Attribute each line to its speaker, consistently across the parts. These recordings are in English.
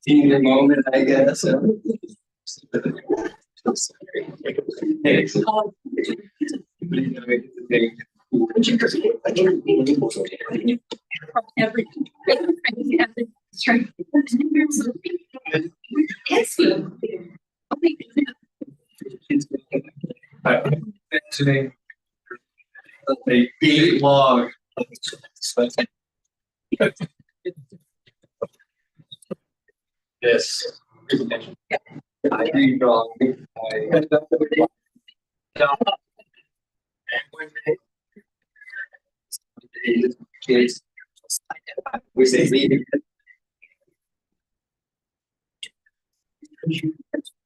Speaker 1: Senior moment, I guess. Today, a big log. Yes. I agree, wrong. Kids. We say meeting.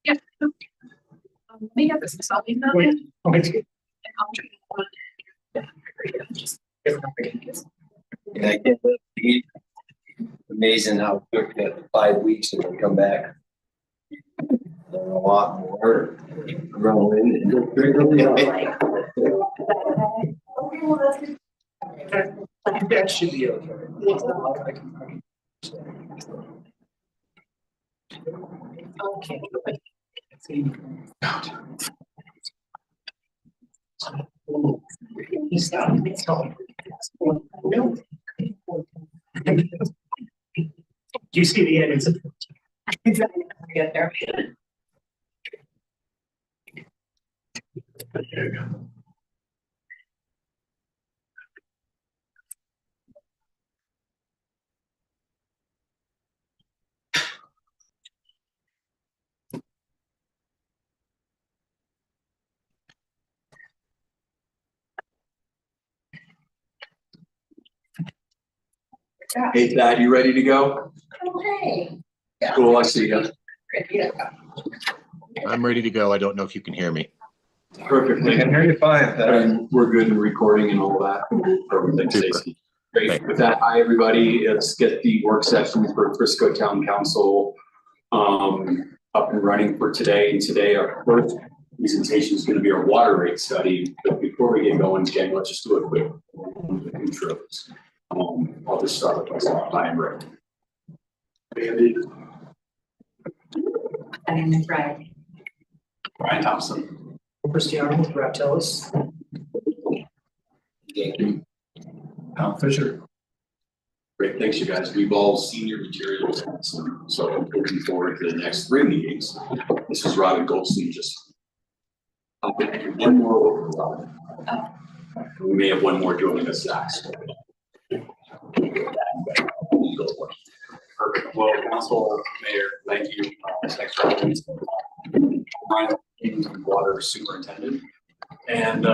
Speaker 2: Yeah. We have this solving that.
Speaker 1: And I can't believe amazing how quick that 5 weeks and we come back. A lot more growing.
Speaker 3: That should be okay.
Speaker 2: Okay.
Speaker 3: Do you see the edits?
Speaker 2: Exactly. Get there.
Speaker 3: There you go.
Speaker 4: Hey, Thad, you ready to go?
Speaker 2: Okay.
Speaker 4: Cool, I see you.
Speaker 5: I'm ready to go. I don't know if you can hear me.
Speaker 4: Perfect.
Speaker 1: I can hear you fine.
Speaker 4: And we're good in recording and all that. Perfect,
Speaker 5: Super.
Speaker 4: Stacy. Great. With that, hi, everybody. Let's get the work sessions for Frisco Town Council up and running for today. And today, our first presentation is going to be our water rate study. But before we get going, Jen, let's just do a quick intros. I'll just start with myself. Hi, I'm Rick. Andy.
Speaker 2: My name is Brian.
Speaker 4: Brian Thompson.
Speaker 3: Cristiano with Raptelis.
Speaker 4: Fisher. Great, thanks you guys. We've all seen your materials, so I'm looking forward to the next 3 meetings. This is Robin Goldstein, just. I'll get one more over. We may have one more doing the Saks. Perfect. Well, Council, Mayor, thank you. Thanks for having me. Brian, Water Superintendent. And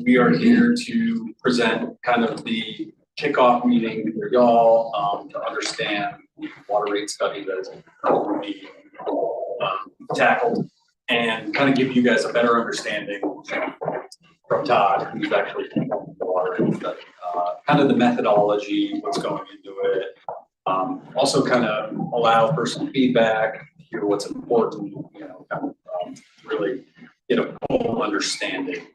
Speaker 4: we are here to present kind of the kickoff meeting for y'all to understand the water rate study that is being tackled and kind of give you guys a better understanding from Todd, who's actually the water rate study, kind of the methodology, what's going into it. Also kind of allow for some feedback, hear what's important, you know, kind of really get a full understanding.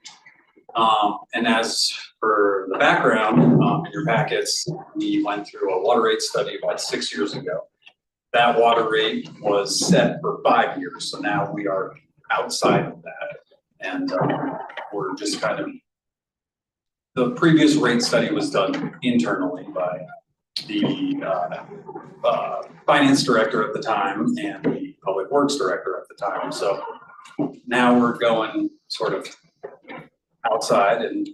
Speaker 4: And as for the background in your packets, we went through a water rate study about 6 years ago. That water rate was set for 5 years, so now we are outside of that. And we're just kind of, the previous rate study was done internally by the finance director at the time and the public works director at the time. So now we're going sort of outside and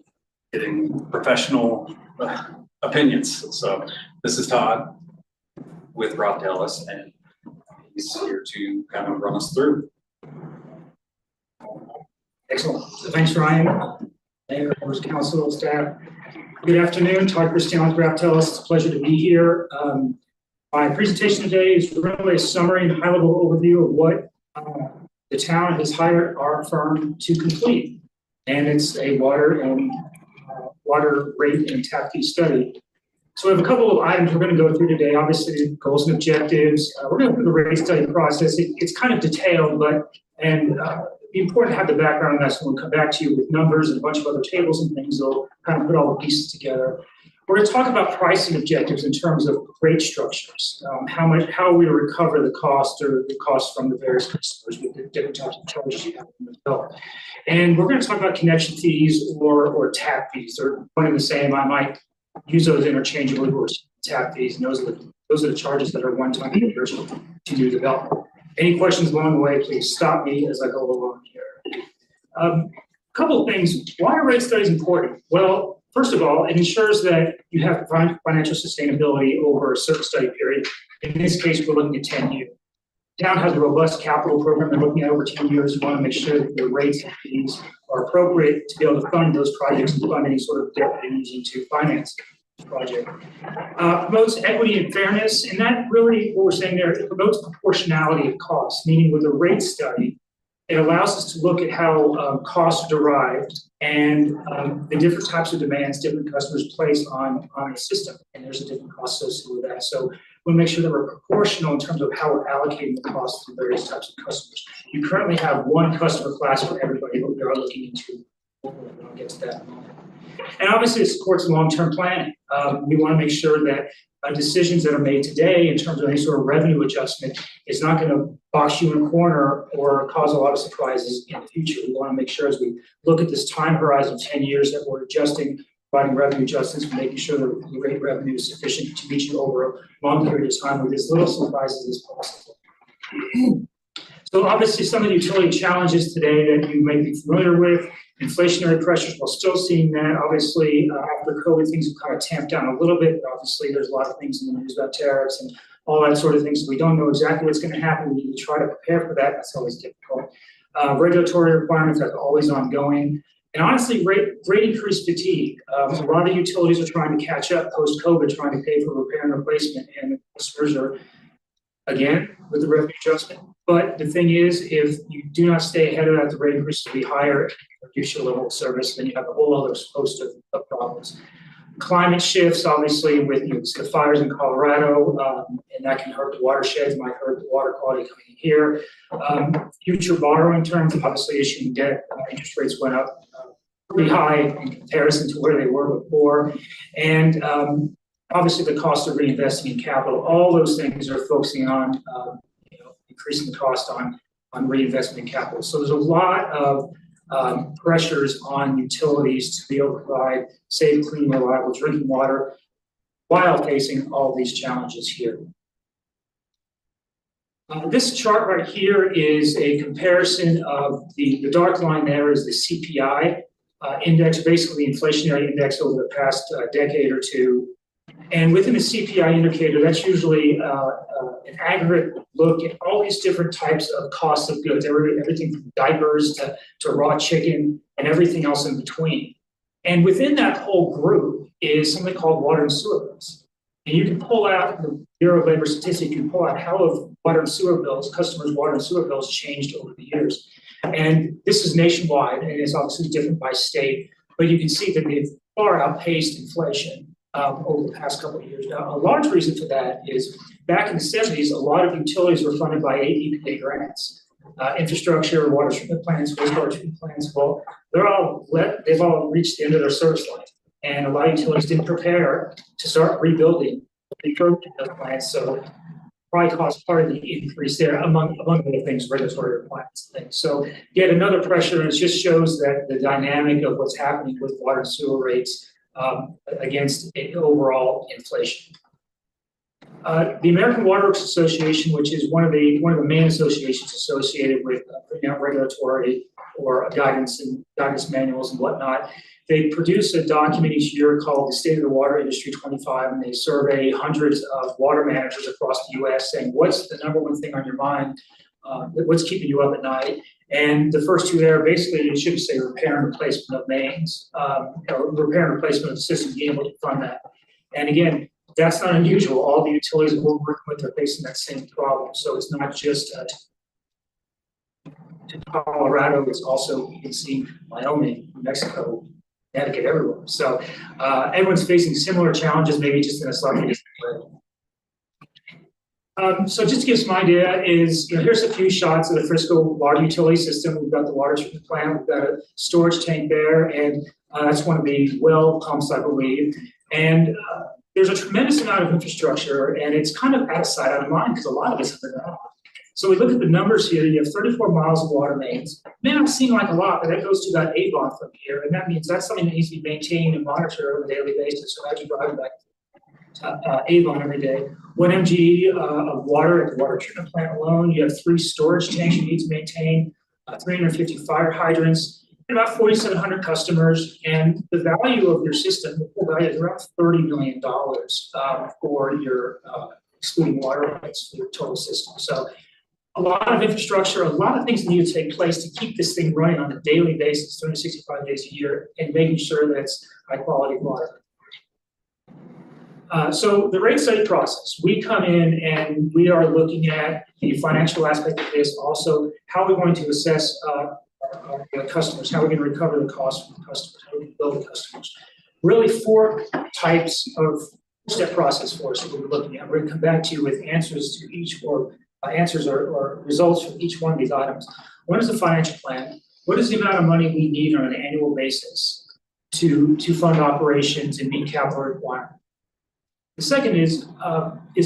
Speaker 4: getting professional opinions. So this is Todd with Raptelis, and he's here to kind of run us through.
Speaker 3: Excellent. So thanks, Ryan. Mayor, members, council, staff. Good afternoon. Todd Cristiano with Raptelis. It's a pleasure to be here. My presentation today is really a summary and high-level overview of what the town has hired our firm to complete. And it's a water rate and tap fee study. So we have a couple of items we're going to go through today. Obviously, goals and objectives. We're going to go through the rate study process. It's kind of detailed, but it'd be important to have the background on that, so we'll come back to you with numbers and a bunch of other tables and things that'll kind of put all the pieces together. We're going to talk about pricing objectives in terms of rate structures, how we recover the cost or the cost from the various customers with the different types of charges you have in the bill. And we're going to talk about connection fees or tap fees. They're one and the same. I might use those interchangeably or tap fees, and those are the charges that are one-time to new development. Any questions along the way, please stop me as I go along here. A couple of things. Why are rate studies important? Well, first of all, it ensures that you have financial sustainability over a certain study period. In this case, we're looking at 10 years. Town has a robust capital program. They're looking at over 10 years. We want to make sure that the rates and fees are appropriate to be able to fund those projects and fund any sort of debt that you're using to finance the project. Promotes equity and fairness, and that really, what we're saying there, it promotes proportionality of costs, meaning with a rate study, it allows us to look at how costs are derived and the different types of demands different customers place on the system, and there's a different cost associated with that. So we'll make sure that we're proportional in terms of how we're allocating the costs to various types of customers. You currently have one customer class for everybody, but we are looking into. I'll get to that in a moment. And obviously, it supports long-term planning. We want to make sure that decisions that are made today in terms of any sort of revenue adjustment is not going to box you in a corner or cause a lot of surprises in the future. We want to make sure as we look at this time horizon of 10 years that we're adjusting, providing revenue adjustments, and making sure that the rate revenue is sufficient to meet you over a long period of time with as little surprises as possible. So obviously, some of the utility challenges today that you may be familiar with, inflationary pressures, we're still seeing that. Obviously, after COVID, things have kind of tamped down a little bit, but obviously there's a lot of things in the news about tariffs and all that sort of thing. So we don't know exactly what's going to happen. We need to try to prepare for that. That's always difficult. Regulatory requirements are always ongoing. And honestly, rate increase fatigue. A lot of utilities are trying to catch up post-COVID, trying to pay for repair and replacement, and customers are, again, with the revenue adjustment. But the thing is, if you do not stay ahead of that, the rate increase will be higher, reduce your level of service, then you have a whole other host of problems. Climate shifts, obviously, with the fires in Colorado, and that can hurt the watersheds, might hurt the water quality coming in here. Future borrowing terms, obviously issuing debt, interest rates went up pretty high in comparison to where they were before. And obviously the cost of reinvesting in capital, all those things are focusing on increasing the cost on reinvestment in capital. So there's a lot of pressures on utilities to be able to provide safe, clean, reliable drinking water while facing all these challenges here. This chart right here is a comparison of the dark line there is the CPI index, basically the inflationary index over the past decade or two. And within the CPI indicator, that's usually an aggregate look at all these different types of costs of goods, everything from diapers to raw chicken and everything else in between. And within that whole group is something called water and sewer bills. And you can pull out the Bureau of Labor Statistics, you can pull out how have water and sewer bills, customers' water and sewer bills changed over the years. And this is nationwide, and it's obviously different by state, but you can see that they've far outpaced inflation over the past couple of years. Now, a large reason for that is back in the 70s, a lot of utilities were funded by EPA grants. Infrastructure, water treatment plants, wastewater treatment plants, well, they've all reached the end of their service life. And a lot of utilities didn't prepare to start rebuilding those plants. So probably caused part of the increase there, among other things, regulatory requirements and things. So yet another pressure, and it just shows that the dynamic of what's happening with water and sewer rates against overall inflation. The American Water Works Association, which is one of the main associations associated with putting out regulatory or guidance manuals and whatnot, they produce a document each year called the State of the Water Industry 25, and they survey hundreds of water managers across the U.S. saying, what's the number one thing on your mind? What's keeping you up at night? And the first two there, basically, it should say repair and replacement of mains, or repair and replacement of the system, being able to fund that. And again, that's not unusual. All the utilities that we're working with are facing that same problem. So it's not just to Colorado, it's also, you can see Wyoming, New Mexico, Connecticut, everywhere. So everyone's facing similar challenges, maybe just in a slightly different way. So just to give some idea is, here's a few shots of the Frisco water utility system. We've got the water treatment plant, we've got a storage tank there, and that's one of the well pumps, I believe. And there's a tremendous amount of infrastructure, and it's kind of out of sight, out of mind, because a lot of it's underground. So we look at the numbers here. You have 34 miles of water mains. It may not seem like a lot, but that goes to about Avon from here, and that means that's something that needs to be maintained and monitored on a daily basis. So as you drive back to Avon every day, 1 mg of water at the water treatment plant alone. You have 3 storage tanks you need to maintain, 350 fire hydrants, and about 4,700 customers. And the value of your system, the full value is around $30 million for your excluding water rights for your total system. So a lot of infrastructure, a lot of things need to take place to keep this thing running on a daily basis, 365 days a year, and making sure that it's high quality water. So the rate study process, we come in and we are looking at the financial aspect of this, also how we're going to assess our customers, how we're going to recover the cost from the customers, how we bill the customers. Really 4 types of step process for us that we're looking at. We're going to come back to you with answers to each, or answers or results from each one of these items. One is the financial plan. What is the amount of money we need on an annual basis to fund operations and meet capital requirements? The second is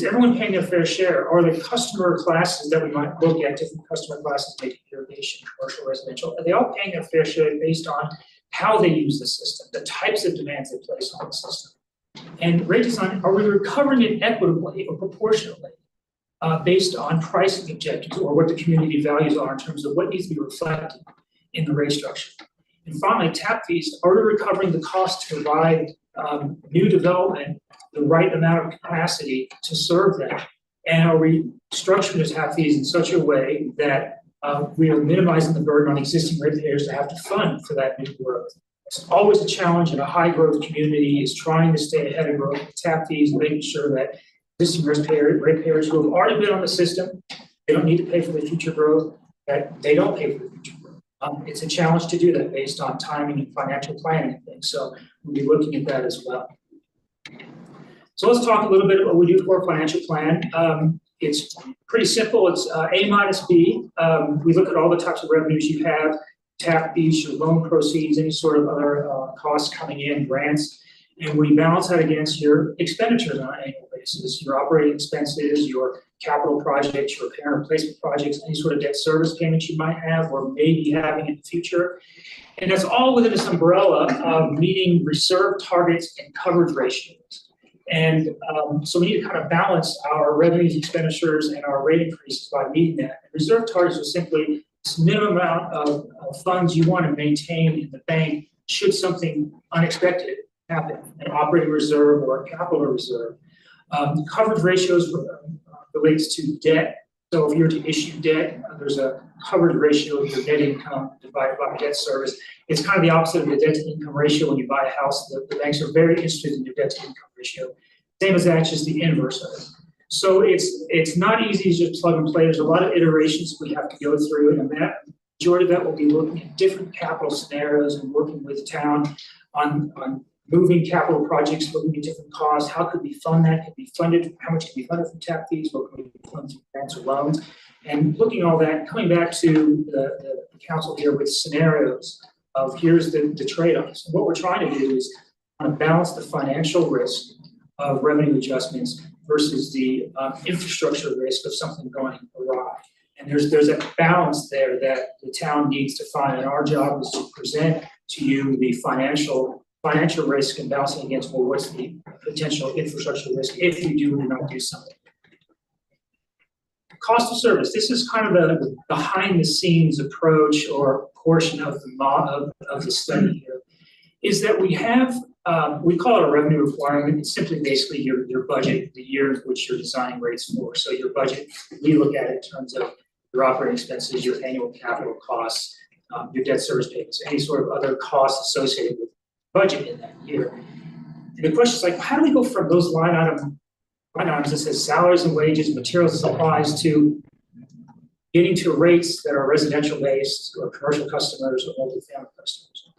Speaker 3: everyone paying their fair share? Are the customer classes that we might look at, different customer classes, maybe irrigation, commercial, residential, are they all paying their fair share based on how they use the system, the types of demands they place on the system? And rate design, are we recovering it equitably or proportionately based on pricing objectives or what the community values are in terms of what needs to be reflected in the rate structure? And finally, tap fees, are we recovering the cost to provide new development, the right amount of capacity to serve them? And are we structuring the tap fees in such a way that we are minimizing the burden on existing ratepayers to have to fund for that new growth? It's always a challenge in a high growth community is trying to stay ahead of growth with tap fees, making sure that existing ratepayers who have already been on the system, they don't need to pay for the future growth, that they don't pay for the future growth. It's a challenge to do that based on timing and financial planning and things. So we'll be looking at that as well. So let's talk a little bit about what we do for a financial plan. It's pretty simple. It's A minus B. We look at all the types of revenues you have, tap fees, your loan proceeds, any sort of other costs coming in, grants, and we balance that against your expenditures on an annual basis, your operating expenses, your capital projects, your repair and replacement projects, any sort of debt service payments you might have or may be having in the future. And that's all within this umbrella of meeting reserve targets and coverage ratios. And so we need to kind of balance our revenues, expenditures, and our rate increases by meeting that. And reserve targets are simply this minimum amount of funds you want to maintain in the bank should something unexpected happen, an operating reserve or a capital reserve. Coverage ratios relates to debt. So if you're to issue debt, there's a coverage ratio of your net income divided by debt service. It's kind of the opposite of the debt to income ratio when you buy a house. The banks are very interested in your debt to income ratio. Same as that, just the inverse of it. So it's not easy to just plug and play. There's a lot of iterations we have to go through, and that majority of that will be looking at different capital scenarios and working with the town on moving capital projects, looking at different costs. How could we fund that? Could be funded? How much could be funded from tap fees? What could we fund through grants or loans? And looking at all that, coming back to the council here with scenarios of here's the trade-offs. And what we're trying to do is kind of balance the financial risk of revenue adjustments versus the infrastructure risk of something going awry. And there's a balance there that the town needs to find, and our job is to present to you the financial risk and balancing against, well, what's the potential infrastructure risk if you do or not do something. Cost of service. This is kind of the behind the scenes approach or portion of the study here, is that we have, we call it a revenue requirement. It's simply basically your budget, the year in which you're designing rates for. So your budget, we look at it in terms of your operating expenses, your annual capital costs, your debt service payments, any sort of other costs associated with budget in that year. And the question is like, how do we go from those line items that says salaries and wages, materials and supplies, to getting to rates that are residential based or commercial customers or multifamily customers?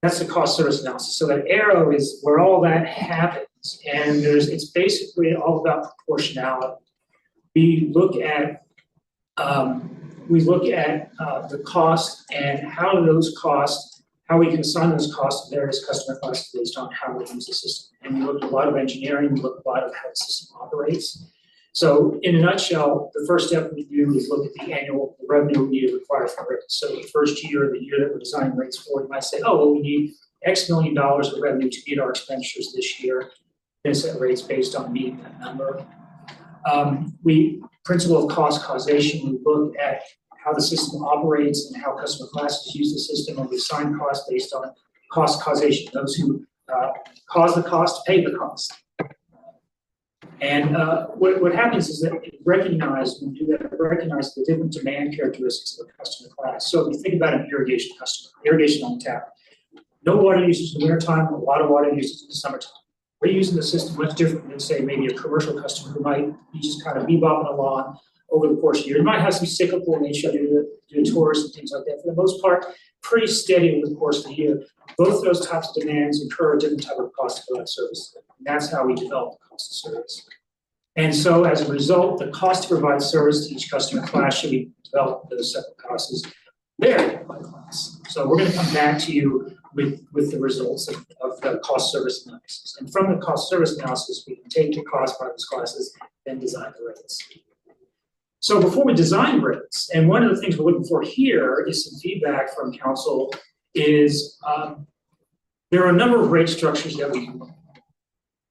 Speaker 3: That's the cost service analysis. So that arrow is where all that happens, and it's basically all about proportionality. We look at the cost and how those costs how we can assign those costs to various customer classes based on how we use the system. And we looked at a lot of engineering, we looked at a lot of how the system operates. So in a nutshell, the first step we do is look at the annual revenue we need to require for rates. So the first year, the year that we're designing rates for, you might say, oh, well, we need X million dollars of revenue to meet our expenditures this year. Then set rates based on meeting that number. Principle of cost causation, we look at how the system operates and how customer classes use the system, and we assign costs based on cost causation, those who cause the cost pay the cost. And what happens is that when we do that, recognize the different demand characteristics of a customer class. So if you think about an irrigation customer, irrigation on tap, no water usage in the wintertime, a lot of water usage in the summertime. We're using the system much different than, say, maybe a commercial customer who might be just kind of bebopping along over the course of the year. It might have some cyclical nature due to tourists and things like that. For the most part, pretty steady over the course of the year. Both those types of demands incur a different type of cost to provide service. And that's how we develop the cost of service. And so as a result, the cost to provide service to each customer class should be developed those separate costs vary by class. So we're going to come back to you with the results of the cost service analysis. And from the cost service analysis, we can take the cost by those classes and design the rates. So before we design rates, and one of the things we're looking for here is some feedback from council is there are a number of rate structures that we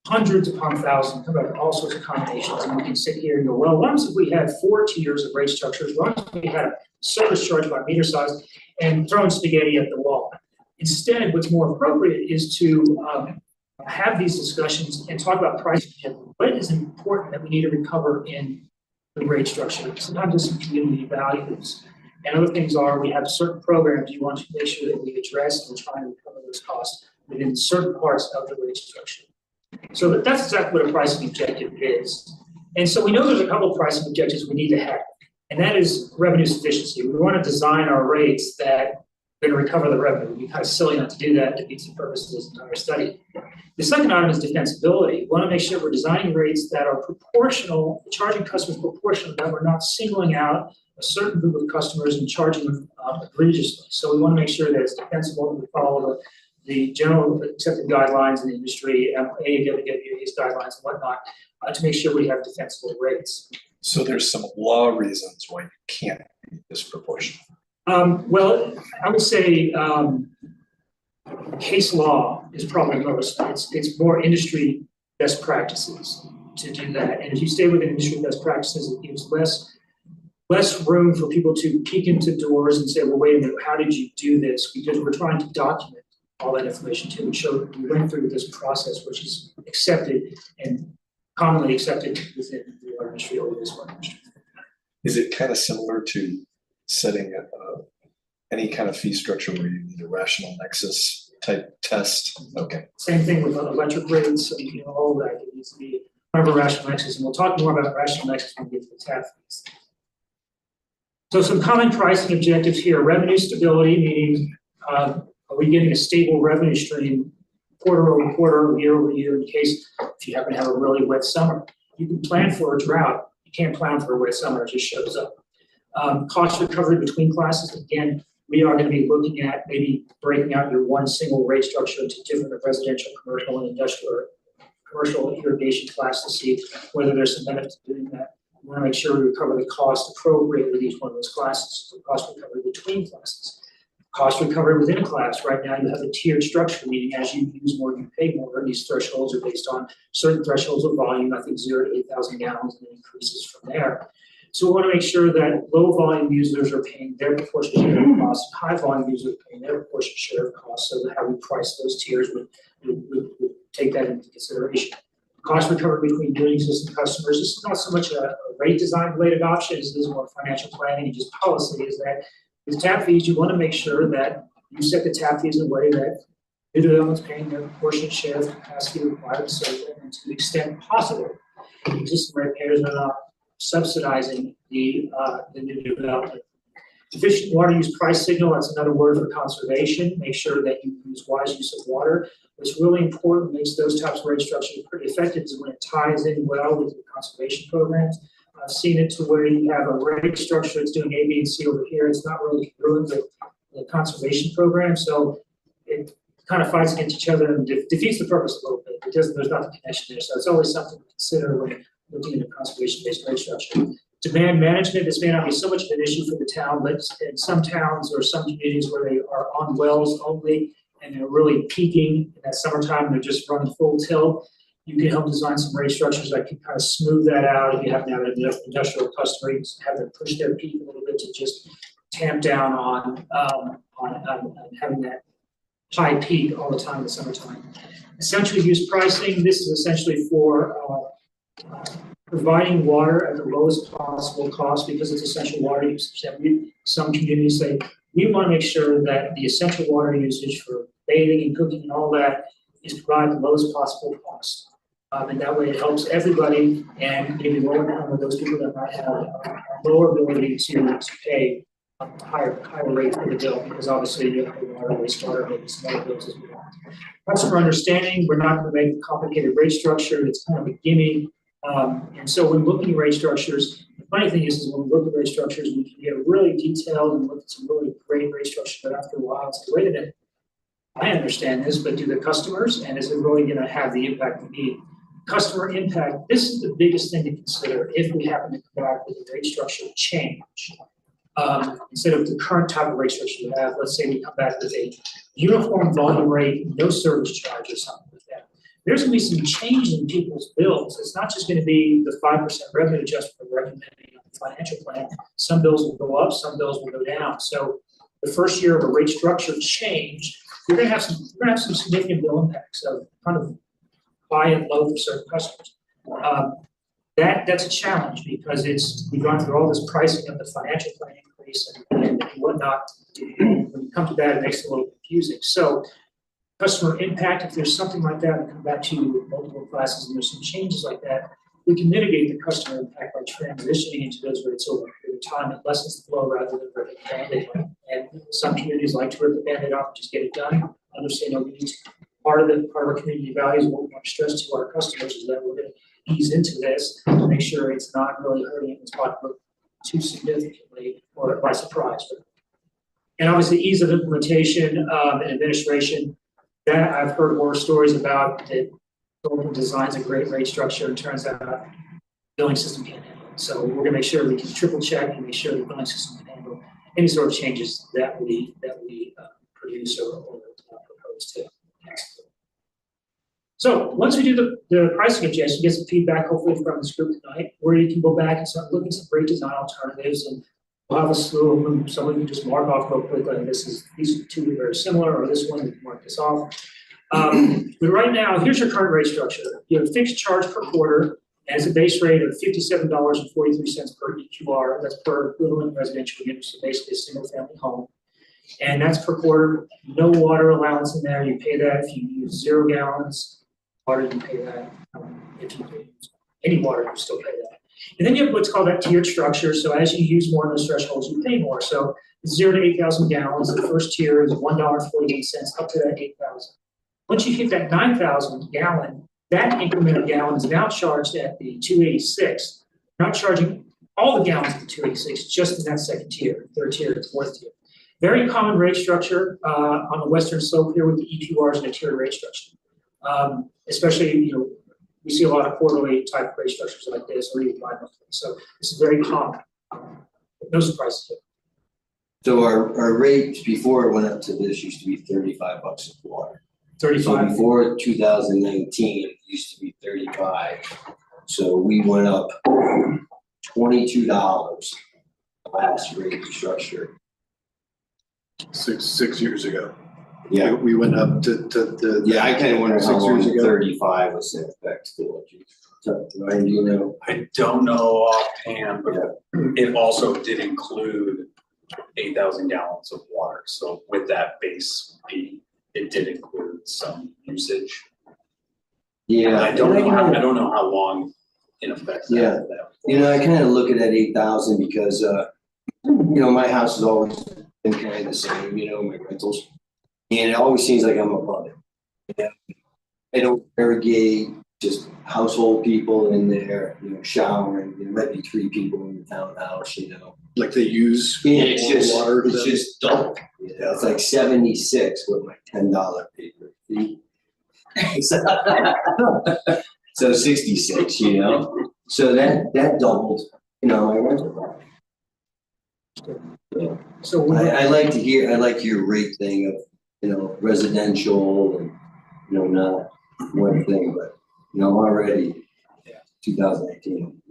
Speaker 3: hundreds upon thousands, about all sorts of combinations, and we can sit here and go, well, what happens if we had 4 tiers of rate structures? What happens if we had a service charge by meter size and throwing spaghetti at the wall? Instead, what's more appropriate is to have these discussions and talk about pricing and what is important that we need to recover in the rate structure. Sometimes there's some community values. And other things are, we have certain programs you want to make sure that we address and try and recover those costs within certain parts of the rate structure. So that's exactly what a pricing objective is. And so we know there's a couple of pricing objectives we need to have, and that is revenue sufficiency. We want to design our rates that are going to recover the revenue. It'd be kind of silly not to do that to meet the purpose of this entire study. The second item is defensibility. We want to make sure we're designing rates that are proportional, charging customers proportional, that we're not singling out a certain group of customers and charging them egregiously. So we want to make sure that it's defensible and we follow the general accepted guidelines in the industry, AWWA's guidelines and whatnot, to make sure we have defensible rates.
Speaker 6: So there's some law reasons why you can't be disproportionate.
Speaker 3: Well, I would say case law is probably most. It's more industry best practices to do that. And if you stay within industry best practices, it gives less room for people to peek into doors and say, well, wait a minute, how did you do this? Because we're trying to document all that information too, and show that we went through this process, which is accepted and commonly accepted within the water industry or the wastewater industry.
Speaker 6: Is it kind of similar to setting any kind of fee structure where you need a rational nexus type test? Okay.
Speaker 3: Same thing with electric rates, and all of that. It needs to be part of a rational nexus, and we'll talk more about rational nexus when we get to the tap fees. So some common pricing objectives here: revenue stability, meaning are we getting a stable revenue stream quarter over quarter, year over year, in case if you happen to have a really wet summer? You can plan for a drought. You can't plan for a wet summer, it just shows up. Cost recovery between classes, again, we are going to be looking at maybe breaking out your one single rate structure into different residential, commercial, and industrial, or commercial irrigation class to see whether there's some benefit to doing that. We want to make sure we recover the cost appropriately with each one of those classes, so cost recovery between classes. Cost recovery within a class. Right now you have a tiered structure, meaning as you use more, you pay more, and these thresholds are based on certain thresholds of volume, I think 0 to 8,000 gallons, and it increases from there. So we want to make sure that low volume users are paying their proportionate share of costs, high volume users are paying their proportionate share of costs, so that how we price those tiers would take that into consideration. Cost recovery between new and existing customers. This is not so much a rate design related option as it is more financial planning and just policy. Is that with tap fees, you want to make sure that you set the tap fees in a way that new development's paying their proportionate share of capacity required to serve them, and to the extent possible, existing ratepayers are not subsidizing the new development. Efficient water use price signal, that's another word for conservation. Make sure that you use wise use of water. What's really important, makes those types of rate structures pretty effective, is when it ties in well with the conservation programs. I've seen it to where you have a rate structure that's doing A, B, and C over here. It's not really congruent with the conservation program. So kind of fights against each other and defeats the purpose a little bit. There's not the connection there. So it's always something to consider when looking at a conservation-based rate structure. Demand management, this may not be so much of an issue for the town, but in some towns or some communities where they are on wells only and they're really peaking in that summertime, they're just running full tilt, you can help design some rate structures that can kind of smooth that out. If you have an industrial customer, you can have them push their peak a little bit to just tamp down on having that high peak all the time in the summertime. Essential use pricing, this is essentially for providing water at the lowest possible cost because it's essential water usage. Some communities say, we want to make sure that the essential water usage for bathing and cooking and all that is provided at the lowest possible cost. And that way it helps everybody and maybe lower down those people that might have a lower ability to pay a higher rate for the bill, because obviously you have water, wastewater, maybe some other bills as well. Customer understanding, we're not going to make a complicated rate structure, it's kind of a gimme. And so when looking at rate structures, the funny thing is when we look at rate structures, we can get really detailed and look at some really great rate structures, but after a while it's like, wait a minute, I understand this, but do the customers, and is it really going to have the impact we need? Customer impact, this is the biggest thing to consider if we happen to come back with a rate structure change. Instead of the current type of rate structure we have, let's say we come back with a uniform volume rate, no service charge or something like that. There's going to be some change in people's bills. It's not just going to be the 5% revenue adjustment we're recommending on the financial plan. Some bills will go up, some bills will go down. So the first year of a rate structure change, we're going to have some significant bill impacts of kind of high and low for certain customers. That's a challenge because we've gone through all this pricing of the financial plan increase and whatnot. When you come to that, it makes it a little confusing. So customer impact, if there's something like that, we come back to multiple classes and there's some changes like that, we can mitigate the customer impact by transitioning into those rates over a period of time. It lessens the flow rather than ripping the Band-Aid off. And some communities like to rip the Band-Aid off and just get it done. Others say no, we need to. Part of our community values, what we want to stress to our customers is that we're going to ease into this to make sure it's not really hurting this pocketbook too significantly or by surprise. And obviously ease of implementation and administration, that I've heard horror stories about that someone designs a great rate structure and turns out the billing system can't handle it. So we're going to make sure we can triple check and make sure the billing system can handle any sort of changes that we produce or propose to. So once we do the pricing adjustment, get some feedback hopefully from this group tonight, where you can go back and start looking at some great design alternatives, and we'll have a slew of them. Some of you just mark off real quick, like these two are very similar, or this one, you can mark this off. But right now, here's your current rate structure. You have a fixed charge per quarter as a base rate of $57.43 per EQR. That's per equivalent residential unit, so basically a single family home. And that's per quarter, no water allowance in there. You pay that if you use 0 gallons. Water, you pay that. If you use any water, you still pay that. And then you have what's called that tiered structure. So as you use more of those thresholds, you pay more. So 0 to 8,000 gallons, the first tier is $1.48 up to that 8,000. Once you hit that 9,000 gallon, that increment of gallons is now charged at the 286. Not charging all the gallons at the 286, just in that second tier, third tier, and fourth tier. Very common rate structure on the western slope here with the EQRs and a tiered rate structure. Especially, we see a lot of quarterly type rate structures like this, or even bi-monthly. So this is very common. No surprises here.
Speaker 1: So our rates before it went up to this used to be $35 a water.
Speaker 3: 35.
Speaker 1: So before 2019, it used to be 35. So we went up $22 last rate structure.
Speaker 6: Six years ago.
Speaker 1: Yeah.
Speaker 6: We went up to.
Speaker 1: Yeah, I kind of wonder how
Speaker 6: 6
Speaker 1: long
Speaker 6: years ago.
Speaker 1: 35 was in effect for. Ryan, do you know?
Speaker 4: I don't know offhand, but it also did include 8,000 gallons of water. So with that base fee, it did include some usage.
Speaker 1: Yeah.
Speaker 4: I don't know how long in effect that was.
Speaker 1: I kind of look at that 8,000 because, my house has always been kind of the same, my rentals. And it always seems like I'm above it. I don't irrigate, just household people in there, showering, there might be 3 people in the townhouse,
Speaker 6: Like they use
Speaker 1: And it's just,
Speaker 6: water to
Speaker 1: it's
Speaker 6: them?
Speaker 1: just dump, it's like 76 with my $10 paper fee. So 66, so that doubled, my rental.
Speaker 3: So we
Speaker 1: I like your rate thing of, residential and, not one thing, but, already, 2018.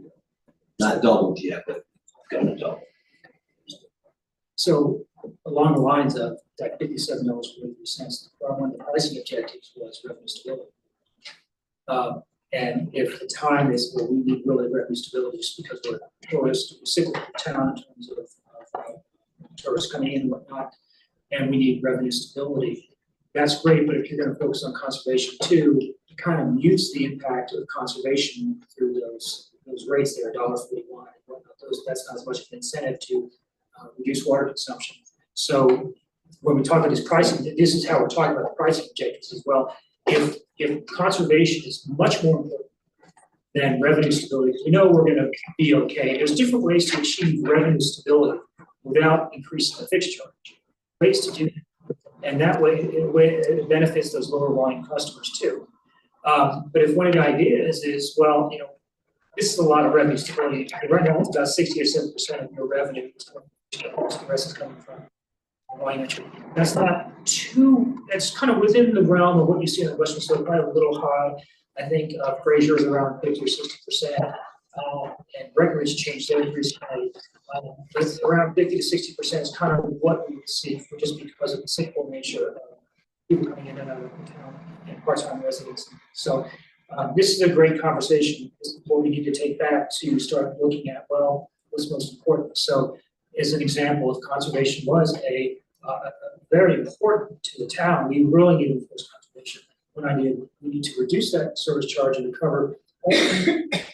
Speaker 1: Not doubled yet, but gonna double.
Speaker 3: So along the lines of that $57.43, one of the pricing objectives was revenue stability. And if the time is, well, we need really revenue stability just because we're a tourist, cyclical town in terms of tourists coming in and whatnot, and we need revenue stability, that's great, but if you're gonna focus on conservation too, it kind of mutes the impact of conservation through those rates there, $1.41 and whatnot. That's not as much of an incentive to reduce water consumption. So when we talk about this pricing, this is how we're talking about the pricing objectives as well. If conservation is much more important than revenue stability, we know we're gonna be okay. There's different ways to achieve revenue stability without increasing the fixed charge. Ways to do that. And that way, it benefits those lower volume customers too. But if one of the ideas is, well, this is a lot of revenue stability. Right now, it's about 60 or 7% of your revenue. The rest is coming from volumetry. That's not too, that's kind of within the realm of what you see in the Western Slope, probably a little high. I think Fraser is around 50 or 60%. And Breckenridge changed theirs recently. It's around 50 to 60% is kind of what we would see for just because of the cyclical nature of people coming in and out of the town and part-time residents. So this is a great conversation. This is what we need to take back to start looking at, well, what's most important. So as an example, if conservation was a very important to the town, we really need to enforce conservation. We need to reduce that service charge and recover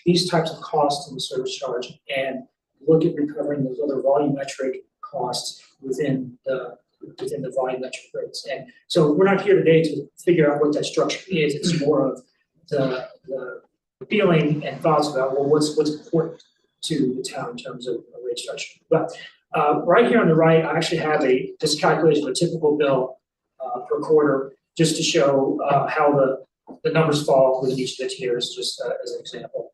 Speaker 3: these types of costs in the service charge and look at recovering those other volumetric costs within the volumetric rates. And so we're not here today to figure out what that structure is. It's more of the feeling and thoughts about, well, what's important to the town in terms of a rate structure. But right here on the right, I actually have just calculation of a typical bill per quarter, just to show how the numbers fall within each of the tiers, just as an example.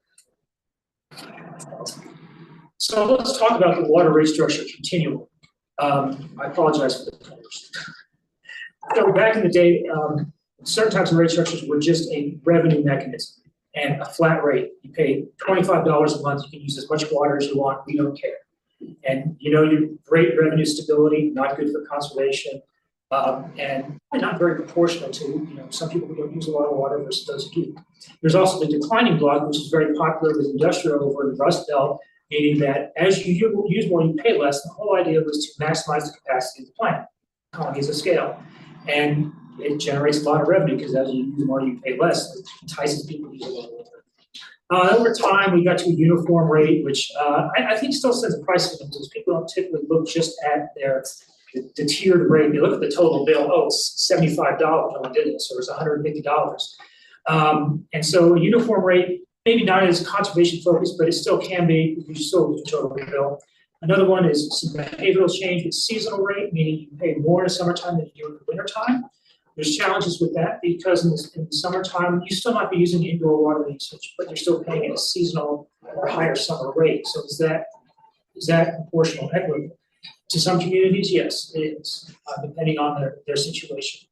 Speaker 3: So let's talk about the water rate structure continuum. I apologize for the colors. So back in the day, certain types of rate structures were just a revenue mechanism and a flat rate. You pay $25 a month, you can use as much water as you want, we don't care. And you great revenue stability, not good for conservation, and not very proportional to some people who don't use a lot of water versus those who do. There's also the declining block, which is very popular with industrial over in the Rust Belt, meaning that as you use more, you pay less. The whole idea was to maximize the capacity of the plant, economies of scale. And it generates a lot of revenue because as you use more, you pay less. It entices people to use a lot of water. Over time, we got to a uniform rate, which I think still sends a price signal because people don't typically look just at the tiered rate. They look at the total bill. Oh, it's $75. Oh my goodness, or it's $150. And so a uniform rate, maybe not as conservation focused, but it still can be. You still look at the total bill. Another one is some behavioral change with seasonal rate, meaning you pay more in the summertime than you do in the wintertime. There's challenges with that because in the summertime, you still might be using indoor water usage, but you're still paying at a seasonal or higher summer rate. So is that proportional equitable? To some communities, yes, it is, depending on their situation.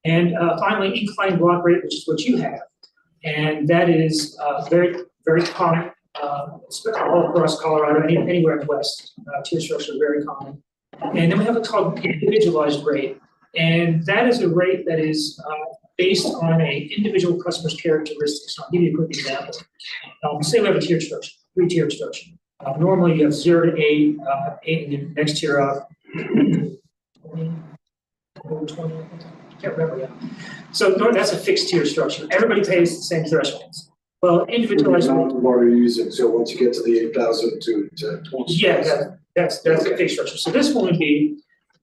Speaker 3: And finally, inclined block rate, which is what you have. And that is very, very common all across Colorado, anywhere in the West. Tier structure is very common. And then we have what's called individualized rate. And that is a rate that is based on an individual customer's characteristics. I'll give you a quick example. Say we have a tiered structure, 3-tiered structure. Normally you have 0 to 8, 8 in the next tier up, 20, I can't remember yet. So that's a fixed tier structure. Everybody pays the same thresholds. Well, individualized rate.
Speaker 6: Water using, so once you get to the 8,000 to 20.
Speaker 3: Yeah, that's a fixed structure. So this one would be,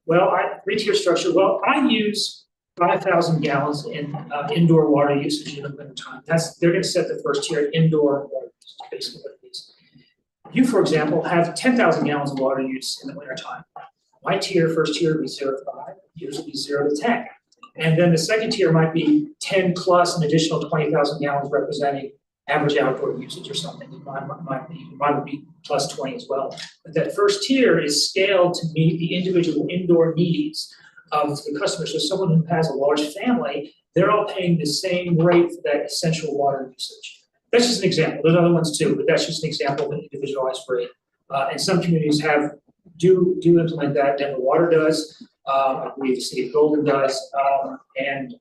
Speaker 3: well, 3-tier structure. Well, I use 5,000 gallons in indoor water usage in the winter time. They're going to set the first tier at indoor water usage, basically what it is. You, for example, have 10,000 gallons of water use in the winter time. My tier, first tier, would be 0 to 5. Yours would be 0 to 10. And then the second tier might be 10 plus an additional 20,000 gallons representing average outdoor usage or something. Mine would be plus 20 as well. But that first tier is scaled to meet the individual indoor needs of the customer. So someone who has a large family, they're all paying the same rate for that essential water usage. That's just an example. There's other ones too, but that's just an example of an individualized rate. And some communities do implement that. Denver Water does. I believe the city of Golden does, and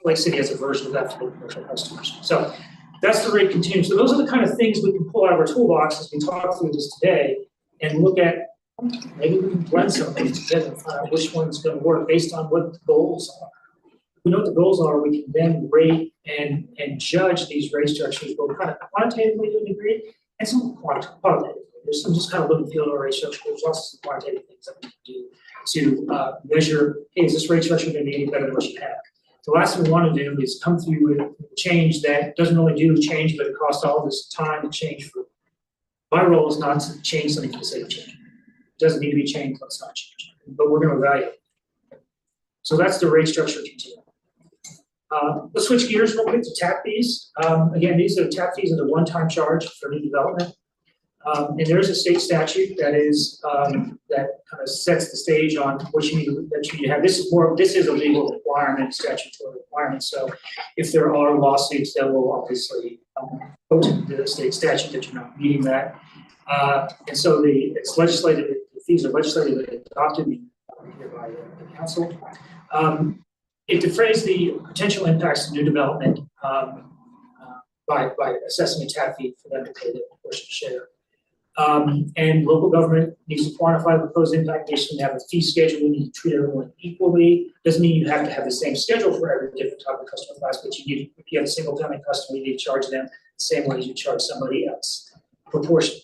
Speaker 3: Lake City has a version of that for commercial customers. So that's the rate continuum. So those are the kind of things we can pull out of our toolbox as we talk through this today and look at. Maybe we can blend some of these together and find out which one's going to work based on what the goals are. If we know what the goals are, we can then rate and judge these rate structures both kind of quantitatively to a degree and some qualitatively. There's some just kind of look and feel of our rate structure. There's also some quantitative things that we can do to measure, hey, is this rate structure going to be any better than what you have? The last thing we want to do is come through with a change that doesn't really do change, but it costs all this time to change for. My role is not to change something for the sake of change. It doesn't need to be changed, let's not change it, but we're going to evaluate. So that's the rate structure continuum. Let's switch gears real quick to tap fees. Again, these are tap fees at a one-time charge for new development. And there's a state statute that is that kind of sets the stage on what you need to have. This is a legal requirement, statutory requirement. So if there are lawsuits, that will obviously go to the state statute that you're not meeting that. And so it's legislated. The fees are legislatively adopted here by the council. It defrays the potential impacts of new development by assessing a tap fee for them to pay their proportionate share. And local government needs to quantify the proposed impact. They should have a fee schedule. We need to treat everyone equally. Doesn't mean you have to have the same schedule for every different type of customer class, but if you have a single family customer, you need to charge them the same way as you charge somebody else, proportionally.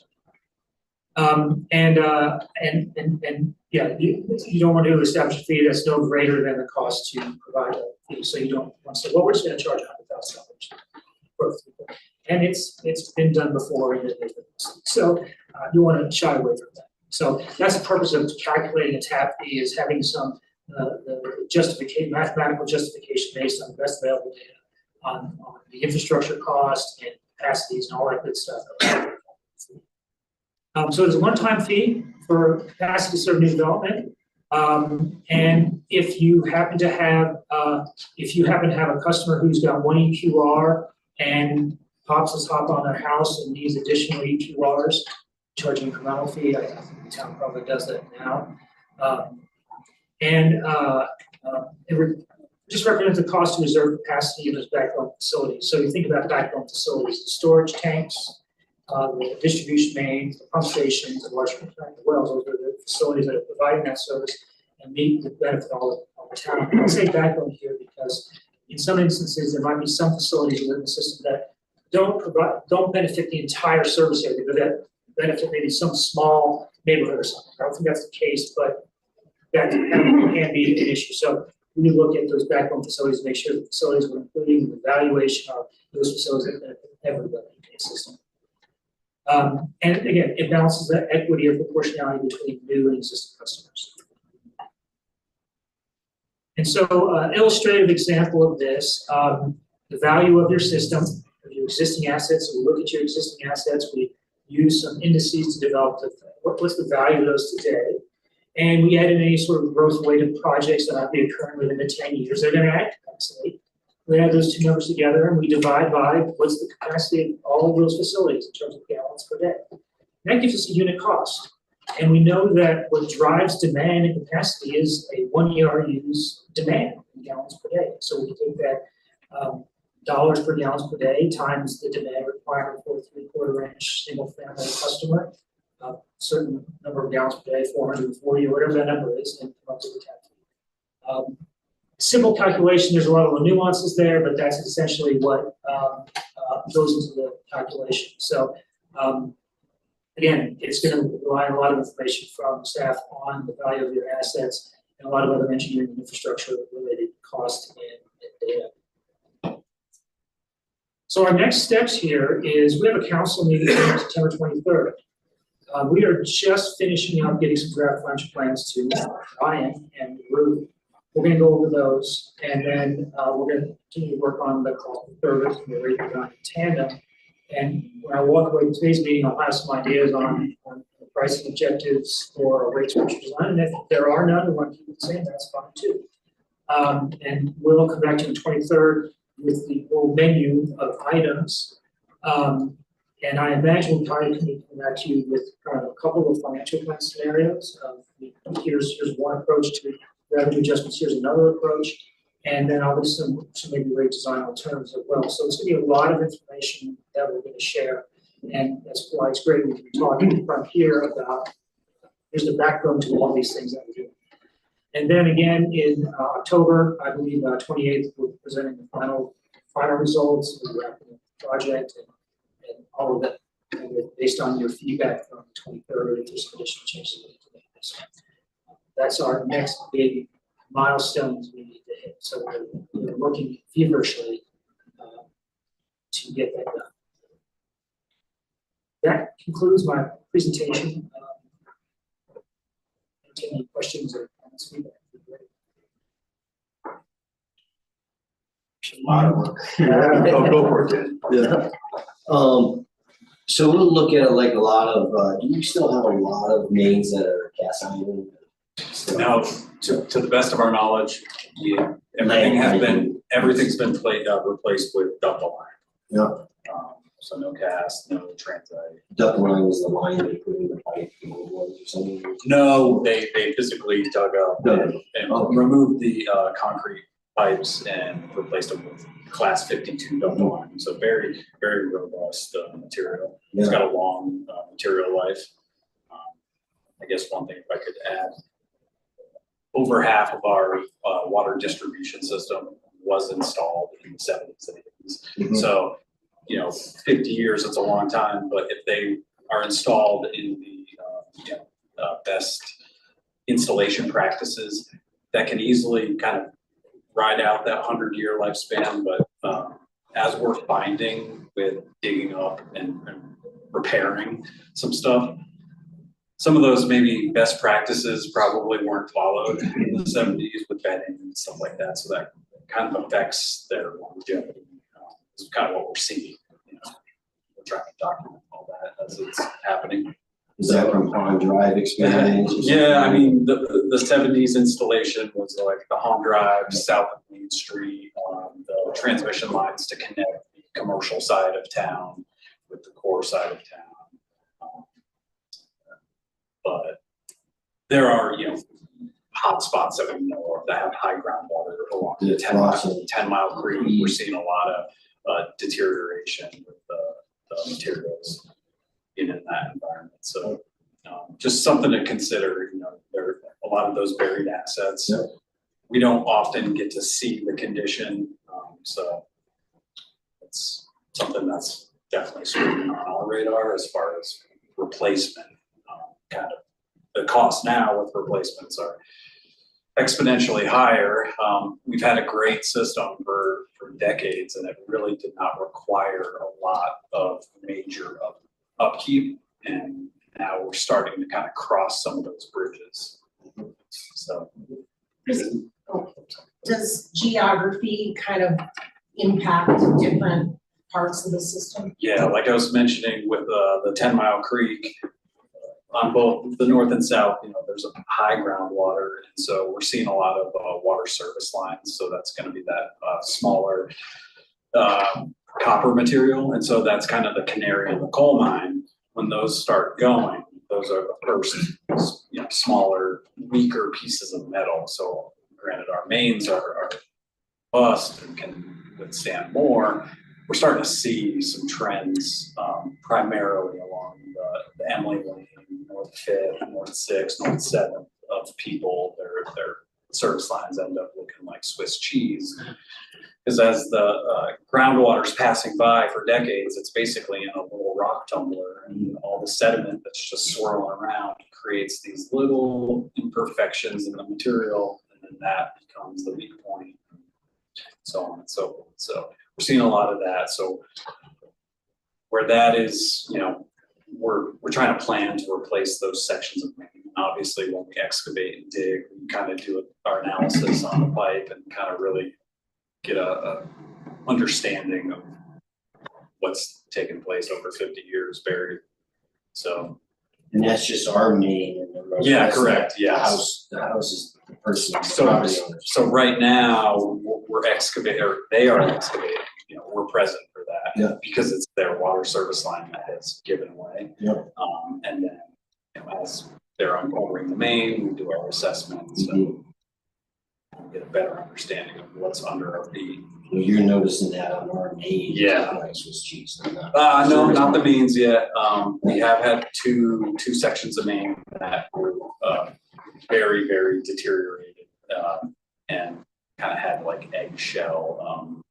Speaker 3: Yeah, you don't want to establish a fee that's no greater than the cost to provide a fee. So you don't want to say, well, we're just going to charge $100,000 for people. And it's been done before. So you want to shy away from that. So that's the purpose of calculating a tap fee, is having some the mathematical justification based on the best available data on the infrastructure cost and capacities and all that good stuff. So there's a one-time fee for capacity to serve new development. And if you happen to have a customer who's got one EQR and pops his hop on their house and needs additional EQRs, charging incremental fee. I think the town probably does that now. It just represents the cost to reserve capacity in those backbone facilities. So you think about backbone facilities, the storage tanks, the distribution mains, the pump stations, the large wells. Those are the facilities that are providing that service and meet the benefit of all the town. I say backbone here because in some instances there might be some facilities within the system that don't benefit the entire service area, but that benefit maybe some small neighborhood or something. I don't think that's the case, but that can be an issue. So we look at those backbone facilities to make sure the facilities we're including the evaluation of those facilities that benefit everybody in the system. And again, it balances that equity or proportionality between new and existing customers. And so an illustrative example of this, the value of your system, of your existing assets. So we look at your existing assets, we use some indices to develop what's the value of those today. And we add in any sort of growth-weighted projects that might be occurring within the 10 years. They're going to add capacity. We add those two numbers together and we divide by what's the capacity of all of those facilities in terms of gallons per day. And that gives us a unit cost. And we know that what drives demand and capacity is a 1 ERU's demand in gallons per day. So we can take that dollars per gallons per day times the demand requirement for a 3/4 inch single family customer, a certain number of gallons per day, 440 or whatever that number is, and come up with the tap fee. Simple calculation, there's a lot of nuances there, but that's essentially what goes into the calculation. So again, it's going to rely on a lot of information from staff on the value of your assets and a lot of other engineering and infrastructure related cost and data. So our next steps here is we have a council meeting on September 23rd. We are just finishing up getting some draft financial plans to Ryan and Ruth. We're gonna go over those, and then we're gonna continue to work on the cost of service and the rate design in tandem. And when I walk away from today's meeting, I'll have some ideas on the pricing objectives for a rate structure design, and if there are none, we want to keep it the same, that's fine too. And we'll come back to the 23rd with the whole menu of items. And I imagine we'll probably come back to you with kind of a couple of financial plan scenarios. Here's one approach to revenue adjustments, here's another approach, and then I'll list some maybe rate design alternatives as well. So it's gonna be a lot of information that we're gonna share, and that's why it's great we can be talking from here about here's the backbone to all these things that we're doing. And then again in October, I believe 28th, we're presenting the final results of the project and all of that, based on your feedback from the 23rd, if there's some additional changes we need to make. So that's our next big milestones we need to hit. So we're working feverishly to get that done. That concludes my presentation. Any questions or comments?
Speaker 1: A lot of work.
Speaker 6: Go for it, Dan.
Speaker 1: Yeah. So we'll look at like a lot of, do you still have a lot of mains that are cast iron?
Speaker 4: Now, to the best of our knowledge, yeah, everything's been replaced with ductile iron.
Speaker 1: Yeah.
Speaker 4: So no cast, no transite.
Speaker 1: Duct line was the line they put in the pipe or something.
Speaker 4: No, they physically dug up and
Speaker 1: Okay.
Speaker 4: removed the concrete pipes and replaced them with class 52 ductile iron. So very, very robust material. It's got a long material life. I guess one thing if I could add, over half of our water distribution system was installed in the 70s and 80s.
Speaker 1: Mhm.
Speaker 4: So, 50 years, it's a long time, but if they are installed in the best installation practices, that can easily kind of ride out that 100-year lifespan. But as we're finding with digging up and repairing some stuff, some of those maybe best practices probably weren't followed in the 70s with bedding and stuff like that. So that kind of affects their longevity. It's kind of what we're seeing. We're trying to document all that as it's happening.
Speaker 1: Is that from Pond Drive experience?
Speaker 4: Yeah, I mean, the 70s installation was like the home drive south of Main Street, the transmission lines to connect the commercial side of town with the core side of town. But there are, hot spots that we know of that have high groundwater along the 10-mile creek. We're seeing a lot of deterioration with the materials in that environment. So just something to consider. There are a lot of those buried assets.
Speaker 1: Yeah.
Speaker 4: We don't often get to see the condition, so it's something that's definitely screening on our radar as far as replacement. Kind of the costs now with replacements are exponentially higher. We've had a great system for decades, and it really did not require a lot of major upkeep. And now we're starting to kind of cross some of those bridges. So.
Speaker 7: Does geography kind of impact different parts of the system?
Speaker 4: Yeah, like I was mentioning with the 10-mile creek, on both the north and south, there's a high groundwater, and so we're seeing a lot of water service lines. So that's going to be that smaller copper material, and so that's kind of the canary in the coal mine. When those start going, those are the first, smaller, weaker pieces of metal. So granted, our mains are robust and can withstand more. We're starting to see some trends, primarily along the Emily Lane, North 5th, North 6th, North 7th of people. Their service lines end up looking like Swiss cheese. Because as the groundwater's passing by for decades, it's basically in a little rock tumbler, and all the sediment that's just swirling around creates these little imperfections in the material, and then that becomes the weak point. so on and so forth. So we're seeing a lot of that, so where that is, we're trying to plan to replace those sections of main. Obviously, when we excavate and dig, we kind of do our analysis on the pipe and kind of really get a understanding of what's taken place over 50 years buried. So.
Speaker 1: And that's just our main and the rest.
Speaker 4: Yeah,
Speaker 1: that's
Speaker 4: correct,
Speaker 1: the
Speaker 4: yes.
Speaker 1: The house is the person's
Speaker 4: So,
Speaker 1: property owner.
Speaker 4: so right now, we're excavating, or they are excavating, we're present for that.
Speaker 1: Yeah.
Speaker 4: Because it's their water service line that has given away.
Speaker 1: Yep.
Speaker 4: And then, as they're uncovering the main, we do our assessments and get a better understanding of what's under our feet.
Speaker 1: Well, you're noticing that on our main.
Speaker 4: Yeah.
Speaker 1: Price was cheap, so not.
Speaker 4: No, not the mains yet. We have had two sections of main that were, very, very deteriorated, and kind of had like eggshell,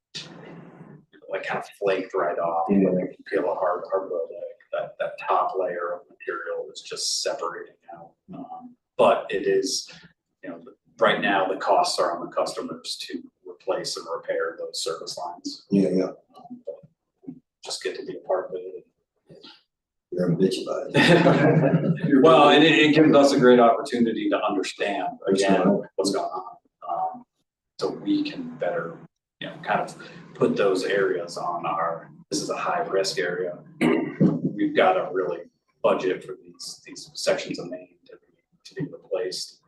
Speaker 4: like kind of flaked right off.
Speaker 1: Yeah.
Speaker 4: Like you peel a hard-boiled egg, that top layer of material is just separating out. But it is, right now the costs are on the customers to replace and repair those service lines.
Speaker 1: Yeah.
Speaker 4: But just get to be a part of it.
Speaker 1: You're a bitch about it.
Speaker 4: Well, and it gives us a great opportunity to understand again
Speaker 1: Right.
Speaker 4: what's going on. So we can better, kind of put those areas on this is a high risk area. We've got to really budget for these sections of main to be replaced.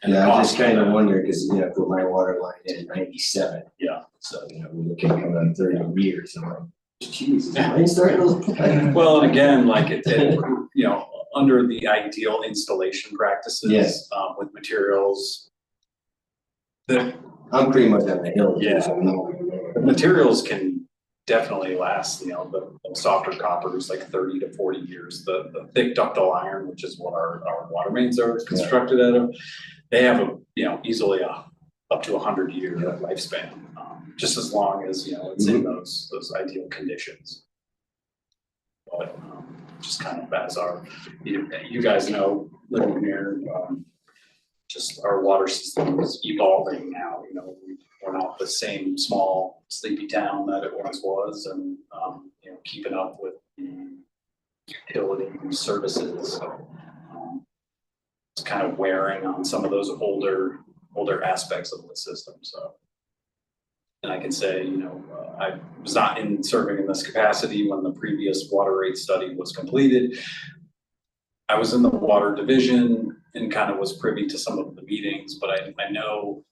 Speaker 4: And the
Speaker 1: Yeah, I
Speaker 4: cost
Speaker 1: just kind of wonder, because, I put my water line in '97.
Speaker 4: Yeah.
Speaker 1: So, we're looking at coming on 30 years, I'm like, geez, is mine starting to look like?
Speaker 4: Well, and again, like under the ideal installation practices,
Speaker 1: Yes.
Speaker 4: With materials, the
Speaker 1: I'm pretty much on the hill.
Speaker 4: Yeah.
Speaker 1: So no.
Speaker 4: the materials can definitely last, the softer copper is like 30 to 40 years. The thick ductile iron, which is what our water mains are constructed out of, they have easily up to 100-year lifespan, just as long as, it's in those ideal conditions. But just kind of as you guys know, living here, just our water system is evolving now, we're not the same small sleepy town that it once was, and, keeping up with the utility services. So, it's kind of wearing on some of those older aspects of the system, so. And I can say, I was not serving in this capacity when the previous water rate study was completed. I was in the water division and kind of was privy to some of the meetings, but I know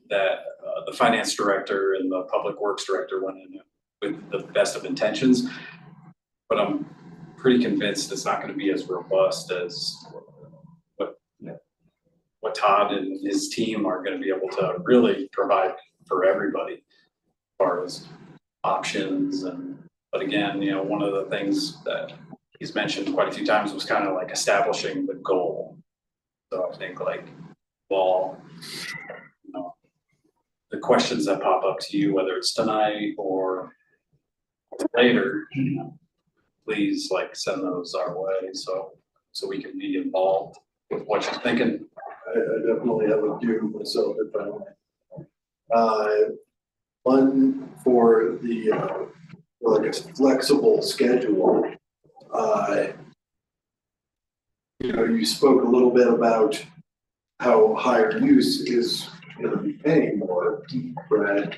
Speaker 4: that the finance director and the public works director went in with the best of intentions, but I'm pretty convinced it's not going to be as robust as what Todd and his team are going to be able to really provide for everybody as far as options. But again, one of the things that he's mentioned quite a few times was kind of like establishing the goal. So I think the questions that pop up to you, whether it's tonight or later, please send those our way so we can be involved with what you're thinking.
Speaker 8: I definitely have a few myself if I may. One for the a flexible schedule. You spoke a little bit about how higher use is going to be paying more, right?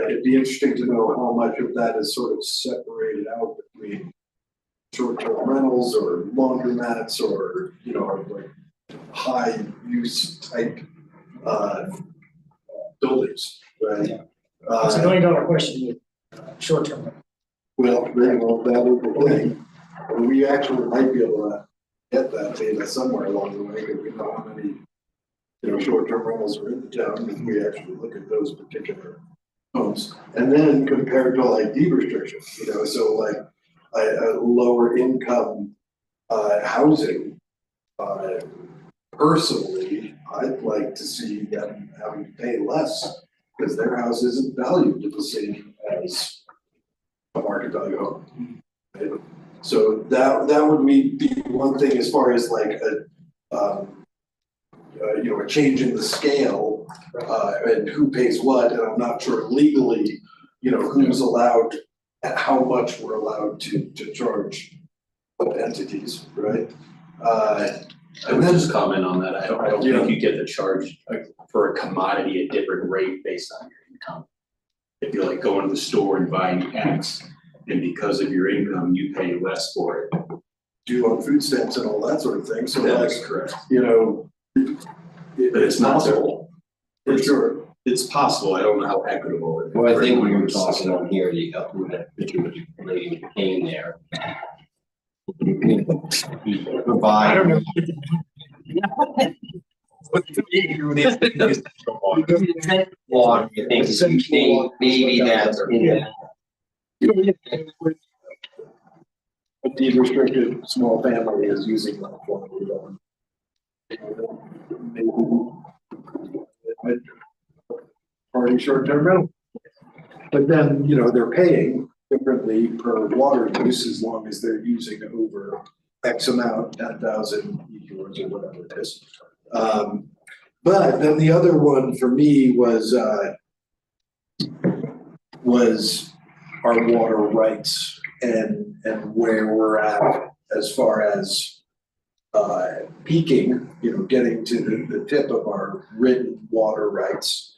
Speaker 8: It'd be interesting to know how much of that is sort of separated out between short-term rentals or laundromats or like high use type buildings, right?
Speaker 3: It's $1 million question, short term.
Speaker 8: Well, that is the thing. We actually might be able to get that data somewhere along the way because we know how many short-term rentals are in the town if we actually look at those particular homes. And then compared to like deed restrictions, so like a lower income housing, personally, I'd like to see them having to pay less because their house isn't valued the same as a market value home. Right? So that would be one thing as far as like a change in the scale and who pays what, and I'm not sure legally, you know, who's allowed, and how much we're allowed to charge what entities, right?
Speaker 9: I would just comment on that. I don't think you get the charge for a commodity a different rate based on your income. If you're like going to the store and buying X, and because of your income, you pay less for it.
Speaker 8: Due on food stamps and all that sort of thing, so
Speaker 9: That
Speaker 8: like,
Speaker 9: is correct.
Speaker 8: you know.
Speaker 9: But it's not
Speaker 8: possible, for sure.
Speaker 9: It's possible. I don't know how equitable it is.
Speaker 1: Well, I think we were talking on here, the upward picture of the lady paying there.
Speaker 3: I
Speaker 1: Provide.
Speaker 3: don't know.
Speaker 1: Water, I think, maybe that's in there.
Speaker 8: A deed restricted small family is using that for. Maybe. Party short-term rental. But then, you know, they're paying differently per water use as long as they're using over X amount, 10,000 euros or whatever it is. But then the other one for me was our water rights and where we're at as far as peaking, you know, getting to the tip of our written water rights.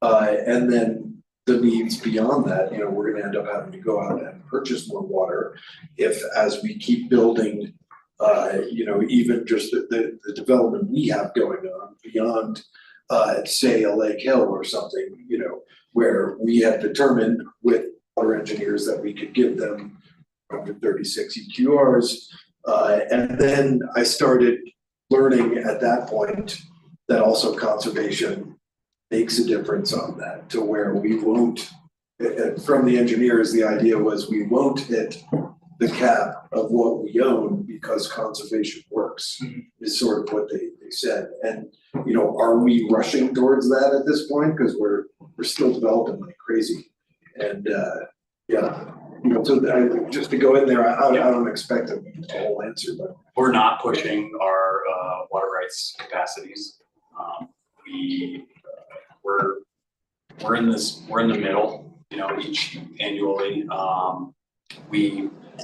Speaker 8: And then the needs beyond that, you know, we're gonna end up having to go out and purchase more water if, as we keep building, you know, even just the development we have going on beyond, say, a Lake Hill or something, you know, where we had determined with water engineers that we could give them 136 EQRs. And then I started learning at that point that also conservation makes a difference on that, to where we won't, from the engineers, the idea was we won't hit the cap of what we own because conservation works, is sort of what they said. And, you know, are we rushing towards that at this point? Because we're still developing like crazy. And, yeah, you know, so just to go in there, I don't expect a whole answer, but.
Speaker 4: We're not pushing our water rights capacities. We're in the middle, you know, each annually.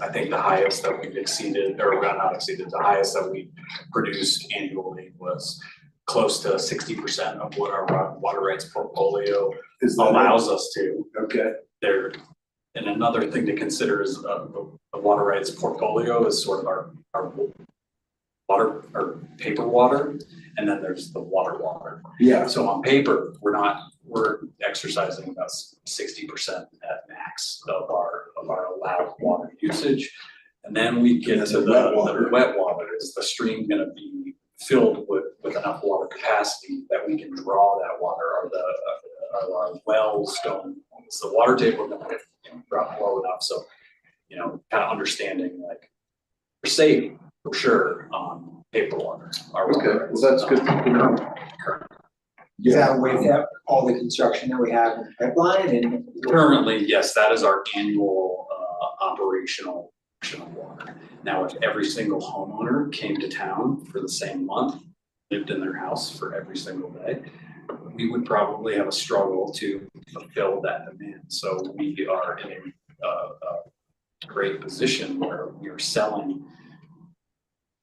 Speaker 4: I think the highest that we've exceeded, or not exceeded, the highest that we produced annually was close to 60% of what our water rights portfolio allows us to.
Speaker 8: Okay.
Speaker 4: And another thing to consider is the water rights portfolio is sort of our water, or paper water, and then there's the water.
Speaker 8: Yeah.
Speaker 4: So on paper, we're exercising about 60% at max of our allowed water usage. And then we get to the wet water. Is the stream gonna be filled with enough water capacity that we can draw that water? Are our wells going, is the water table gonna, you know, drop low enough? So, you know, kind of understanding, like, we're safe for sure on paper water.
Speaker 8: Okay, well, that's good to know.
Speaker 10: Is that with all the construction that we have in the pipeline and?
Speaker 4: Currently, yes, that is our annual operational water. Now, if every single homeowner came to town for the same month, lived in their house for every single day, we would probably have a struggle to fulfill that demand. So we are in a great position where we are selling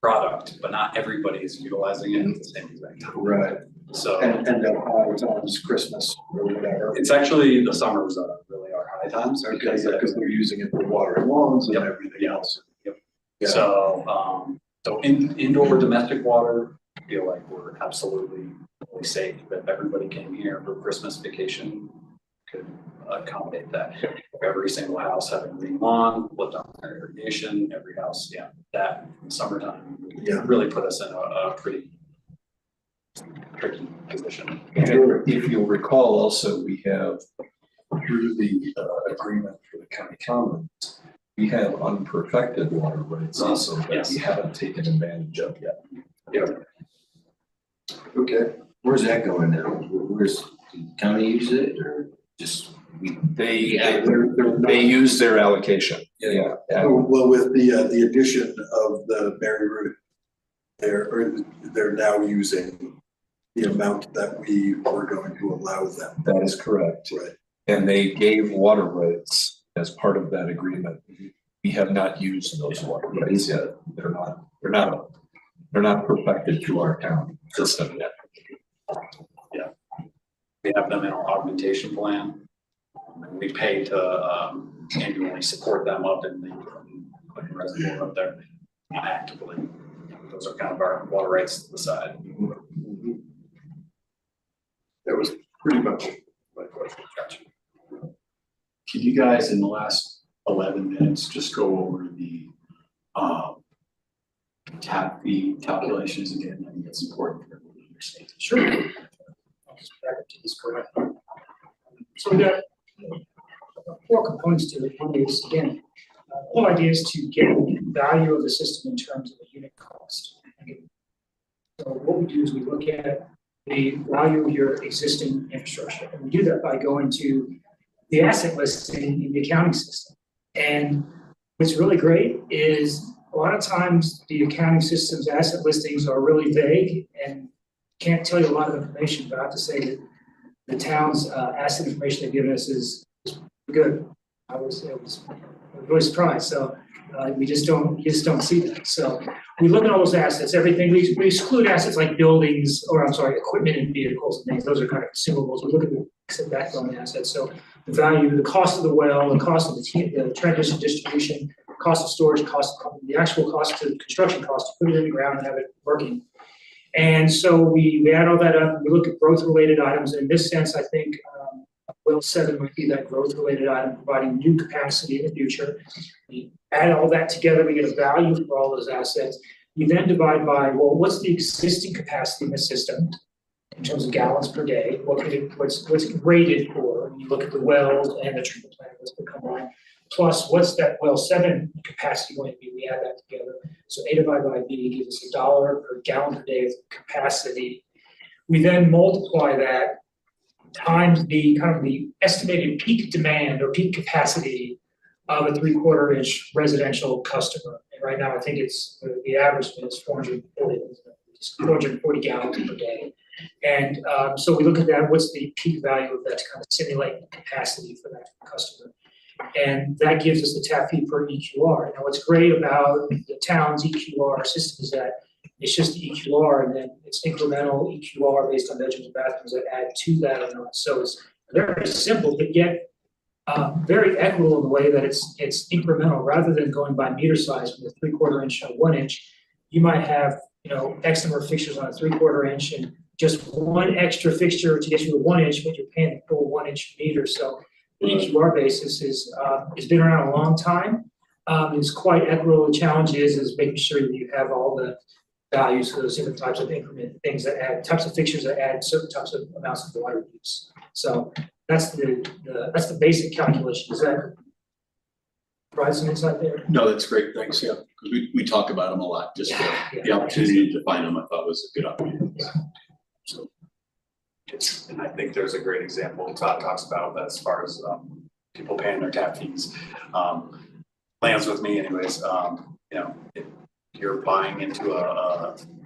Speaker 4: product, but not everybody is utilizing it at the same exact time.
Speaker 8: Right.
Speaker 4: So
Speaker 8: And then high times, Christmas or whatever.
Speaker 4: it's actually the summers that really are high times.
Speaker 8: Okay, because they're using it for watering lawns and
Speaker 4: Yep.
Speaker 8: everything else.
Speaker 4: Yep.
Speaker 8: Yeah.
Speaker 4: So indoor domestic water, I feel like we're absolutely really safe. If everybody came here for Christmas vacation, could accommodate that. If every single house had a green lawn, lived on irrigation, every house, yeah, that in summertime
Speaker 8: Yeah.
Speaker 4: really put us in a pretty tricky position.
Speaker 6: If you'll recall, also, we have, through the agreement for the county commons, we have unperfected water rights also that
Speaker 4: Yes.
Speaker 6: we haven't taken advantage of yet.
Speaker 8: Okay.
Speaker 1: Where's that going now? Where's the county use it, or just we?
Speaker 6: They use their allocation. Yeah.
Speaker 8: Well, with the addition of the Mary Root, they're now using the amount that we were going to allow them.
Speaker 6: That is correct.
Speaker 8: Right.
Speaker 6: And they gave water rights as part of that agreement. We have not used those water rights yet. They're not perfected to our town system yet.
Speaker 4: We have them in our augmentation plan. And we pay to annually support them up in the Clinton Reservoir up there, not actively. Those are kind of our water rights to the side.
Speaker 8: That was pretty much my question.
Speaker 4: Gotcha.
Speaker 9: Could you guys in the last 11 minutes just go over the tap fee calculations again? I think it's important for everyone to understand.
Speaker 3: Sure. I'll just back up to this correct. So we got 4 components to it. One is, again, the whole idea is to get the value of the system in terms of the unit cost. So what we do is we look at the value of your existing infrastructure. And we do that by going to the asset listing in the accounting system. And what's really great is a lot of times the accounting system's asset listings are really vague and can't tell you a lot of information, but I have to say that the town's asset information they've given us is good. I was really surprised. So you just don't see that. So we look at all those assets, everything. We exclude assets like buildings, or I'm sorry, equipment and vehicles and things. Those are kind of consumables. We look at the backbone assets. So the value, the cost of the well, the cost of the transmission distribution, cost of storage, the actual cost to construction cost to put it in the ground and have it working. And so we add all that up. And we look at growth related items. And in this sense, I think well 7 might be that growth related item, providing new capacity in the future. We add all that together, we get a value for all those assets. We then divide by, well, what's the existing capacity in the system in terms of gallons per day? What's it rated for? And you look at the wells and the treatment plant that's been combined. Plus, what's that well 7 capacity going to be? We add that together. So A divided by B gives us $1 per gallon per day of capacity. We then multiply that times the kind of the estimated peak demand or peak capacity of a 3/4 inch residential customer. And right now, I think it's the average is 440 gallons per day. And so we look at that, what's the peak value of that to kind of simulate capacity for that customer. And that gives us the tap fee per EQR. Now, what's great about the town's EQR system is that it's just the EQR, and then it's incremental EQR based on bedrooms and bathrooms that add to that amount. So it's very simple, but yet very equitable in the way that it's incremental rather than going by meter size from the 3/4 inch or 1 inch. You might have, X number of fixtures on a 3/4 inch and just one extra fixture to get you to 1 inch, but you're paying the full 1 inch meter. So the EQR basis has been around a long time. It's quite equitable. The challenge is making sure that you have all the values for those different types of increment things that add types of fixtures that add certain types of amounts of water use. So that's the basic calculation. Does that provide some insight there?
Speaker 9: No, that's great. Thanks. Yeah, because we talk about them a lot. Just the opportunity to find them, I thought was a good opportunity. So.
Speaker 4: And I think there's a great example Todd talks about as far as people paying their tap fees. Lands with me anyways, if you're buying into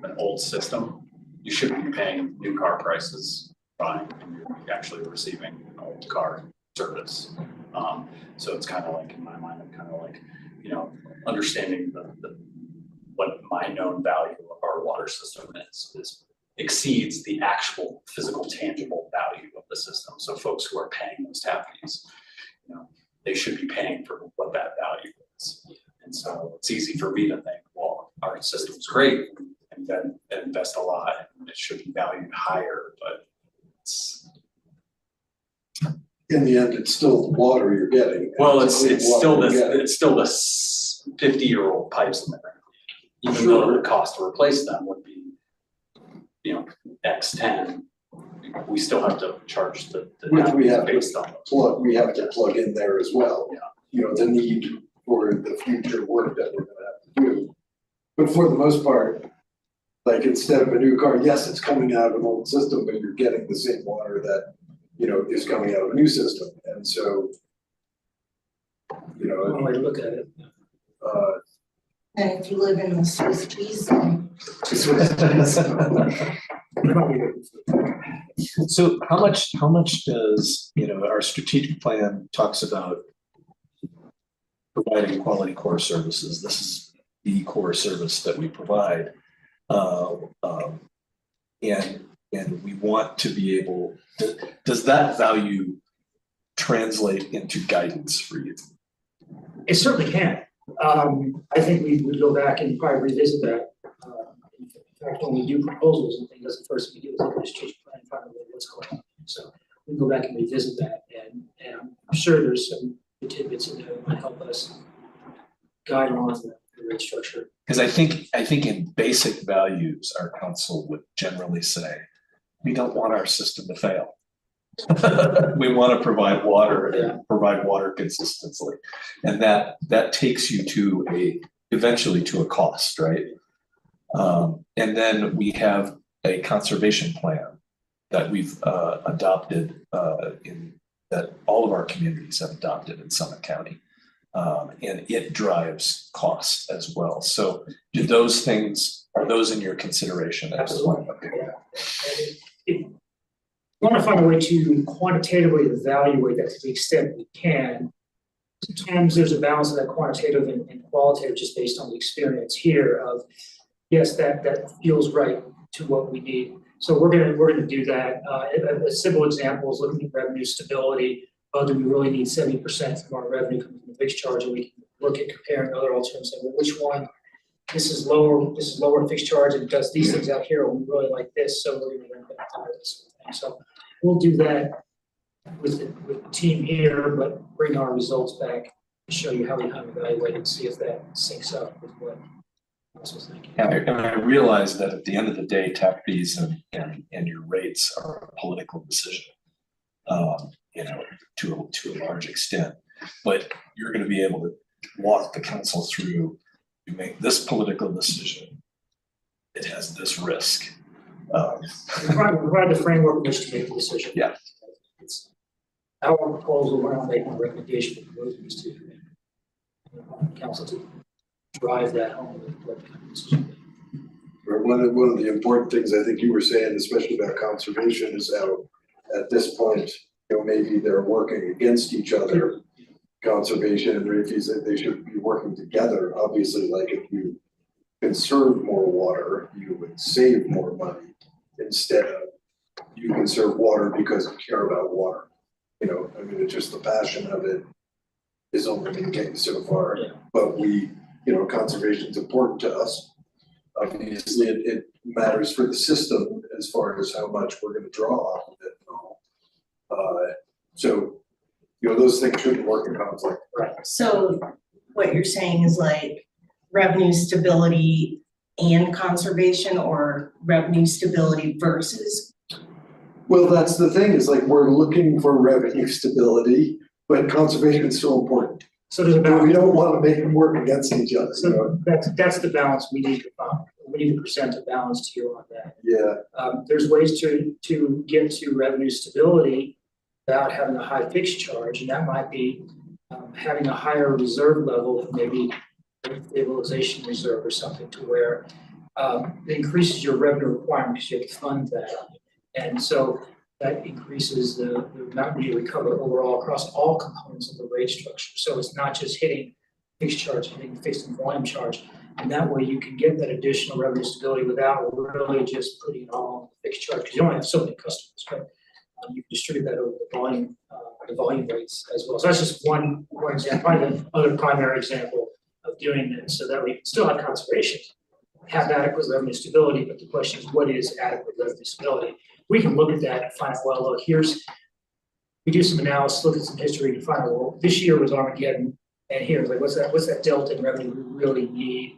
Speaker 4: an old system, you shouldn't be paying new car prices buying, and you're actually receiving an old car service. So it's kind of like, in my mind, I'm kind of like, understanding what my known value of our water system is exceeds the actual physical tangible value of the system. So folks who are paying those tap fees, they should be paying for what that value is. And so it's easy for me to think, well, our system's great and then invest a lot and it should be valued higher, but it's.
Speaker 8: In the end, it's still the water you're getting.
Speaker 4: Well, it's still
Speaker 8: water you're getting.
Speaker 4: it's still the 50-year-old pipes in there. Even though the cost to replace them would be, X10, we still have to charge the
Speaker 8: Which we have
Speaker 4: based on those.
Speaker 8: We have to plug in there as well.
Speaker 4: Yeah.
Speaker 8: The need for the future work that we're gonna have to do. But for the most part, like instead of a new car, yes, it's coming out of an old system, but you're getting the same water that, is coming out of a new system. And so,
Speaker 3: One way to look at it.
Speaker 7: And if you live in the Swiss cheese zone,
Speaker 6: So how much does, our strategic plan talks about providing quality core services. This is the core service that we provide. And we want to be able, does that value translate into guidance for you?
Speaker 3: It certainly can. I think we would go back and probably revisit that. In fact, when we do proposals and things, that's the first thing we do is look at the strategic plan and find out what's going on. So we can go back and revisit that, and I'm sure there's some tidbits in there that might help us guide on the rate structure.
Speaker 6: Because I think in basic values, our council would generally say, we don't want our system to fail. We want to provide water and provide water consistently. And that takes you eventually to a cost, right? And then we have a conservation plan that we've adopted that all of our communities have adopted in Summit County. And it drives costs as well. So are those in your consideration?
Speaker 3: Absolutely. Okay. Yeah. We want to find a way to quantitatively evaluate that to the extent we can. Sometimes there's a balance of that quantitative and qualitative just based on the experience here of, yes, that feels right to what we need. So we're gonna do that. A simple example is looking at revenue stability. Well, do we really need 70% of our revenue coming from the fixed charge? And we can look at comparing other alternatives. Well, which one? This is lower fixed charge and does these things out here. We really like this, so we're gonna rent that this sort of thing. So we'll do that with the team here, but bring our results back and show you how we evaluate and see if that syncs up with what I was thinking.
Speaker 6: And I realize that at the end of the day, tap fees and your rates are a political decision, to a large extent. But you're going to be able to walk the council through, you make this political decision, it has this risk.
Speaker 3: Provide the framework in which to make the decision.
Speaker 6: Yeah.
Speaker 3: It's our proposal, we're not making a recommendation for proposals to council to drive that home.
Speaker 8: One of the important things I think you were saying, especially about conservation, is how at this point, maybe they're working against each other. Conservation and rate fees, that they should be working together. Obviously, like if you conserve more water, you would save more money instead of you conserve water because you care about water. It's just the passion of it is only going to get you so far.
Speaker 3: Yeah.
Speaker 8: But conservation is important to us. Obviously, it matters for the system as far as how much we're going to draw off of it and all. So those things shouldn't work in conflict.
Speaker 3: Right.
Speaker 7: So what you're saying is like revenue stability and conservation, or revenue stability versus?
Speaker 8: Well, that's the thing, is like we're looking for revenue stability, but conservation is still important.
Speaker 3: So there's a
Speaker 8: But
Speaker 3: balance.
Speaker 8: we don't want to make them work against each other.
Speaker 3: So that's the balance we need to find. We need to present a balance to you on that.
Speaker 8: Yeah.
Speaker 3: There's ways to get to revenue stability without having a high fixed charge, and that might be having a higher reserve level, maybe stabilization reserve or something, to where it increases your revenue requirement because you have to fund that. And so that increases the amount we recover overall across all components of the rate structure. So it's not just hitting fixed charge, hitting fixed and volume charge. And that way you can get that additional revenue stability without really just putting it all on the fixed charge, because you only have so many customers, but you can distribute that over the volume rates as well. So that's just one example, probably the other primary example of doing this, so that we can still have conservation, have adequate revenue stability, but the question is, what is adequate revenue stability? We can look at that and find out, well, look, we do some analysis, look at some history to find out, well, this year was Armageddon, and here's like, what's that delta in revenue we really need,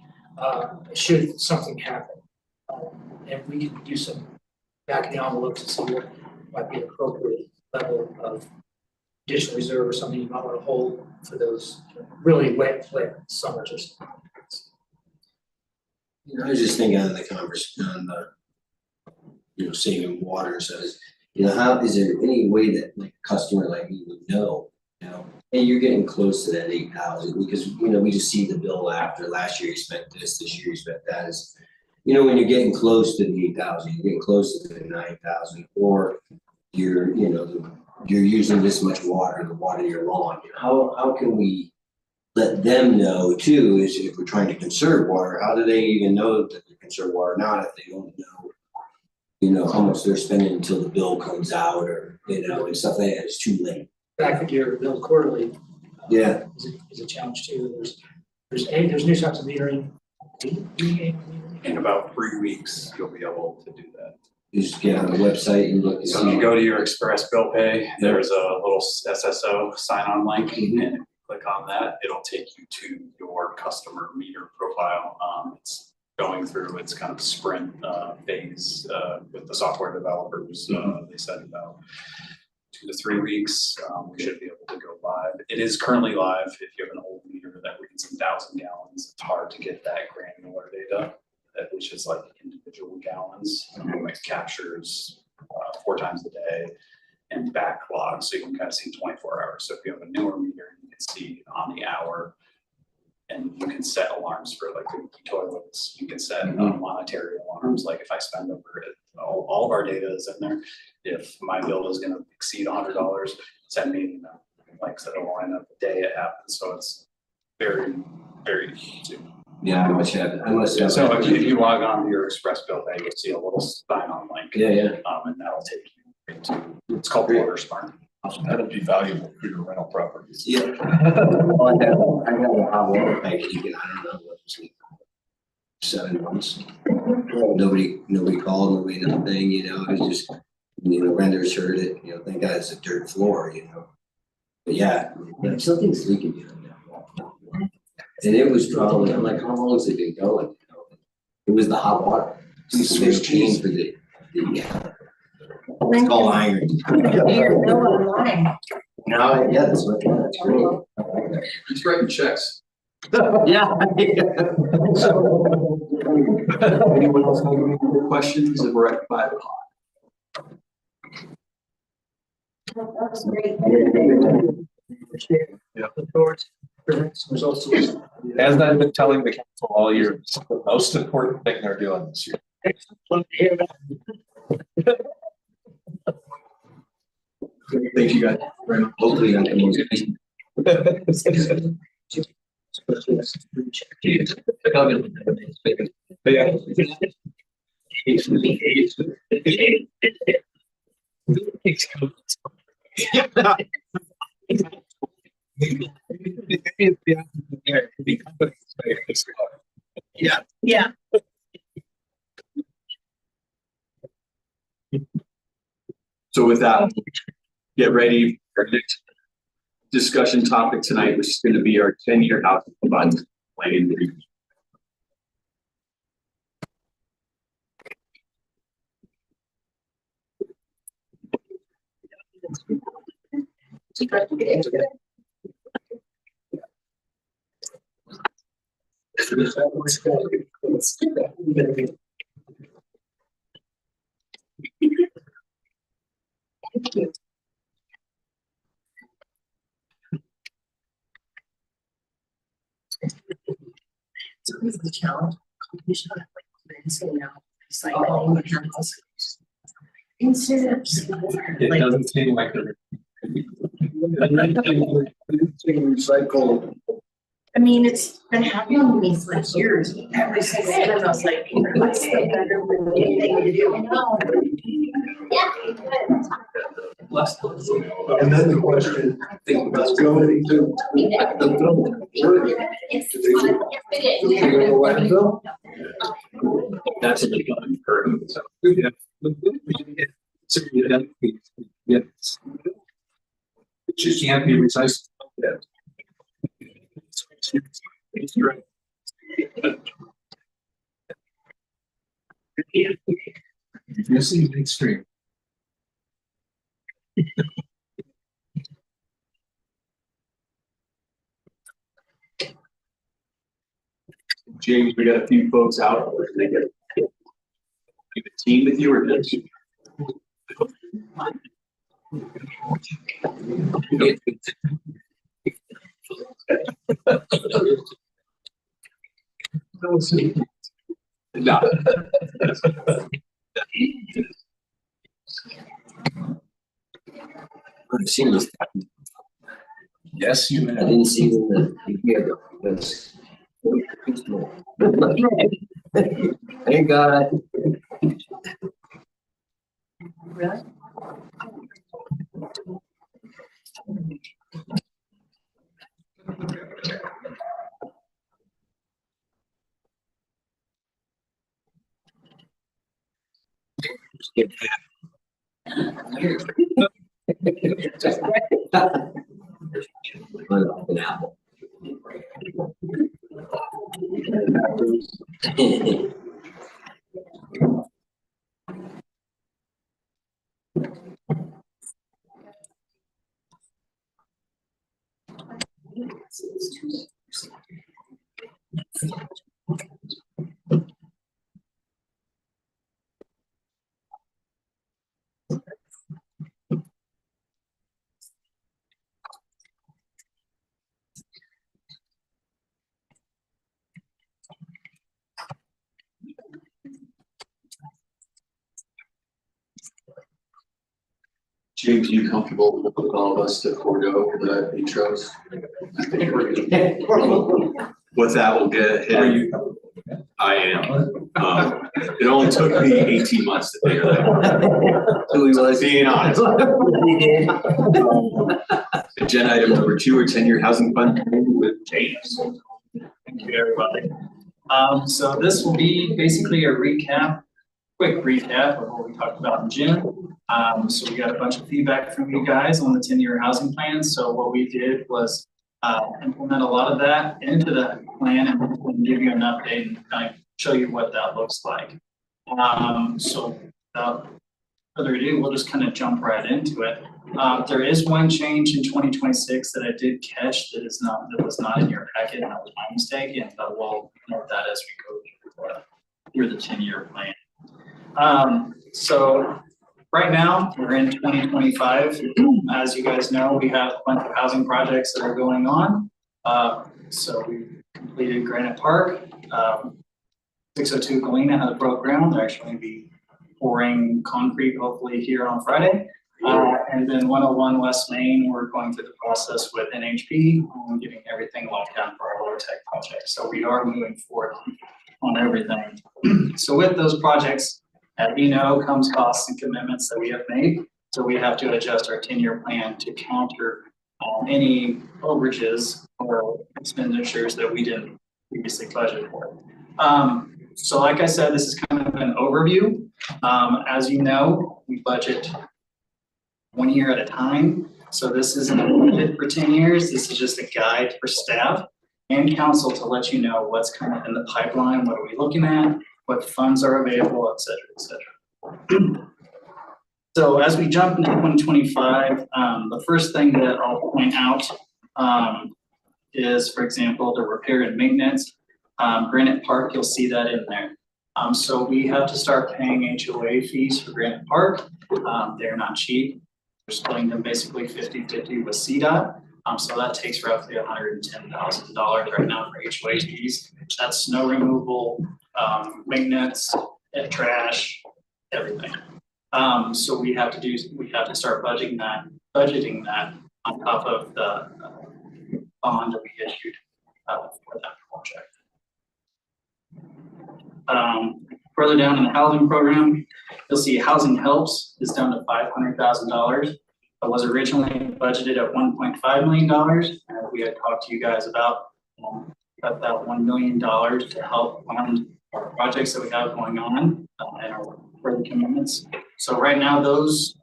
Speaker 3: should something happen? And we can do some back of the envelope to see what might be an appropriate level of additional reserve or something you might want to hold for those really wet summers or something.
Speaker 1: I was just thinking on the conversation on the, saving water, so how is there any way that like a customer like me would know, hey, you're getting close to that 8,000, because we just see the bill after last year you spent this year you spent that. you know, when you're getting close to the 8,000, you're getting close to the 9,000, or you're, you know, you're using this much water to water your lawn, how can we let them know too, is if we're trying to conserve water, how do they even know that they conserve water or not if they don't know, you know, how much they're spending until the bill comes out, or, you know, and stuff like that, it's too late.
Speaker 3: The fact that you're billed quarterly.
Speaker 1: Yeah.
Speaker 3: Is a challenge too. There's new types of metering.
Speaker 4: In about 3 weeks, you'll be able to do that.
Speaker 1: You just get on the website and look and
Speaker 4: So if you
Speaker 1: see.
Speaker 4: go to your Express Bill Pay, there's a little SSO sign-on link, and if you click on that, it'll take you to your customer meter profile. It's going through its kind of sprint phase with the software developers. They said about 2 to 3 weeks, we should be able to go live. It is currently live. If you have an old meter that reads 1,000 gallons, it's hard to get that granular data, which is like individual gallons. It captures 4 times a day and backlogs, so you can kind of see 24 hours. So if you have a newer meter, you can see on the hour, and you can set alarms for like leaky toilets. You can set monetary alarms, like if I spend over it, all of our data is in there. If my bill is going to exceed $100, send me an email. Like set a line up the day it happens. So it's very, very easy.
Speaker 1: Yeah, I must have.
Speaker 4: So if you log on to your Express Bill Pay, you'll see a little sign-on link.
Speaker 1: Yeah.
Speaker 4: And that'll take you into, it's called Water Smart.
Speaker 6: That'd be valuable for your rental properties.
Speaker 1: Yeah. Well, I have a hot water tank, I don't know, what was it, 7 months. Nobody called, nobody nothing, you know, it was just, you know, renters heard it, you know, thank God it's a dirt floor, you know. But yeah, something's leaking behind that wall. And it was probably, I'm like, how long has it been going, you know? It was the hot water. Swiss cheese for the it's called iron.
Speaker 7: Your bill online.
Speaker 1: No, yeah, that's what, that's great. I like that.
Speaker 9: He's writing checks.
Speaker 1: Yeah.
Speaker 9: Anyone else have any more questions? If we're at 5 o'clock.
Speaker 7: That's great.
Speaker 3: Look forward to presenting some results to us.
Speaker 6: As I've been telling the council all year, it's the most important thing they're doing this year.
Speaker 3: Excellent to hear that.
Speaker 9: Thank you guys very much.
Speaker 1: Hopefully I can.
Speaker 6: Yeah.
Speaker 7: Yeah.
Speaker 9: So with that, get ready for our next discussion topic tonight, which is going to be our 10-year housing fund planning review.
Speaker 7: So this is the challenge. You should have like rinsing out, recycling, incentives.
Speaker 9: It doesn't seem like they're.
Speaker 8: Recycle.
Speaker 7: I mean, it's been happening to me for years. Every single time I was like, what's the better thing to do?
Speaker 8: And then the question, let's go into the landfill.
Speaker 9: That's a big one. Yes. It just can't be recycled.
Speaker 6: You see the extreme.
Speaker 9: James, we got a few folks out. They get a team with you or just? No.
Speaker 1: I've seen this.
Speaker 6: Yes, you
Speaker 1: I
Speaker 6: have.
Speaker 1: didn't see it in the year though, because. Thank God.
Speaker 2: Really?
Speaker 1: An apple.
Speaker 9: James, you comfortable with all of us to forego the intros? I think we're good. With that, we'll get hit.
Speaker 6: Are you?
Speaker 9: I am. It only took me 18 months to figure that out.
Speaker 1: Who he was.
Speaker 9: Being honest. Agenda item number 2, or 10-year housing fund with James.
Speaker 11: Thank you, everybody. So this will be basically a quick recap of what we talked about in June. So we got a bunch of feedback from you guys on the 10-year housing plan. So what we did was implement a lot of that into the plan and give you an update and kind of show you what that looks like. So without further ado, we'll just kind of jump right into it. There is one change in 2026 that I did catch that was not in your packet, and that was my mistake, and we'll note that as we go through the 10-year plan. So right now we're in 2025. As you guys know, we have a bunch of housing projects that are going on. So we completed Granite Park. 602 Galena has broke ground. They're actually going to be pouring concrete hopefully here on Friday. And then 101 West Main, we're going through the process with NHP on getting everything locked down for our low tech project. So we are moving forward on everything. So with those projects, as you know, comes costs and commitments that we have made. So we have to adjust our 10-year plan to counter any overages or expenditures that we didn't previously budget for. So like I said, this is kind of an overview. As you know, we budget 1 year at a time. So this isn't a budget for 10 years. This is just a guide for staff and council to let you know what's coming in the pipeline, what are we looking at, what funds are available, et cetera, et cetera. So as we jump into 2025, the first thing that I'll point out is, for example, the repair and maintenance. Granite Park, you'll see that in there. So we have to start paying HOA fees for Granite Park. They're not cheap. We're splitting them basically 50-50 with CDOT. So that takes roughly $110,000 right now for HOA fees. That's snow removal, maintenance, trash, everything. So we have to start budgeting that on top of the bond that we issued for that project. Further down in the housing program, you'll see housing helps is down to $500,000. It was originally budgeted at $1.5 million. And we had talked to you guys about that $1 million to help fund our projects that we have going on and our further commitments. So right now, those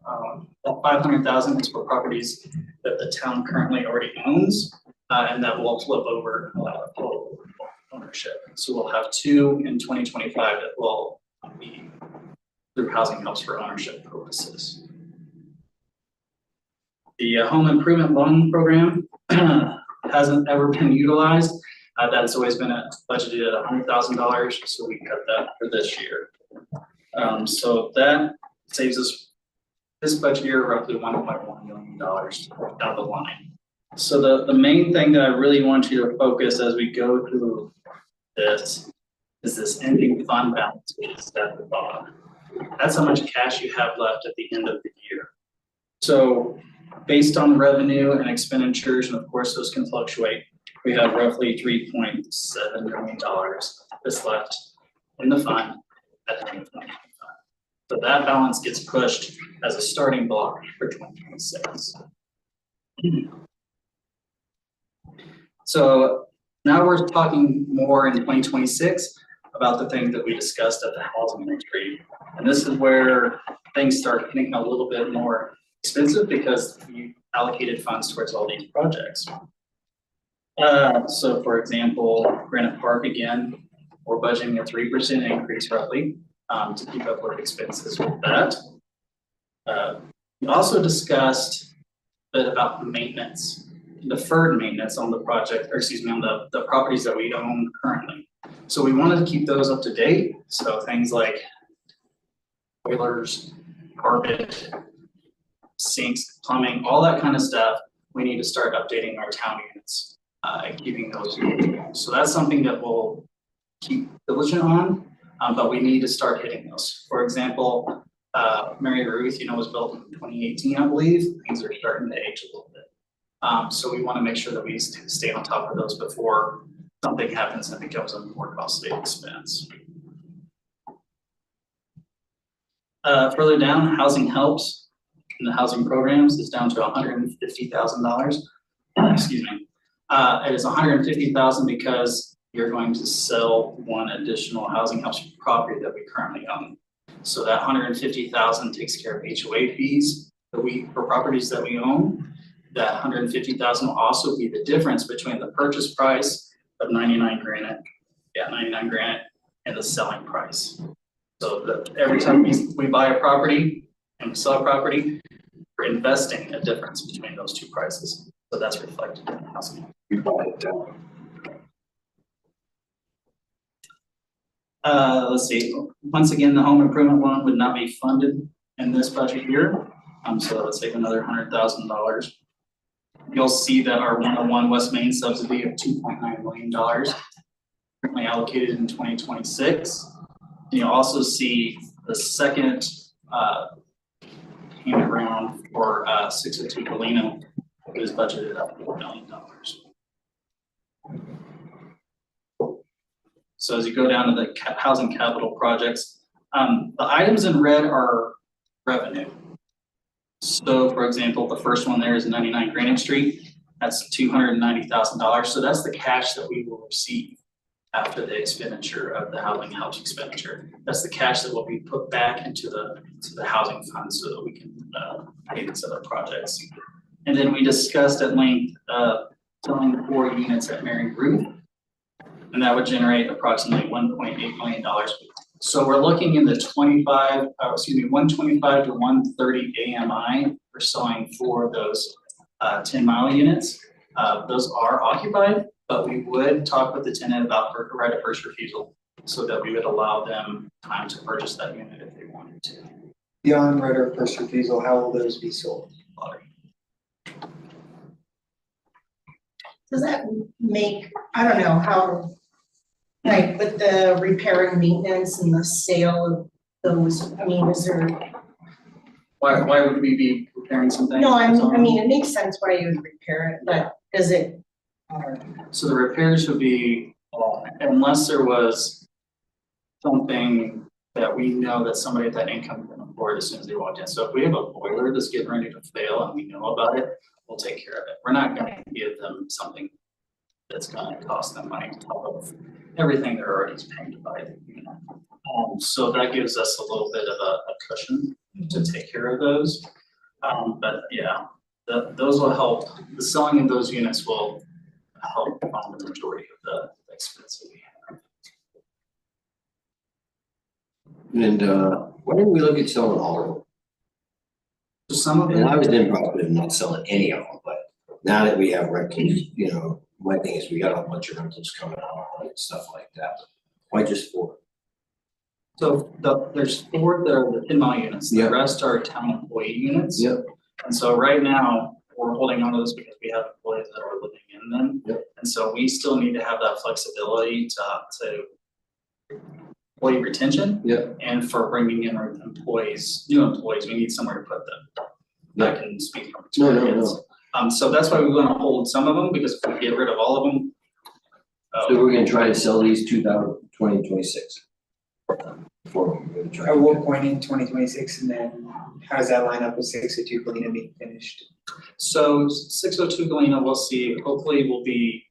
Speaker 11: that $500,000 is for properties that the town currently already owns, and that will flip over ownership. So we'll have 2 in 2025 that will be through housing helps for ownership purposes. The home improvement loan program hasn't ever been utilized. That's always been budgeted at $100,000, so we cut that for this year. So that saves us this budget year roughly $1.1 million down the line. So the main thing that I really want you to focus as we go through this is this ending fund balance, which is at the bottom. That's how much cash you have left at the end of the year. So based on revenue and expenditures, and of course those can fluctuate, we have roughly $3.7 million that's left in the fund at the end of 2025. So that balance gets pushed as a starting block for 2026. So now we're talking more in 2026 about the things that we discussed at the housing retreat. And this is where things start getting a little bit more expensive because you allocated funds towards all these projects. So for example, Granite Park again, we're budgeting a 3% increase roughly to keep up with expenses with that. We also discussed a bit about maintenance, deferred maintenance on the project, or excuse me, on the properties that we own currently. So we wanted to keep those up to date. So things like boilers, carpet, sinks, plumbing, all that kind of stuff, we need to start updating our town units and keeping those. So that's something that we'll keep diligent on, but we need to start hitting those. For example, Mary Ruth, was built in 2018, I believe. Things are starting to age a little bit. So we want to make sure that we stay on top of those before something happens and becomes a more costly expense. Further down, housing helps in the housing programs is down to $150,000. Excuse me. It is $150,000 because you're going to sell one additional housing helps property that we currently own. So that $150,000 takes care of HOA fees for properties that we own. That $150,000 will also be the difference between the purchase price of 99 Granite, and the selling price. So every time we buy a property and we sell a property, we're investing a difference between those two prices. So that's reflected in the housing.
Speaker 6: We buy it down.
Speaker 11: Let's see, once again, the home improvement loan would not be funded in this budget year. So let's take another $100,000. You'll see that our 101 West Main subsidy of $2.9 million currently allocated in 2026. You'll also see the second payment round for 602 Galena is budgeted up $4 million. So as you go down to the housing capital projects, the items in red are revenue. So for example, the first one there is 99 Granite Street. That's $290,000. So that's the cash that we will receive after the expenditure of the housing helps expenditure. That's the cash that will be put back into the housing fund so that we can pay these other projects. And then we discussed at length selling the 4 units at Mary Ruth, and that would generate approximately $1.8 million. So we're looking in the 125 to 130 AMI for selling 4 of those 10-mile units. Those are occupied, but we would talk with the tenant about right of first refusal so that we would allow them time to purchase that unit if they wanted to.
Speaker 10: Beyond right of first refusal, how will those be sold?
Speaker 7: Does that make, I don't know how, like with the repair and maintenance and the sale of those, I mean, is there?
Speaker 11: Why would we be repairing something?
Speaker 7: No, I mean, it makes sense why you would repair it, but does it?
Speaker 11: So the repairs would be, unless there was something that we know that somebody at that income can afford as soon as they walk in. So if we have a boiler that's getting ready to fail and we know about it, we'll take care of it. We're not going to give them something that's going to cost them money on top of everything they're already paying to buy the unit. So that gives us a little bit of a cushion to take care of those. But yeah, those will help. The selling of those units will help on the majority of the expense that we have.
Speaker 1: And why didn't we look at selling all of them?
Speaker 11: So some of
Speaker 1: And I
Speaker 11: it,
Speaker 1: was in probably not selling any of them, but now that we have rentals, my thing is we got a bunch of rentals coming out and stuff like that. Why just 4?
Speaker 11: so there's 4 that are the 10-mile units. The
Speaker 1: Yep.
Speaker 11: rest are town employee units.
Speaker 1: Yep.
Speaker 11: And so right now, we're holding on to those because we have employees that are living in them.
Speaker 1: Yep.
Speaker 11: And so we still need to have that flexibility to employee retention.
Speaker 1: Yeah.
Speaker 11: And for bringing in our employees, new employees, we need somewhere to put them. I can speak from
Speaker 1: No,
Speaker 11: experience.
Speaker 1: no.
Speaker 11: So that's why we want to hold some of them, because if we get rid of all of them.
Speaker 1: So we're gonna try to sell these 2026. Before we're gonna try.
Speaker 10: At what point in 2026, and then how does that line up with 602 Galena being finished?
Speaker 11: So 602 Galena, we'll see, hopefully will be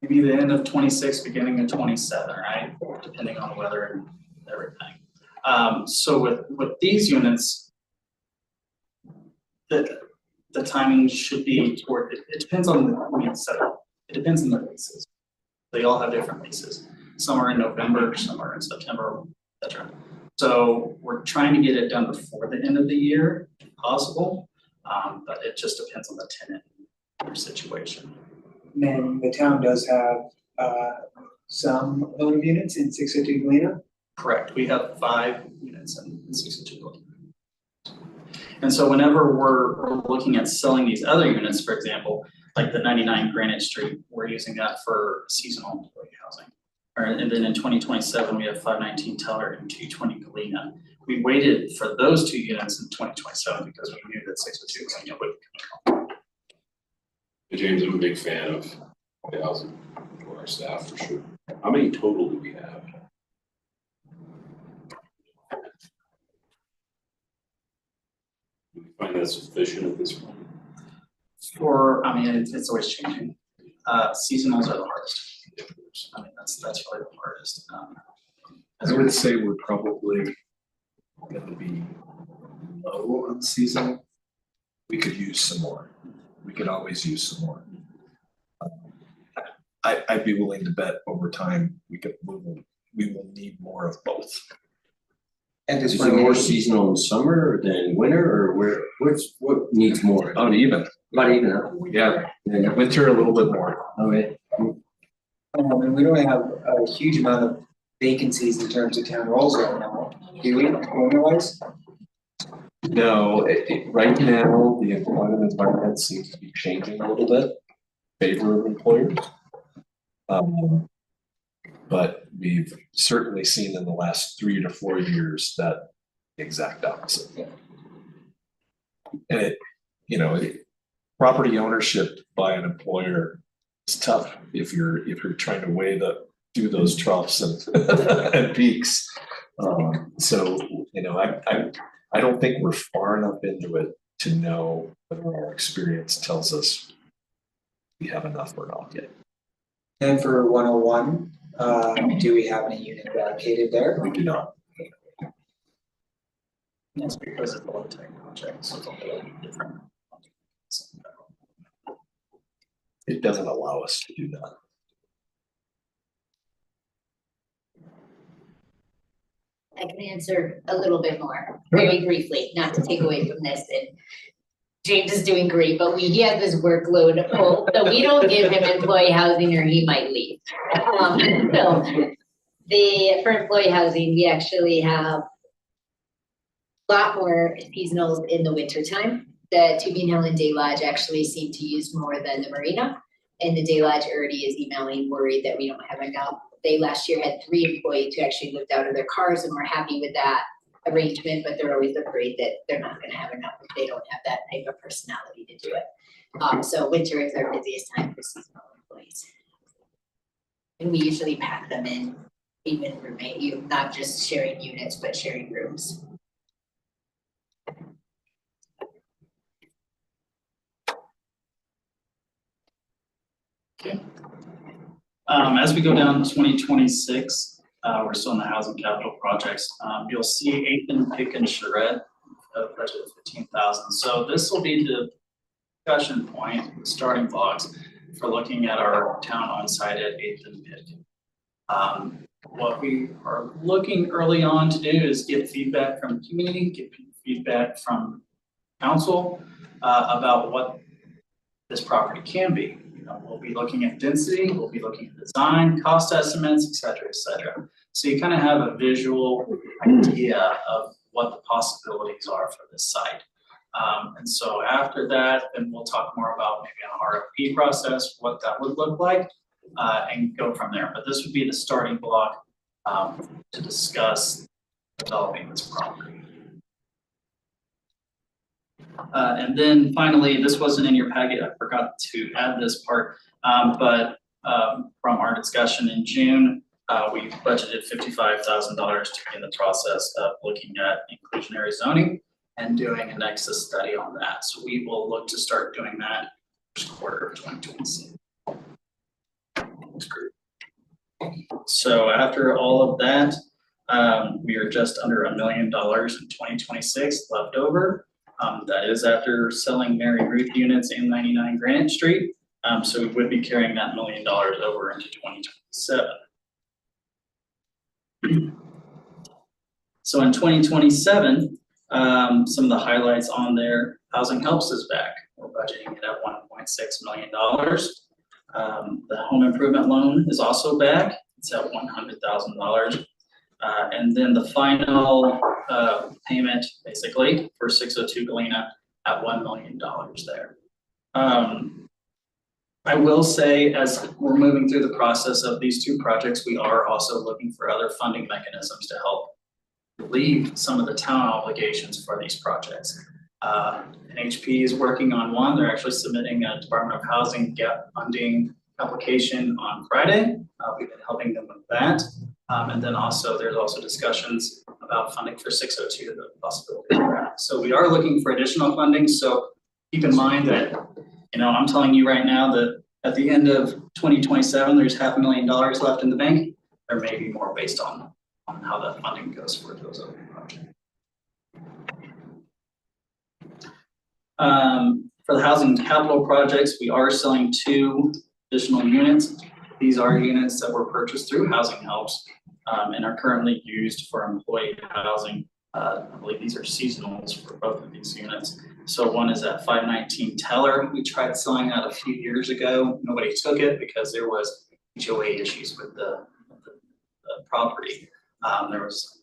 Speaker 11: maybe the end of 26, beginning of 27, right? Depending on weather and everything. So with these units, the timing should be toward, it depends on the setup. It depends on the leases. They all have different leases. Some are in November, some are in September, et cetera. So we're trying to get it done before the end of the year, if possible. But it just depends on the tenant and their situation.
Speaker 10: And then the town does have some load of units in 602 Galena.
Speaker 11: Correct, we have 5 units in 602 Galena. And so whenever we're looking at selling these other units, for example, like the 99 Granite Street, we're using that for seasonal employee housing. And then in 2027, we have 519 Teller and 220 Galena. We waited for those 2 units in 2027 because we knew that 602 Galena would come.
Speaker 9: James, I'm a big fan of housing for our staff for sure. How many total do we have? Do we find that sufficient at this point?
Speaker 11: I mean, it's always changing. Seasonals are the hardest. I mean, that's really the hardest.
Speaker 6: I would say we're probably gonna be low on seasonal. We could use some more. We could always use some more. I'd be willing to bet over time, we will need more of both.
Speaker 10: At this
Speaker 1: Is it
Speaker 10: point,
Speaker 1: more seasonal in summer than winter, or what needs more?
Speaker 6: Not even,
Speaker 1: Not even, huh?
Speaker 6: yeah,
Speaker 1: Yeah.
Speaker 6: winter a little bit more.
Speaker 1: Okay.
Speaker 10: and we don't have a huge amount of vacancies in terms of town roles right now, do we, owner-wise?
Speaker 6: No, right now, the employment environment seems to be changing a little bit, in favor of employers. But we've certainly seen in the last 3 to 4 years that exact opposite. And property ownership by an employer is tough if you're trying to weigh through those troughs and and peaks. So I don't think we're far enough into it to know whether our experience tells us we have enough or not yet.
Speaker 10: And for 101, do we have any unit allocated there?
Speaker 6: We do not.
Speaker 11: That's because it's a low tech project, so it's a little different.
Speaker 6: It doesn't allow us to do that.
Speaker 12: I can answer a little bit more, very briefly, not to take away from this. And James is doing great, but he has this workload, so we don't give him employee housing or he might leave. So for employee housing, we actually have a lot more seasonals in the winter time. The Tubing Hill and Day Lodge actually seem to use more than the marina. And the Day Lodge already is emailing worried that we don't have enough. They last year had 3 employees who actually lived out of their cars and were happy with that arrangement, but they're always afraid that they're not gonna have enough if they don't have that type of personality to do it. So winter is our busiest time for seasonal employees. And we usually pack them in, even roommate, not just sharing units, but sharing rooms.
Speaker 11: Okay. As we go down to 2026, we're still in the housing capital projects. You'll see 8th and Pick and Charette, budget of 15,000. So this will be the discussion point, the starting blocks for looking at our town on site at 8th and Pick. What we are looking early on to do is get feedback from the community, get feedback from council about what this property can be. We'll be looking at density, we'll be looking at design, cost estimates, et cetera, et cetera. So you kind of have a visual idea of what the possibilities are for this site. And so after that, then we'll talk more about maybe an RFP process, what that would look like, and go from there. But this would be the starting block to discuss developing this property. And then finally, this wasn't in your packet, I forgot to add this part, but from our discussion in June, we budgeted $55,000 to begin the process of looking at inclusionary zoning and doing a nexus study on that. So we will look to start doing that first quarter of 2026. So after all of that, we are just under $1 million in 2026 left over. That is after selling Mary Ruth units in 99 Granite Street. So we would be carrying that $1 million over into 2027. So in 2027, some of the highlights on there, Housing Helps is back. We're budgeting it at $1.6 million. The home improvement loan is also back. It's at $100,000. And then the final payment, basically, for 602 Galena at $1 million there. I will say, as we're moving through the process of these two projects, we are also looking for other funding mechanisms to help relieve some of the town obligations for these projects. NHP is working on one. They're actually submitting a Department of Housing gap funding application on Friday. We've been helping them with that. And then also, there's also discussions about funding for 602, the possibility of that. So we are looking for additional funding. So keep in mind that, I'm telling you right now that at the end of 2027, there's $500,000 left in the bank. There may be more based on how that funding goes for those other projects. For the housing capital projects, we are selling 2 additional units. These are units that were purchased through Housing Helps and are currently used for employee housing. I believe these are seasonals for both of these units. So one is at 519 Teller. We tried selling that a few years ago. Nobody took it because there was HOA issues with the property. There was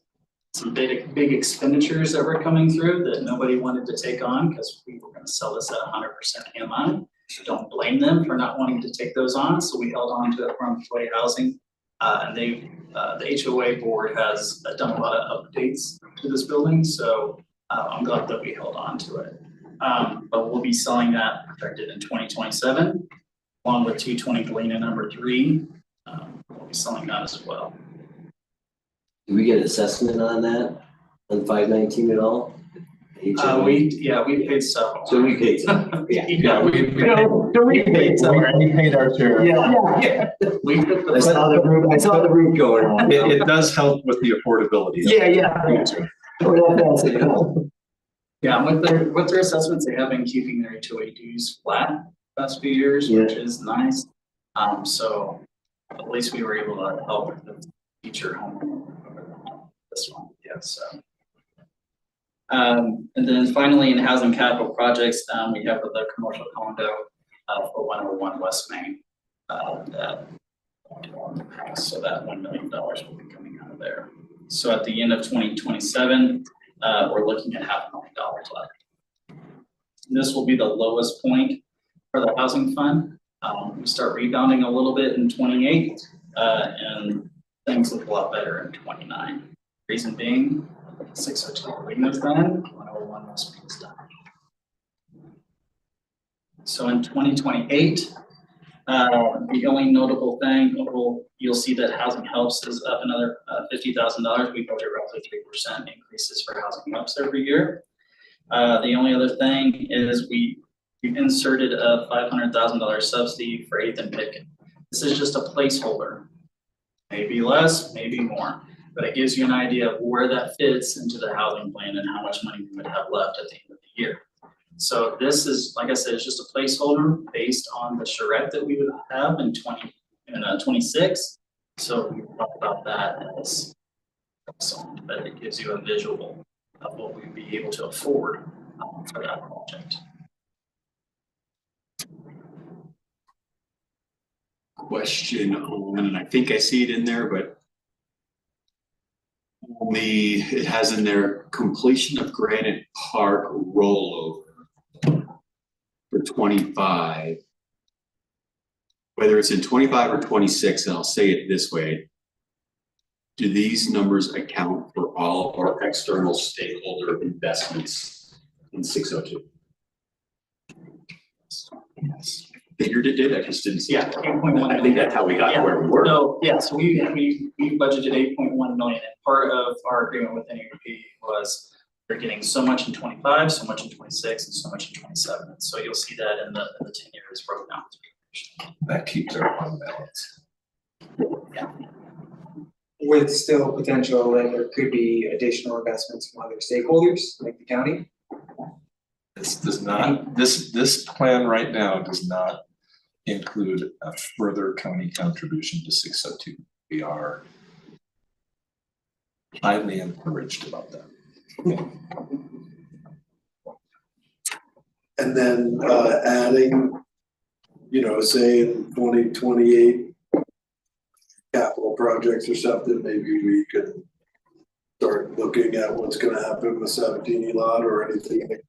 Speaker 11: some big expenditures that were coming through that nobody wanted to take on because we were going to sell this at 100% AMI. Don't blame them for not wanting to take those on. So we held on to it for employee housing. And the HOA board has done a lot of updates to this building. So I'm glad that we held on to it. But we'll be selling that projected in 2027, along with 220 Galena number 3. We'll be selling that as well.
Speaker 1: Do we get assessment on that, on 519 at all?
Speaker 11: We paid several.
Speaker 1: So we paid some.
Speaker 11: We
Speaker 6: paid some. We paid our share.
Speaker 11: Yeah. We took the.
Speaker 1: I saw the roof going on.
Speaker 6: It does help with the affordability.
Speaker 11: Yeah, with their assessments, they have been keeping their HOA dues flat the past few years, which is nice. So at least we were able to help with the future home over this one. Yeah, so. And then finally, in housing capital projects, we have the commercial condo for 101 West Main. So that $1 million will be coming out of there. So at the end of 2027, we're looking at $500,000 left. This will be the lowest point for the housing fund. We start rebounding a little bit in 28, and things look a lot better in 29. Reason being, 602 Galena is done, 101 West Main is done. So in 2028, the only notable thing, you'll see that Housing Helps is up another $50,000. We budget roughly 3% increases for Housing Helps every year. The only other thing is we've inserted a $500,000 subsidy for 8th and Pitkin. This is just a placeholder, maybe less, maybe more, but it gives you an idea of where that fits into the housing plan and how much money we would have left at the end of the year. So this is, like I said, it's just a placeholder based on the charrette that we would have in 26. So we talk about that as so, but it gives you a visual of what we'd be able to afford for that project.
Speaker 9: Question on, and I think I see it in there, but only it has in there completion of Granite Park rollover for 25. Whether it's in 25 or 26, and I'll say it this way. do these numbers account for all of our external stakeholder investments in 602?
Speaker 11: Yes.
Speaker 9: Figured it did, I just didn't see it.
Speaker 11: Yeah, 8.1
Speaker 9: I think that's how we got to where we were.
Speaker 11: So, yeah, so we budgeted 8.1 million, and part of our agreement with NERP was they're getting so much in 25, so much in 26, and so much in 27. And so you'll see that in the 10 years broken down.
Speaker 6: That keeps our fund balance.
Speaker 10: With still potential that there could be additional investments from other stakeholders, like the county.
Speaker 6: This does not, this plan right now does not include a further county contribution to 602. We are highly encouraged about that.
Speaker 8: And then adding, say in 2028 capital projects or something, maybe we could start looking at what's gonna happen with 17 lot or anything.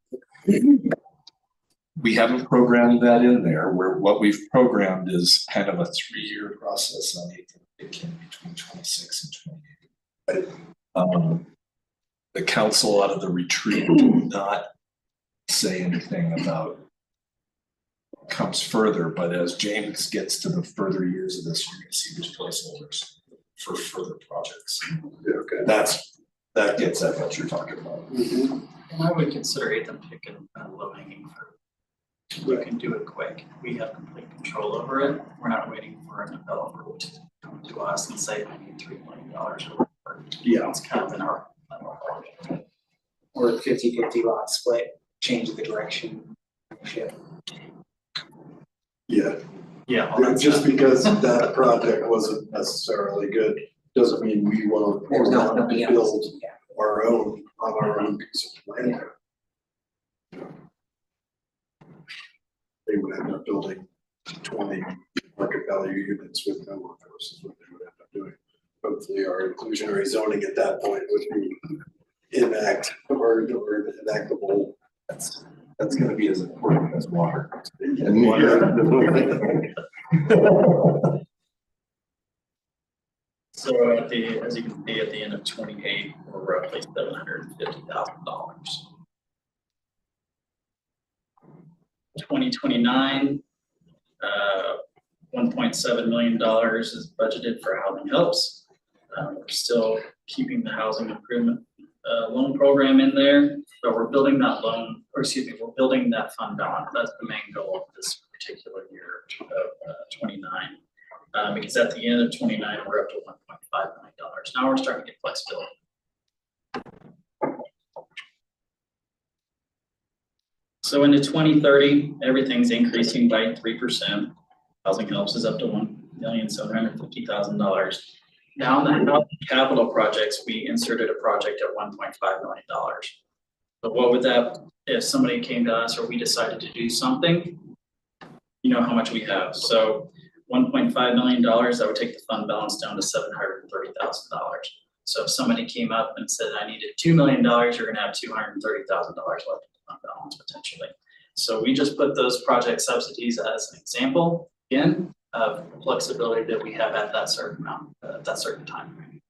Speaker 6: We haven't programmed that in there, where what we've programmed is kind of a 3-year process on it can between 26 and 28. The council out of the retreat did not say anything about what comes further, but as James gets to the further years of this, you're gonna see these placeholders for further projects.
Speaker 8: Okay.
Speaker 6: That gets at what you're talking about.
Speaker 8: Mhm.
Speaker 11: And I would consider Ethan picking low hanging fruit. We can do it quick. We have complete control over it. We're not waiting for a developer to come to us and say, I need $3 million or whatever.
Speaker 8: Yeah.
Speaker 11: It's kind of in our.
Speaker 10: Or 50-50 lot split, change the direction. Shit.
Speaker 8: Yeah,
Speaker 11: Yeah. all that
Speaker 8: just
Speaker 11: stuff.
Speaker 8: because that project wasn't necessarily good, doesn't mean we won't
Speaker 10: There's
Speaker 8: want
Speaker 10: nothing
Speaker 8: to
Speaker 10: else.
Speaker 8: build
Speaker 10: Yeah.
Speaker 8: our own on our own piece of land. They would end up building 20 market value units with no workforce is what they would end up doing. Hopefully our inclusionary zoning at that point would be enactable.
Speaker 6: That's gonna be as important as water.
Speaker 11: So as you can see, at the end of 28, we're roughly $750,000. 2029, $1.7 million is budgeted for Housing Helps. We're still keeping the housing improvement loan program in there, but we're building that we're building that fund balance. That's the main goal of this particular year of 29. Because at the end of 29, we're up to $1.5 million. Now we're starting to get flexibility. So into 2030, everything's increasing by 3%. Housing Helps is up to $1,750,000. Now in the capital projects, we inserted a project at $1.5 million. But what would that, if somebody came to us or we decided to do something, you know how much we have. So $1.5 million, that would take the fund balance down to $730,000. So if somebody came up and said, I needed $2 million, you're gonna have $230,000 left in the fund balance potentially. So we just put those project subsidies as an example, again, of flexibility that we have at that certain amount, that certain time frame.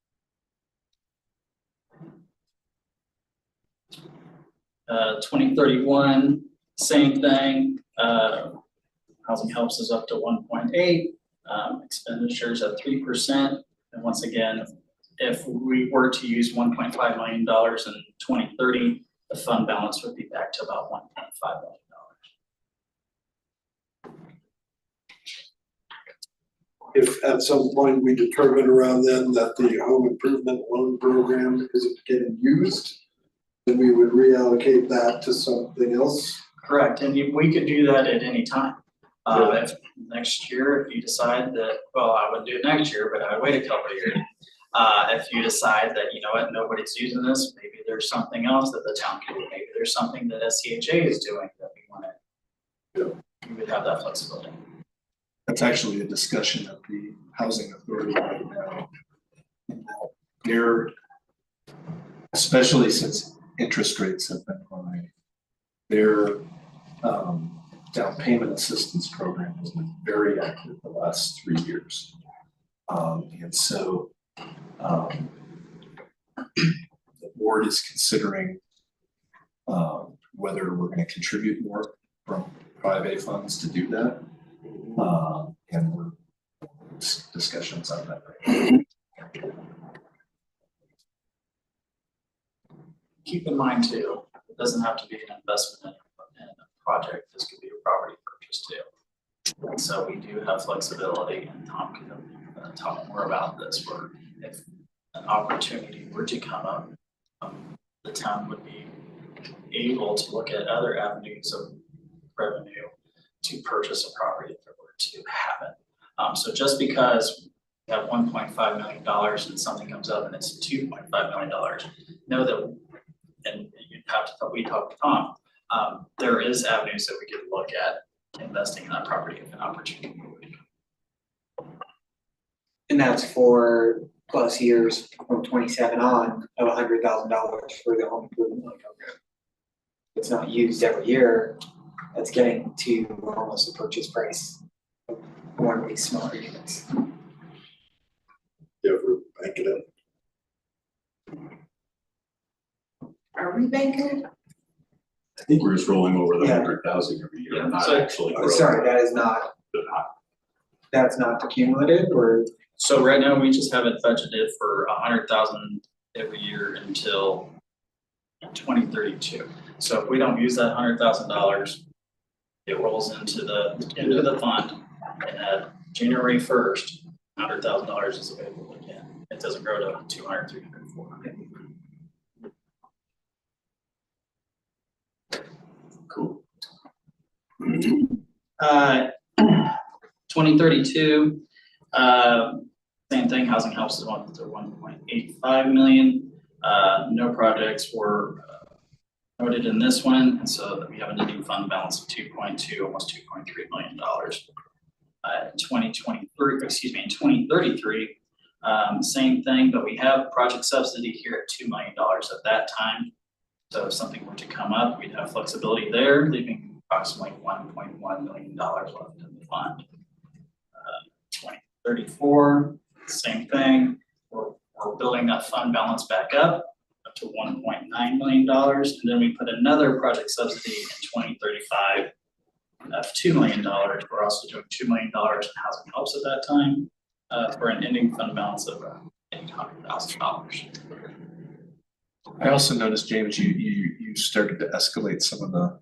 Speaker 11: 2031, same thing. Housing Helps is up to 1.8, expenditures at 3%. And once again, if we were to use $1.5 million in 2030, the fund balance would be back to about $1.5 million.
Speaker 8: If at some point we determine around then that the home improvement loan program isn't getting used, then we would reallocate that to something else.
Speaker 11: Correct, and we could do that at any time. If next year, if you decide that, well, I wouldn't do it next year, but I'd wait a couple of years. If you decide that, you know what, nobody's using this, maybe there's something else that the town can do, maybe there's something that SCHA is doing that we want to, we would have that flexibility.
Speaker 6: That's actually a discussion of the housing authority right now. They're, especially since interest rates have been high, their down payment assistance program has been very active the last 3 years. And so The board is considering whether we're gonna contribute more from 5A funds to do that. And we're discussions on that right now.
Speaker 11: Keep in mind too, it doesn't have to be an investment in a project, this could be a property purchase too. And so we do have flexibility, and Tom can talk more about this, where if an opportunity were to come up, the town would be able to look at other avenues of revenue to purchase a property if it were to happen. So just because we have $1.5 million and something comes up and it's $2.5 million, know that, and you'd have to, we talked to Tom, there is avenues that we could look at investing in that property if an opportunity would come.
Speaker 10: And that's for plus years from 27 on of $100,000 for the home improvement loan program. It's not used every year, that's getting to almost the purchase price of one of these smaller units.
Speaker 8: Yeah, we're banking it.
Speaker 7: Are we banking?
Speaker 9: I think we're just rolling over the
Speaker 10: Yeah.
Speaker 9: 100,000 every year, not
Speaker 11: So-
Speaker 9: actually growing.
Speaker 10: Sorry, that is not, that's not the cumulative, or?
Speaker 11: So right now, we just have it budgeted for 100,000 every year until 2032. So if we don't use that $100,000, it rolls into the fund, and at January 1st, $100,000 is available again. It doesn't grow to 200, 300, 400.
Speaker 9: Cool.
Speaker 11: 2032, same thing, housing helps is 1.85 million. No projects were noted in this one, and so we have an ending fund balance of 2.2, almost $2.3 million. In 2033, same thing, but we have project subsidy here at $2 million at that time. So if something were to come up, we'd have flexibility there, leaving approximately $1.1 million left in the fund. 2034, same thing. We're building that fund balance back up to $1.9 million, and then we put another project subsidy in 2035 of $2 million. We're also doing $2 million in housing helps at that time, for an ending fund balance of $800,000.
Speaker 6: I also noticed, James, you started to escalate some of the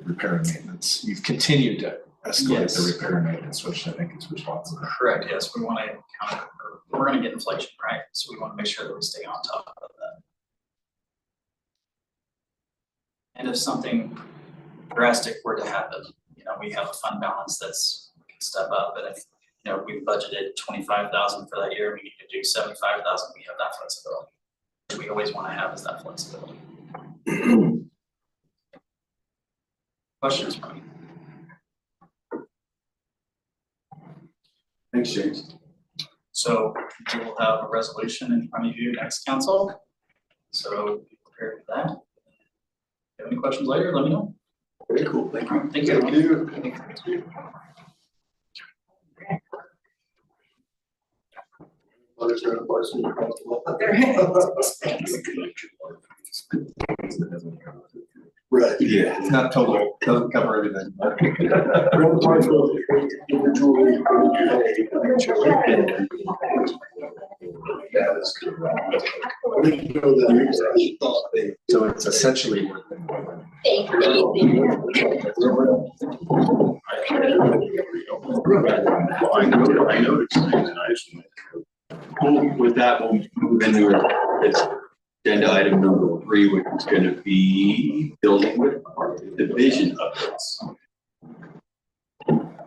Speaker 6: repair and maintenance. You've continued to escalate the repair and maintenance, which I think is responsible.
Speaker 11: Correct, yes, we want to counter, we're going to get inflation, right? So we want to make sure that we stay on top of that. And if something drastic were to happen, we have a fund balance that's, we can step up, but if, we budgeted 25,000 for that year, we need to do 75,000, we have that flexibility. Which we always want to have is that flexibility. Questions from me?
Speaker 9: Thanks, James.
Speaker 11: So we will have a resolution in front of you next council. So be prepared for that. If you have any questions later, let me know.
Speaker 9: Very cool, thank you.
Speaker 11: Thank you.
Speaker 8: Thank you. Others are in person, you're comfortable. Right.
Speaker 9: Yeah.
Speaker 6: It's not total, doesn't cover everything.
Speaker 8: Real parts will individually
Speaker 9: That is correct.
Speaker 6: So it's essentially.
Speaker 12: Thank you.
Speaker 9: I noticed things and I just. Well, with that, we'll move into it's agenda item number 3, which is going to be building with division updates.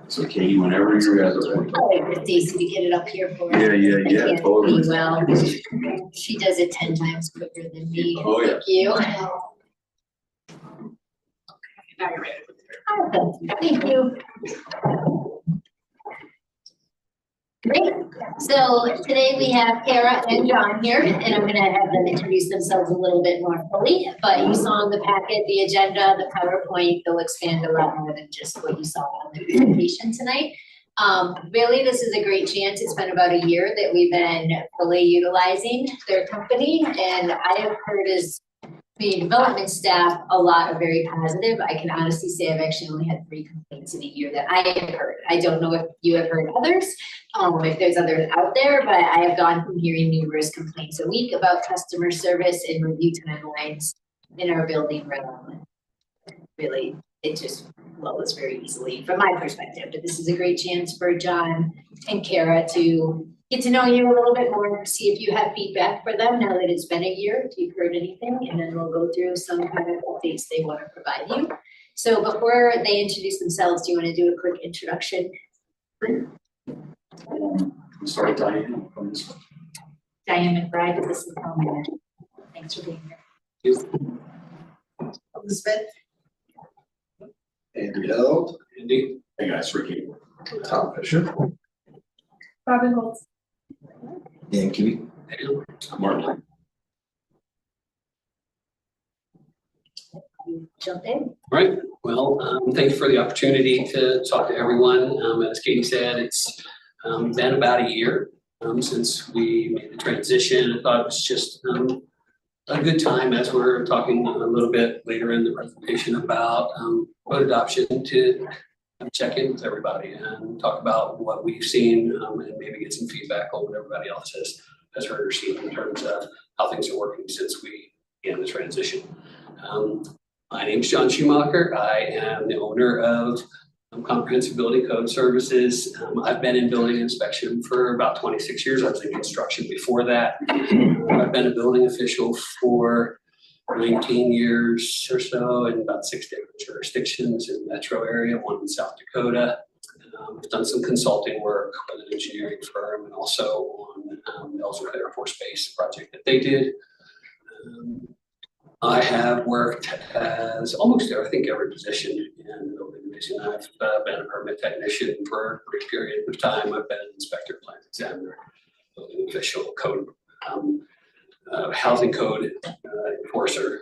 Speaker 9: So Katie, whenever you're ready.
Speaker 12: For Stacy to get it up here for us.
Speaker 9: Yeah,
Speaker 12: I can't
Speaker 9: totally.
Speaker 12: see well, she does it 10 times quicker than me.
Speaker 9: Oh, yeah.
Speaker 12: Thank you.
Speaker 2: Now you're ready.
Speaker 12: Thank you. Great, so today we have Kara and John here, and I'm gonna have them introduce themselves a little bit more fully, but you saw in the packet, the agenda, the PowerPoint, they'll expand a lot more than just what you saw on the presentation tonight. Really, this is a great chance. It's been about a year that we've been fully utilizing their company, and I have heard as the development staff a lot of very positive. I can honestly say I've actually only had 3 complaints in a year that I have heard. I don't know if you have heard others, if there's others out there, but I have gone from hearing numerous complaints a week about customer service and review timelines in our building realm. Really, it just flows very easily from my perspective. But this is a great chance for John and Kara to get to know you a little bit more, see if you have feedback for them now that it's been a year, if you've heard anything, and then we'll go through some kind of updates they want to provide you. So before they introduce themselves, do you want to do a quick introduction?
Speaker 9: Start Diane from this one.
Speaker 12: Diane McBride, this is Tom Miller. Thanks for being here.
Speaker 7: Elizabeth?
Speaker 8: Andy L.
Speaker 9: Andy. Hey guys, Ricky.
Speaker 6: Tom Fisher.
Speaker 2: Robin Holtz.
Speaker 1: Dan Kibbe.
Speaker 9: Martin.
Speaker 12: Jump in.
Speaker 13: Right, well, thank you for the opportunity to talk to everyone. As Katie said, it's been about a year since we made the transition. I thought it was just a good time, as we're talking a little bit later in the presentation about road adoption, to check in with everybody and talk about what we've seen and maybe get some feedback on what everybody else has heard or seen in terms of how things are working since we began the transition. My name's John Schumacher. I am the owner of Comprehensive Building Code Services. I've been in building inspection for about 26 years. I was in construction before that. I've been a building official for 19 years or so in about 6 different jurisdictions in the metro area, 1 in South Dakota. I've done some consulting work with an engineering firm and also on Ellsworth Air Force Base project that they did. I have worked as almost, I think, every position in the building division. I've been a permit technician for a brief period of time. I've been an inspector, plan examiner, building official, code, housing code enforcer,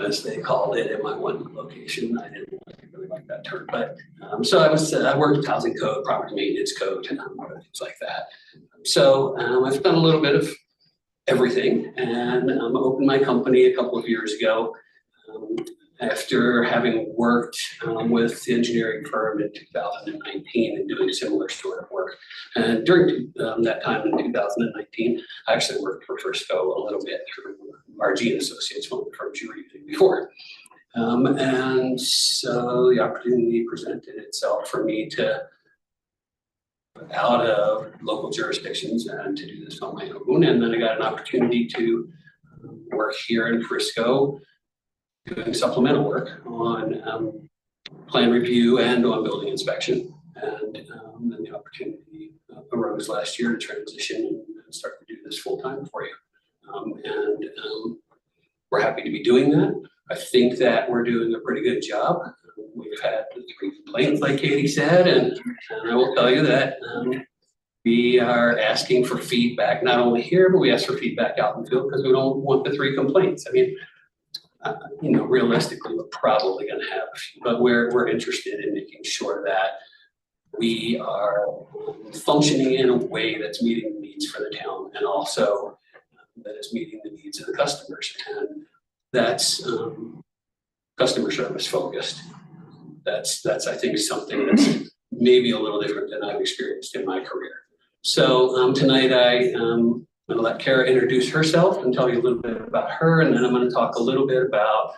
Speaker 13: as they called it in my one location. I didn't really like that term, but so I worked with housing code, property maintenance code, and things like that. So I've done a little bit of everything, and opened my company a couple of years ago after having worked with the engineering firm in 2019 and doing similar sort of work. And during that time in 2019, I actually worked for Frisco a little bit through RG and Associates, one of the firms you were using before. And so the opportunity presented itself for me to out of local jurisdictions and to do this on my own. And then I got an opportunity to work here in Frisco doing supplemental work on plan review and on building inspection. And then the opportunity arose last year to transition and start to do this full time for you. We're happy to be doing that. I think that we're doing a pretty good job. We've had 3 complaints, like Katie said, and I will tell you that we are asking for feedback, not only here, but we ask for feedback out in the field because we don't want the 3 complaints. I mean, realistically, we're probably going to have a few, but we're interested in making sure that we are functioning in a way that's meeting the needs for the town and also that is meeting the needs of the customers. And that's customer service focused. That's I think something that's maybe a little different than I've experienced in my career. So tonight I'm going to let Kara introduce herself and tell you a little bit about her, and then I'm going to talk a little bit about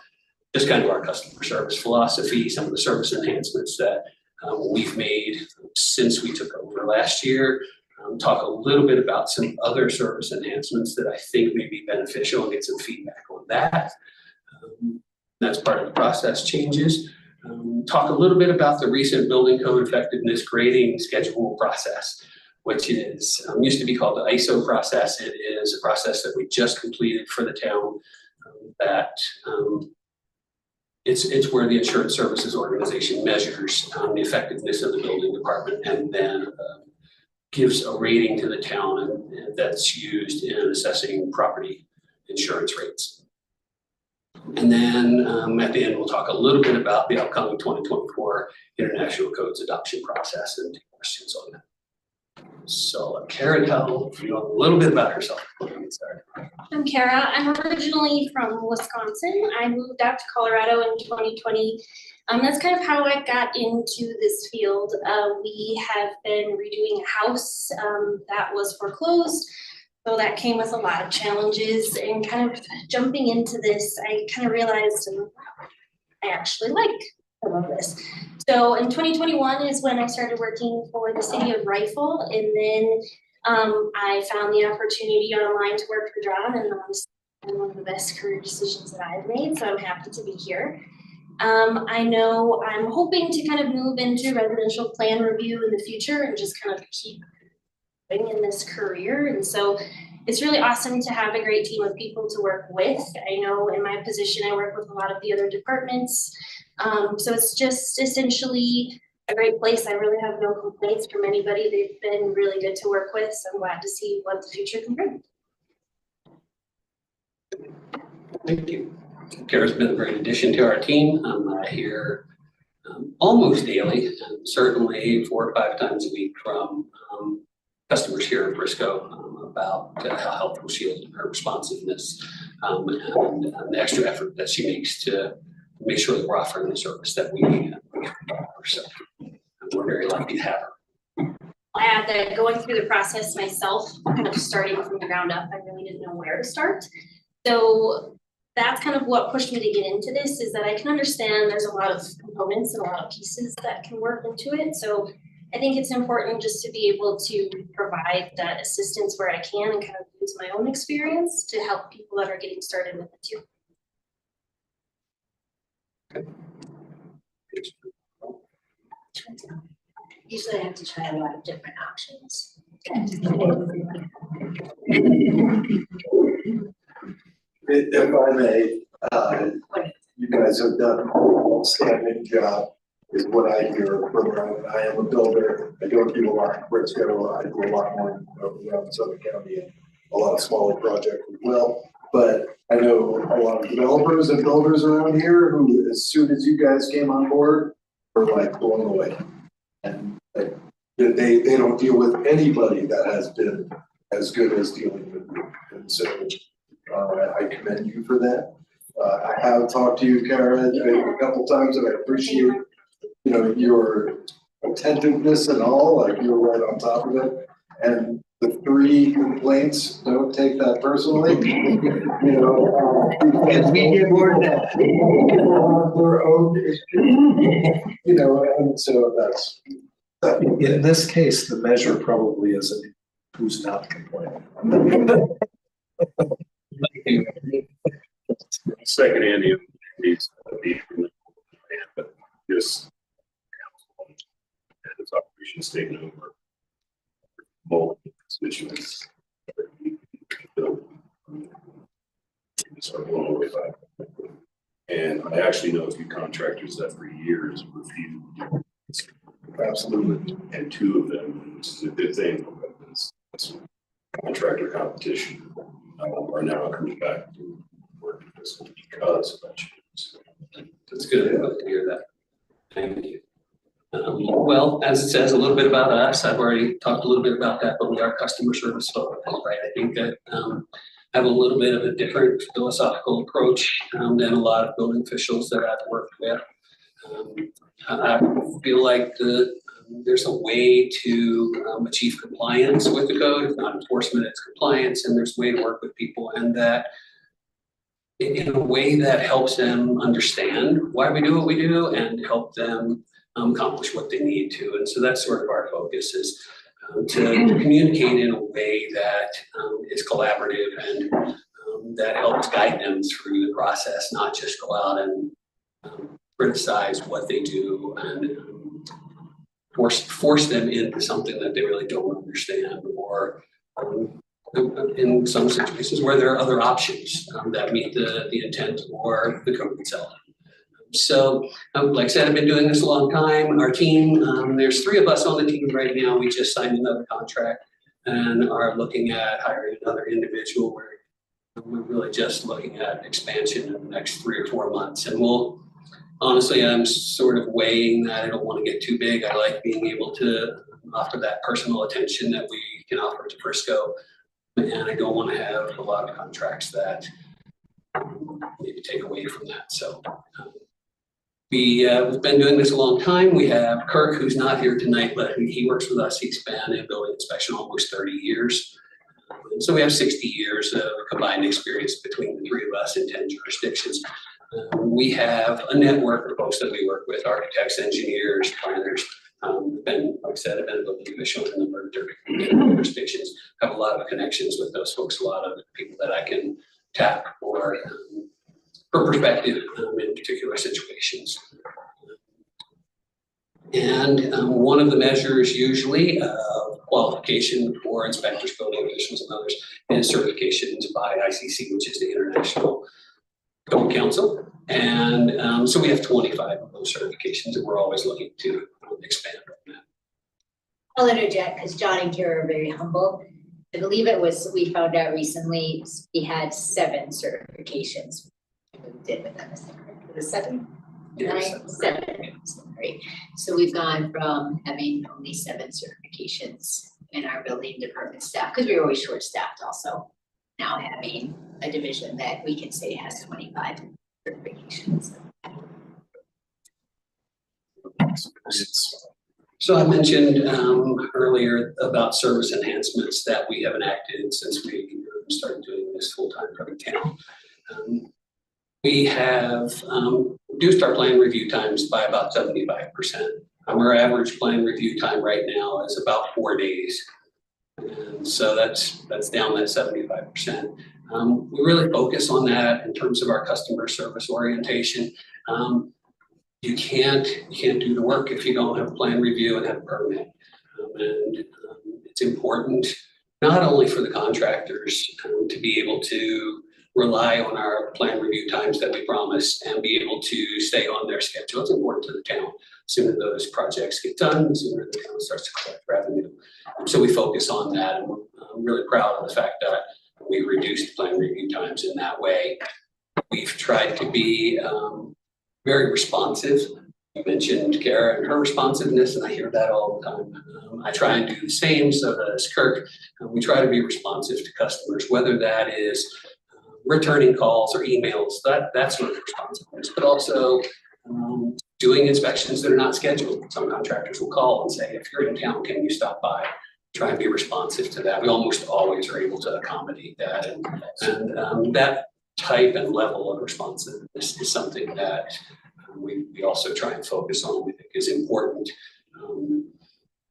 Speaker 13: just kind of our customer service philosophy, some of the service enhancements that we've made since we took over last year. Talk a little bit about some other service enhancements that I think may be beneficial and get some feedback on that. That's part of the process changes. Talk a little bit about the recent building code effectiveness grading schedule process, which is used to be called the ISO process. It is a process that we just completed for the town that it's where the insurance services organization measures the effectiveness of the building department and then gives a rating to the town, and that's used in assessing property insurance rates. And then at the end, we'll talk a little bit about the upcoming 2024 International Codes adoption process and take questions on that. So Kara, tell you a little bit about herself before we get started.
Speaker 14: I'm Kara. I'm originally from Wisconsin. I moved out to Colorado in 2020. That's kind of how I got into this field. We have been redoing a house that was foreclosed. So that came with a lot of challenges, and kind of jumping into this, I kind of realized I actually like some of this. So in 2021 is when I started working for the city of Rifle, and then I found the opportunity online to work for John, and one of the best career decisions that I've made, so I'm happy to be here. I know I'm hoping to kind of move into residential plan review in the future and just kind of keep going in this career. And so it's really awesome to have a great team of people to work with. I know in my position, I work with a lot of the other departments. So it's just essentially a great place. I really have no complaints from anybody. They've been really good to work with. So I'm glad to see what the future can bring.
Speaker 13: Thank you. Kara's been a great addition to our team. I'm here almost daily, and certainly 4 or 5 times a week from customers here in Briscoe about how helpful she is in her responsiveness and the extra effort that she makes to make sure that we're offering the service that we need. So we're very lucky to have her.
Speaker 14: I add that going through the process myself, kind of starting from the ground up, I really didn't know where to start. So that's kind of what pushed me to get into this, is that I can understand there's a lot of components and a lot of pieces that can work into it. So I think it's important just to be able to provide that assistance where I can and kind of use my own experience to help people that are getting started with it too.
Speaker 12: Usually I have to try a lot of different options.
Speaker 8: If I may, you guys have done an outstanding job, is what I hear from around. I am a builder. I don't do a lot in Briscoe. I do a lot more around Southern County and a lot of smaller projects as well. But I know a lot of developers and builders around here who, as soon as you guys came on board, were like blown away. And like, they don't deal with anybody that has been as good as dealing with you. And so I commend you for that. I have talked to you, Kara, a couple times, and I appreciate, you know, your attentiveness and all, like you're right on top of it. And the 3 complaints, don't take that personally. You know,
Speaker 1: Because we did more than that.
Speaker 8: Their own issue. You know, and so that's.
Speaker 6: In this case, the measure probably isn't who's not complaining.
Speaker 9: Second, Andy, needs to be, but just this operation's taken over multiple constituents. Start blown away by it. And I actually know a few contractors that for years refused.
Speaker 8: Absolutely.
Speaker 9: And 2 of them, which is a good thing, contractor competition, are now coming back to work because of that change.
Speaker 13: It's good to hear that. Thank you. Well, as it says a little bit about us, I've already talked a little bit about that, but we are customer service focused, right? I think that I have a little bit of a different philosophical approach than a lot of building officials that I've worked with. I feel like there's a way to achieve compliance with the code. It's not enforcement, it's compliance, and there's a way to work with people, and that in a way that helps them understand why we do what we do and help them accomplish what they need to. And so that's sort of our focus, is to communicate in a way that is collaborative and that helps guide them through the process, not just go out and criticize what they do and force them into something that they really don't understand, or in some situations where there are other options that meet the intent or the code itself. So, like I said, I've been doing this a long time. Our team, there's 3 of us on the team right now. We just signed another contract and are looking at hiring another individual. We're We're really just looking at expansion in the next 3 or 4 months, and honestly, I'm sort of weighing that. I don't want to get too big. I like being able to offer that personal attention that we can offer to Frisco, and I don't want to have a lot of contracts that maybe take away from that. So we've been doing this a long time. We have Kirk, who's not here tonight, but he works with us. He's been in building inspection almost 30 years. So we have 60 years of combined experience between the 3 of us in 10 jurisdictions. We have a network of folks that we work with, architects, engineers, planners. Like I said, I've been able to official in a number of different jurisdictions. Have a lot of connections with those folks, a lot of people that I can tap for perspective in particular situations. And one of the measures usually of qualification for inspectors, building officials, and others is certifications by ICC, which is the International Code Council. And so we have 25 of those certifications, and we're always looking to expand on that.
Speaker 12: I'll interject because John and Kara are very humble. I believe it was, we found out recently, we had 7 certifications. We did with them, was it 7?
Speaker 13: Yes.
Speaker 12: 9, 7, right? So we've gone from having only 7 certifications in our building department staff, because we were always short-staffed also. Now having a division that we can say has 25 certifications.
Speaker 13: So I mentioned earlier about service enhancements that we have enacted since we started doing this full-time for the town. We have reduced our plan review times by about 75%. Our average plan review time right now is about 4 days. And so that's down that 75%. We really focus on that in terms of our customer service orientation. You can't do the work if you don't have a plan review and have a permit. It's important not only for the contractors to be able to rely on our plan review times that we promise and be able to stay on their schedule. It's important to the town. Sooner those projects get done, the sooner the town starts to collect revenue. So we focus on that, and I'm really proud of the fact that we reduced plan review times in that way. We've tried to be very responsive. You mentioned Kara and her responsiveness, and I hear that all the time. I try and do the same, so does Kirk. We try to be responsive to customers, whether that is returning calls or emails, that's sort of responsiveness, but also doing inspections that are not scheduled. Some contractors will call and say, if you're in town, can you stop by? Try and be responsive to that. We almost always are able to accommodate that. And that type and level of responsiveness is something that we also try and focus on. We think is important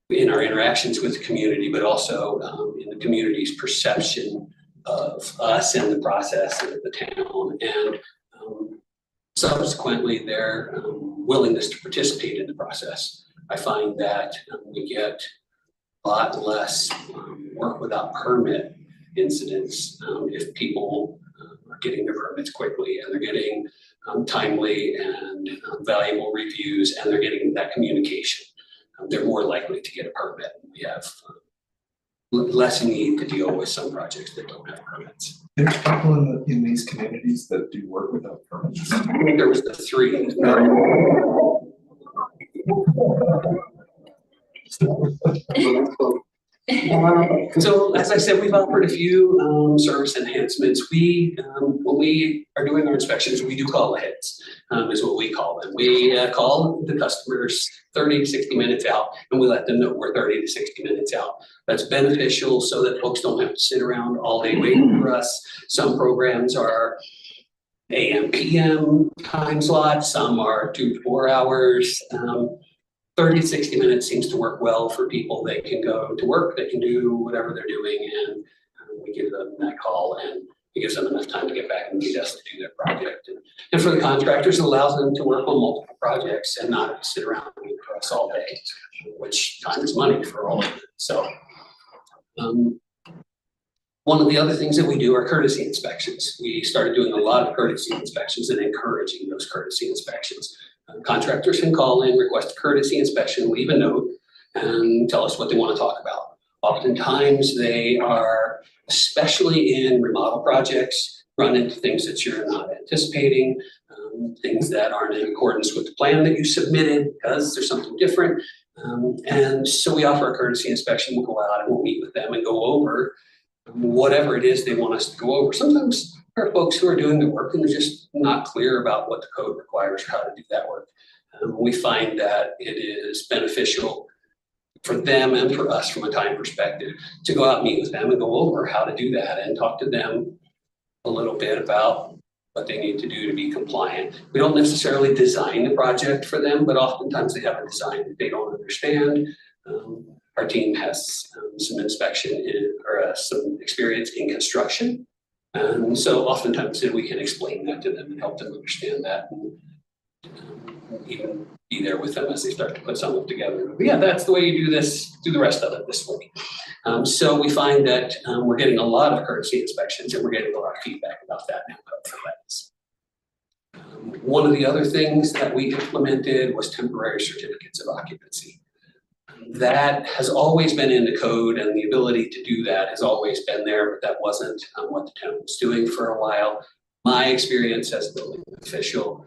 Speaker 13: in our interactions with the community, but also in the community's perception of us and the process of the town, and subsequently their willingness to participate in the process. I find that we get a lot less work without permit incidents if people are getting their permits quickly, and they're getting timely and valuable reviews, and they're getting that communication. They're more likely to get a permit. We have less need to deal with some projects that don't have permits.
Speaker 6: There's people in these communities that do work without permits.
Speaker 13: I think there was the 3. So as I said, we've offered a few service enhancements. We, when we are doing our inspections, we do call aheads, is what we call them. We call the customers 30 to 60 minutes out, and we let them know we're 30 to 60 minutes out. That's beneficial so that folks don't have to sit around all day waiting for us. Some programs are AM, PM time slots, some are 2 to 4 hours. 30 to 60 minutes seems to work well for people. They can go to work, they can do whatever they're doing, and we give them that call, and it gives them enough time to get back and meet us to do their project. And for the contractors, it allows them to work on multiple projects and not sit around and wait for us all day, which time is money for all of it. So one of the other things that we do are courtesy inspections. We started doing a lot of courtesy inspections and encouraging those courtesy inspections. Contractors can call in, request a courtesy inspection, leave a note, and tell us what they want to talk about. Oftentimes they are especially in remodel projects, run into things that you're not anticipating, things that aren't in accordance with the plan that you submitted because there's something different. And so we offer a courtesy inspection. We'll go out and we'll meet with them and go over whatever it is they want us to go over. Sometimes there are folks who are doing the work and they're just not clear about what the code requires or how to do that work. We find that it is beneficial for them and for us from a time perspective to go out and meet with them and go over how to do that and talk to them a little bit about what they need to do to be compliant. We don't necessarily design the project for them, but oftentimes they have a design that they don't understand. Our team has some inspection or some experience in construction. And so oftentimes we can explain that to them and help them understand that and even be there with them as they start to put something together. But yeah, that's the way you do this, do the rest of it this way. So we find that we're getting a lot of courtesy inspections and we're getting a lot of feedback about that now. One of the other things that we implemented was temporary certificates of occupancy. That has always been in the code, and the ability to do that has always been there, but that wasn't what the town was doing for a while. My experience as a building official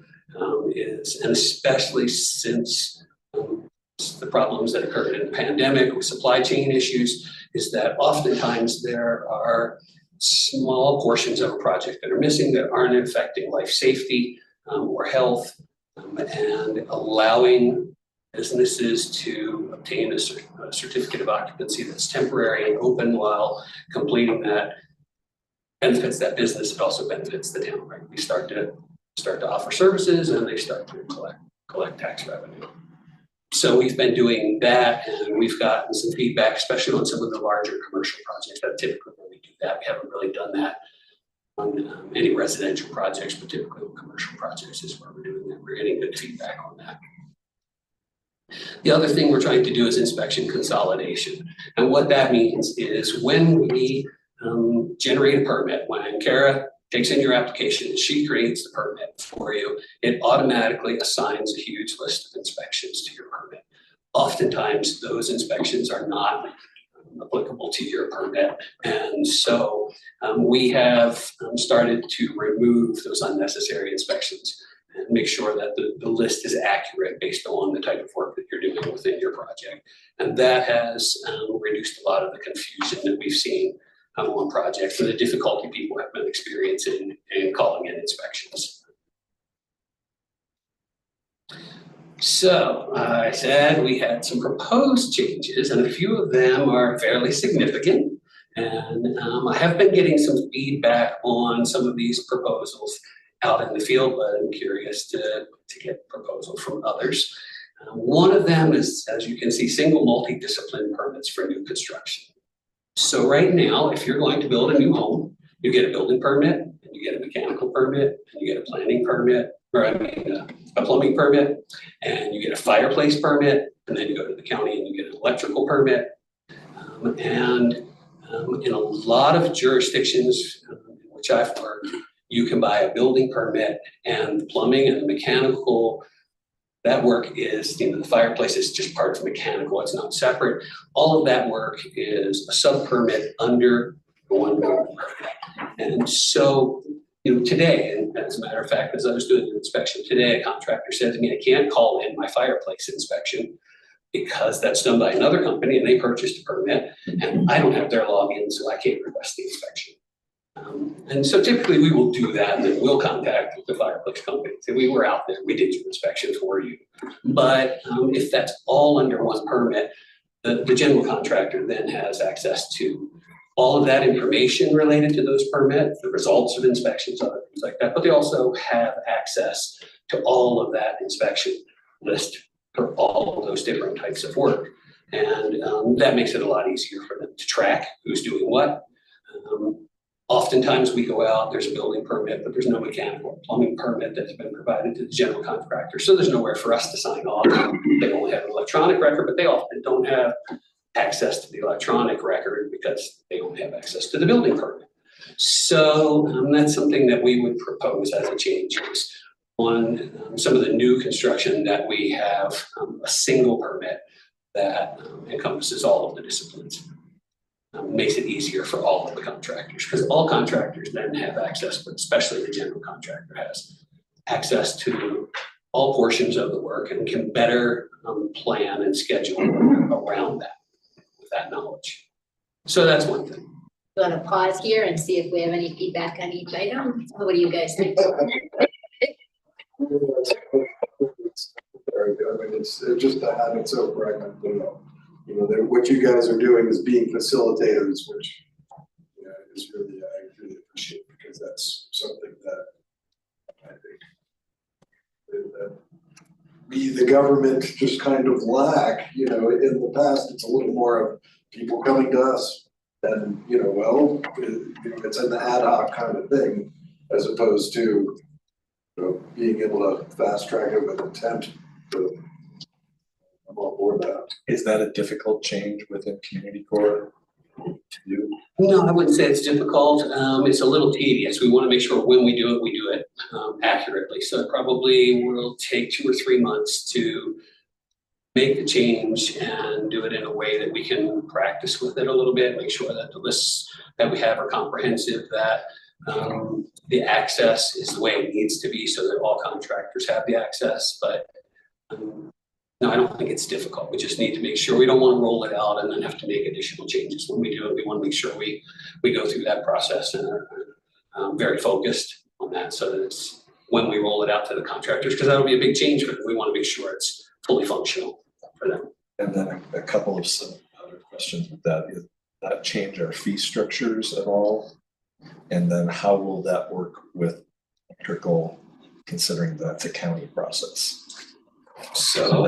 Speaker 13: is, and especially since the problems that occurred in the pandemic with supply chain issues, is that oftentimes there are small portions of a project that are missing that aren't affecting life safety or health, and allowing businesses to obtain a certificate of occupancy that's temporary and open while completing that benefits that business. It also benefits the town, right? We start to offer services and they start to collect tax revenue. So we've been doing that, and we've gotten some feedback, especially on some of the larger commercial projects. That typically when we do that, we haven't really done that on any residential projects, but typically on commercial projects is where we're doing that. We're getting good feedback on that. The other thing we're trying to do is inspection consolidation. And what that means is when we generate a permit, when Kara takes in your application, she creates the permit for you, it automatically assigns a huge list of inspections to your permit. Oftentimes, those inspections are not applicable to your permit. And so we have started to remove those unnecessary inspections and make sure that the list is accurate based on the type of work that you're doing within your project. And that has reduced a lot of the confusion that we've seen on projects and the difficulty people have been experiencing in calling in inspections. So I said we had some proposed changes, and a few of them are fairly significant. And I have been getting some feedback on some of these proposals out in the field, but I'm curious to get proposal from others. One of them is, as you can see, single multi-discipline permits for new construction. So right now, if you're going to build a new home, you get a building permit, and you get a mechanical permit, and you get a planning permit, or I mean a plumbing permit, and you get a fireplace permit, and then you go to the county and you get an electrical permit. In a lot of jurisdictions, which I've worked, you can buy a building permit, and the plumbing and the mechanical, that work is, the fireplace is just part of mechanical, it's not separate. All of that work is a sub-permit under the one building permit. And so, today, and as a matter of fact, as I was doing the inspection today, a contractor said to me, I can't call in my fireplace inspection because that's done by another company and they purchased a permit, and I don't have their login, so I can't request the inspection. And so typically we will do that, and we'll contact the fireplace company. So we were out there, we did your inspection for you. But if that's all under one permit, the general contractor then has access to all of that information related to those permits, the results of inspections, other things like that. But they also have access to all of that inspection list for all of those different types of work. And that makes it a lot easier for them to track who's doing what. Oftentimes we go out, there's a building permit, but there's no mechanical or plumbing permit that's been provided to the general contractor. So there's nowhere for us to sign off. They only have an electronic record, but they often don't have access to the electronic record because they don't have access to the building permit. So that's something that we would propose as a change is on some of the new construction that we have a single permit that encompasses all of the disciplines. makes it easier for all of the contractors, because all contractors then have access, but especially the general contractor has access to all portions of the work and can better plan and schedule around that with that knowledge. So that's one thing.
Speaker 12: You wanna pause here and see if we have any feedback on each item? What do you guys think?
Speaker 8: Very good. I mean, it's just to have it so fragmented, what you guys are doing is being facilitators, which, is really, I really appreciate, because that's something that I think that we, the government, just kind of lack, in the past, it's a little more of people coming to us and, it's an ad hoc kind of thing, as opposed to, being able to fast track it with intent. So I'm on board with that.
Speaker 6: Is that a difficult change within community core to do?
Speaker 13: No, I wouldn't say it's difficult. It's a little tedious. We want to make sure when we do it accurately. So it probably will take 2 or 3 months to make the change and do it in a way that we can practice with it a little bit, make sure that the lists that we have are comprehensive, that the access is the way it needs to be so that all contractors have the access. But no, I don't think it's difficult. We just need to make sure we don't want to roll it out and then have to make additional changes. When we do it, we want to make sure we go through that process and are very focused on that, so that it's when we roll it out to the contractors, because that'll be a big change for them. We want to make sure it's fully functional for them.
Speaker 6: And then a couple of some other questions with that. Is that change our fee structures at all? And then how will that work with electrical, considering that's a county process?
Speaker 13: So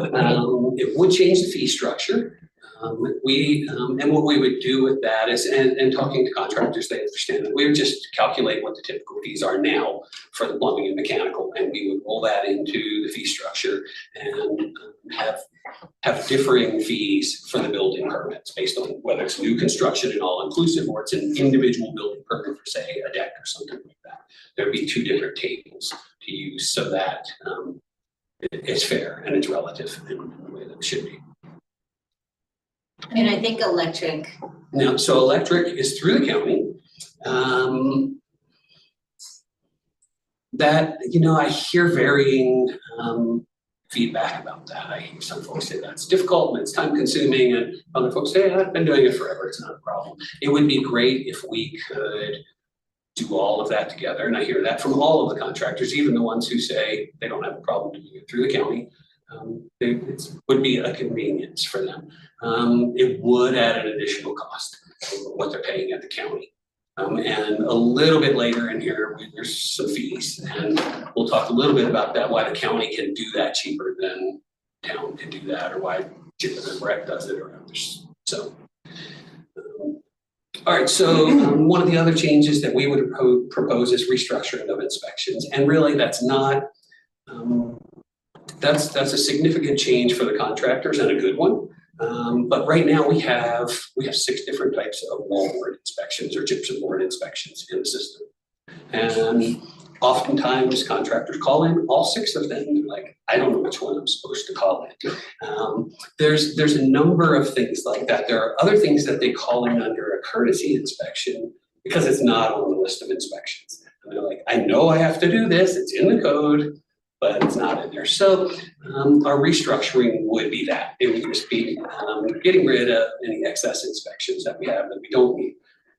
Speaker 13: it would change the fee structure. And what we would do with that is, and talking to contractors, they understand that we would just calculate what the typical fees are now for the plumbing and mechanical, and we would roll that into the fee structure and have differing fees for the building permits based on whether it's new construction and all inclusive, or it's an individual building permit for, say, a deck or something like that. There'd be 2 different tables to use so that it's fair and it's relative in the way that it should be.
Speaker 12: And I think electric.
Speaker 13: Now, so electric is through the county. That, I hear varying feedback about that. I hear some folks say that's difficult and it's time consuming, and other folks say, I've been doing it forever, it's not a problem. It would be great if we could do all of that together, and I hear that from all of the contractors, even the ones who say they don't have a problem doing it through the county. It would be a convenience for them. It would add an additional cost for what they're paying at the county. And a little bit later in here, there's some fees, and we'll talk a little bit about that, why the county can do that cheaper than town can do that, or why cheaper than Breck does it, or others. So, all right, so one of the other changes that we would propose is restructuring of inspections, and really that's not, that's a significant change for the contractors and a good one. But right now we have 6 different types of wall board inspections or gypsum board inspections in the system. And oftentimes contractors call in all 6 of them. They're like, I don't know which one I'm supposed to call in. There's a number of things like that. There are other things that they call in under a courtesy inspection because it's not on the list of inspections. And they're like, I know I have to do this, it's in the code, but it's not in there. So our restructuring would be that. It would just be getting rid of any excess inspections that we have that we don't need.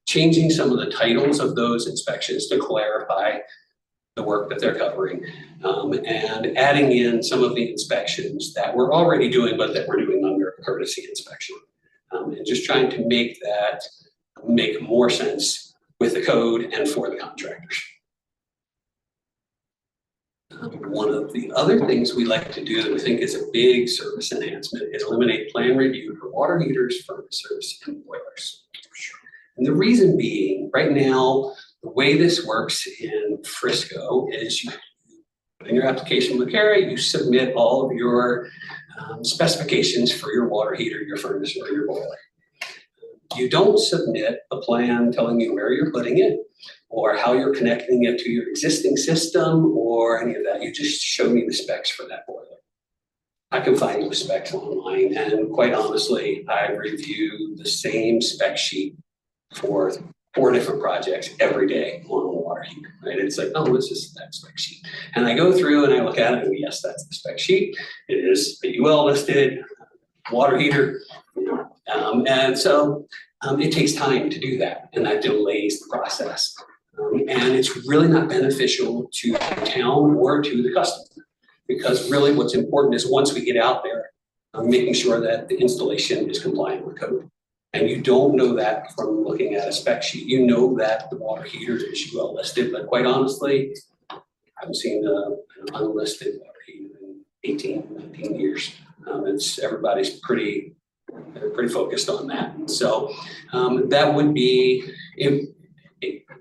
Speaker 13: Changing some of the titles of those inspections to clarify the work that they're covering, and adding in some of the inspections that we're already doing, but that we're doing under a courtesy inspection. And just trying to make that make more sense with the code and for the contractors. One of the other things we like to do that we think is a big service enhancement is eliminate plan review for water heaters, furnaces, and boilers. And the reason being, right now, the way this works in Frisco is you put in your application with CARA, you submit all of your specifications for your water heater, your furnace, or your boiler. You don't submit a plan telling you where you're putting it, or how you're connecting it to your existing system, or any of that. You just show me the specs for that boiler. I can find the specs online, and quite honestly, I review the same spec sheet for 4 different projects every day on a water heater, right? It's like, oh, this is that spec sheet. And I go through and I look at it and yes, that's the spec sheet. It is a UL listed water heater. And so it takes time to do that, and that delays the process. And it's really not beneficial to the town or to the customer, because really what's important is once we get out there, making sure that the installation is compliant with code. And you don't know that from looking at a spec sheet. You know that the water heater is UL listed, but quite honestly, I haven't seen an unlisted water heater in 18, 19 years. Everybody's pretty focused on that. So that would be,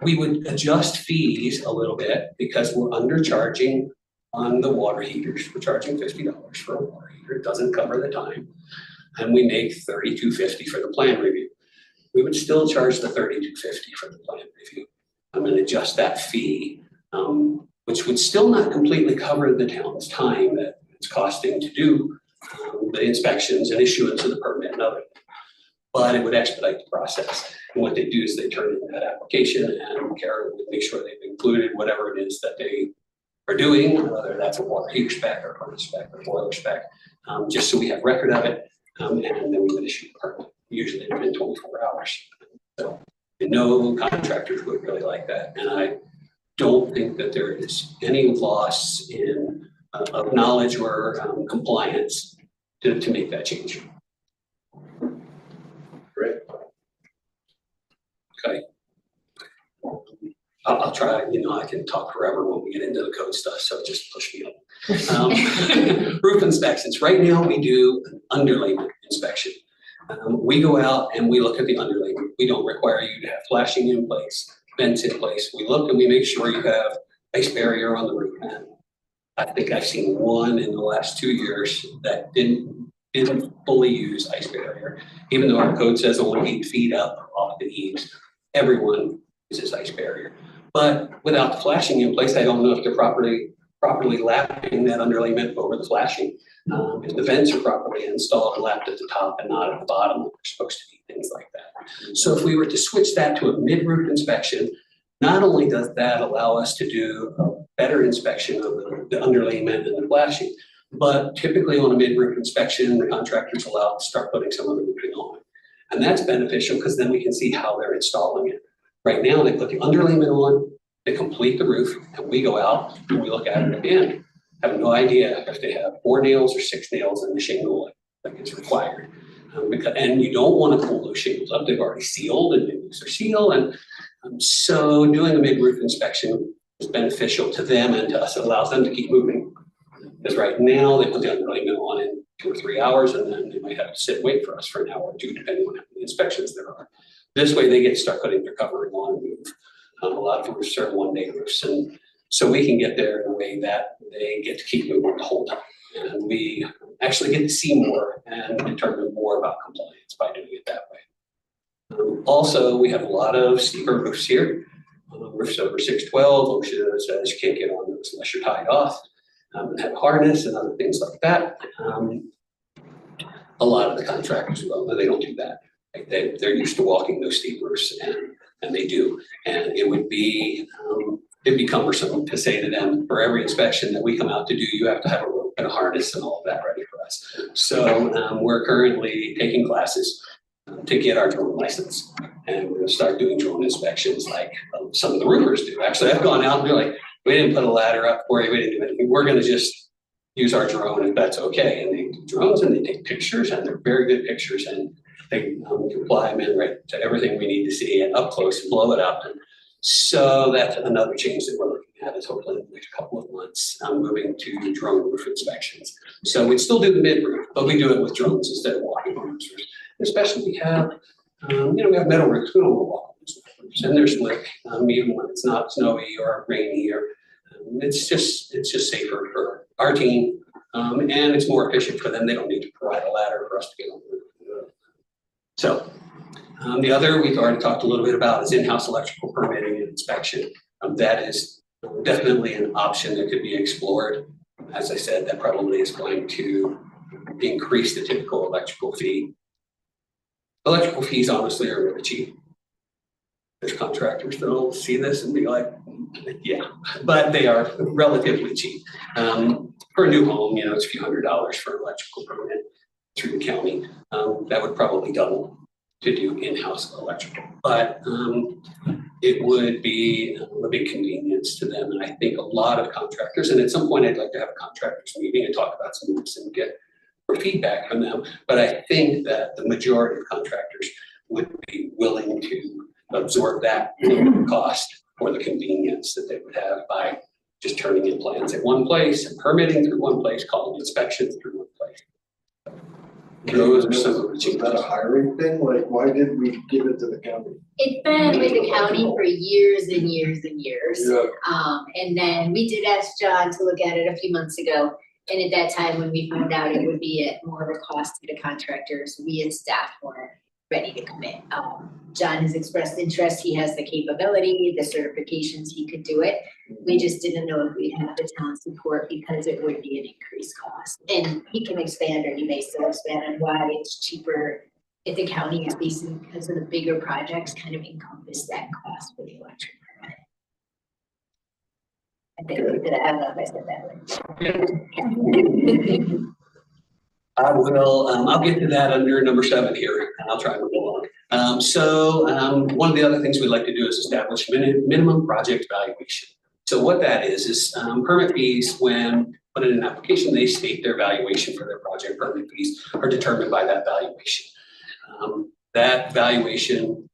Speaker 13: we would adjust fees a little bit because we're undercharging on the water heaters. We're charging $50 for a water heater. It doesn't cover the time. And we make $32.50 for the plan review. We would still charge the $32.50 for the plan review. I'm going to adjust that fee, which would still not completely cover the town's time that it's costing to do the inspections and issuance of the permit and other. But it would expedite the process. And what they do is they turn in that application, and Kara would make sure they've included whatever it is that they are doing, whether that's a water heater spec or permit spec or boiler spec, just so we have record of it, and then we would issue a permit, usually within 24 hours. So no contractors would really like that, and I don't think that there is any loss in of knowledge or compliance to make that change.
Speaker 9: Great.
Speaker 13: Okay. I'll try, I can talk forever when we get into the code stuff, so just push me up. Roof inspections. Right now we do an underlayment inspection. We go out and we look at the underlayment. We don't require you to have flashing in place, vents in place. We look and we make sure you have ice barrier on the roof. And I think I've seen one in the last 2 years that didn't fully use ice barrier. Even though our code says only 8 feet up off the eaves, everyone uses ice barrier. But without the flashing in place, I don't know if they're properly lapping that underlayment over the flashing. If the vents are properly installed and lapped at the top and not at the bottom, they're supposed to be, things like that. So if we were to switch that to a mid-roof inspection, not only does that allow us to do a better inspection of the underlayment and the flashing, but typically on a mid-roof inspection, the contractor's allowed to start putting some of the roofing on. And that's beneficial because then we can see how they're installing it. Right now, they put the underlayment on, they complete the roof, and we go out and we look at it at the end. Have no idea if they have 4 nails or 6 nails in the shingle like it's required. And you don't want to pull those shingles up. They've already sealed and they lose their seal. And so doing a mid-roof inspection is beneficial to them and to us. It allows them to keep moving. Because right now they put the underlayment on in 2 or 3 hours, and then they might have to sit and wait for us for an hour or 2, depending on how many inspections there are. This way they get to start putting their covering on and move. A lot of roofs are 1-day roofs, and so we can get there in a way that they get to keep moving the whole time. And we actually get to see more and determine more about compliance by doing it that way. Also, we have a lot of steeper roofs here. Roofs over 612, OSHA says you can't get on those unless you're tied off. And have harness and other things like that. A lot of the contractors, well, they don't do that. Right? They're used to walking those steep roofs, and they do. And it would be it'd be cumbersome to say to them, for every inspection that we come out to do, you have to have a rope and a harness and all of that ready for us. So we're currently taking classes to get our drone license, and we're going to start doing drone inspections like some of the roofers do. Actually, I've gone out and they're like, we didn't put a ladder up for you, we didn't do anything. We're going to just use our drone if that's okay. And they do drones and they take pictures, and they're very good pictures, and they can fly them in right to everything we need to see and up close and blow it up. And so that's another change that we're looking at, is hopefully in the next couple of months, moving to drone roof inspections. So we'd still do the mid roof, but we do it with drones instead of walking on roofs. Especially we have, we have metal roofs, we don't want to walk on those roofs, and they're slick, even when it's not snowy or rainy, or it's just safer for our team, and it's more efficient for them. They don't need to provide a ladder for us to get on the roof. So the other we've already talked a little bit about is in-house electrical permitting and inspection. That is definitely an option that could be explored. As I said, that probably is going to increase the typical electrical fee. Electrical fees honestly are really cheap. There's contractors that'll see this and be like, yeah, but they are relatively cheap. For a new home, you know, it's a few $100s for an electrical permit through the county. That would probably double to do in-house electrical, but it would be a big convenience to them. And I think a lot of contractors, and at some point I'd like to have a contractors meeting and talk about some of this and get feedback from them. But I think that the majority of contractors would be willing to absorb that cost for the convenience that they would have by just turning in plans at one place and permitting through one place, calling inspections through one place. Those are some of the
Speaker 8: Was
Speaker 13: changes.
Speaker 8: that a hiring thing? Like, why did we give it to the county?
Speaker 12: It's been with the county for years and years and years.
Speaker 8: Yeah.
Speaker 12: And then we did ask John to look at it a few months ago. And at that time, when we found out it would be at more of a cost to the contractors, we as staff weren't ready to commit. John has expressed interest. He has the capability, the certifications, he could do it. We just didn't know if we'd have the town support because it would be an increased cost. And he can expand, or he may still expand on why it's cheaper if the county is basically, because of the bigger projects, kind of encompass that cost for the electric permit. I think that I don't know if I said that right.
Speaker 13: I will, I'll get to that under number 7 here, and I'll try and move along. One of the other things we like to do is establish minimum project valuation. So what that is permit fees, when put in an application, they state their valuation for their project. Permit fees are determined by that valuation. That valuation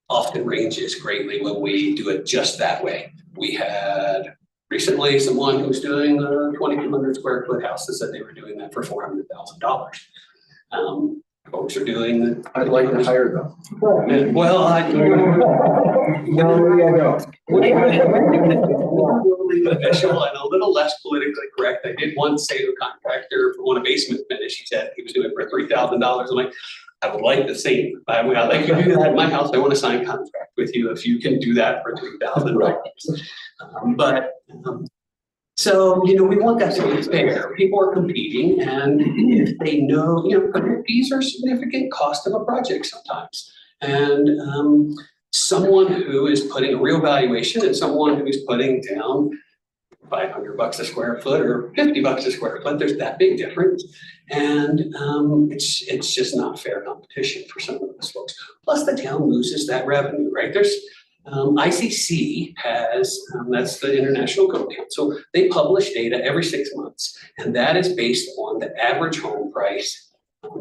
Speaker 13: often ranges greatly when we do it just that way. We had recently someone who's doing a 2,200 square foot house that said they were doing that for $400,000. Folks are doing.
Speaker 8: I'd like to hire them.
Speaker 13: Well, official and a little less politically correct. I did once say to a contractor for one a basement finish, he said he was doing it for $3,000. I'm like, I would like the same. I would like you to do that in my house. I want to sign a contract with you if you can do that for $3,000. So, you know, we want that to be fair. People are competing, and if they know, you know, permit fees are a significant cost of a project sometimes. And someone who is putting a real valuation and someone who is putting down $500 a square foot or $50 a square foot, there's that big difference. And it's just not fair competition for some of those folks. Plus the town loses that revenue, right? There's ICC has, that's the International Code Council, they publish data every 6 months, and that is based on the average home price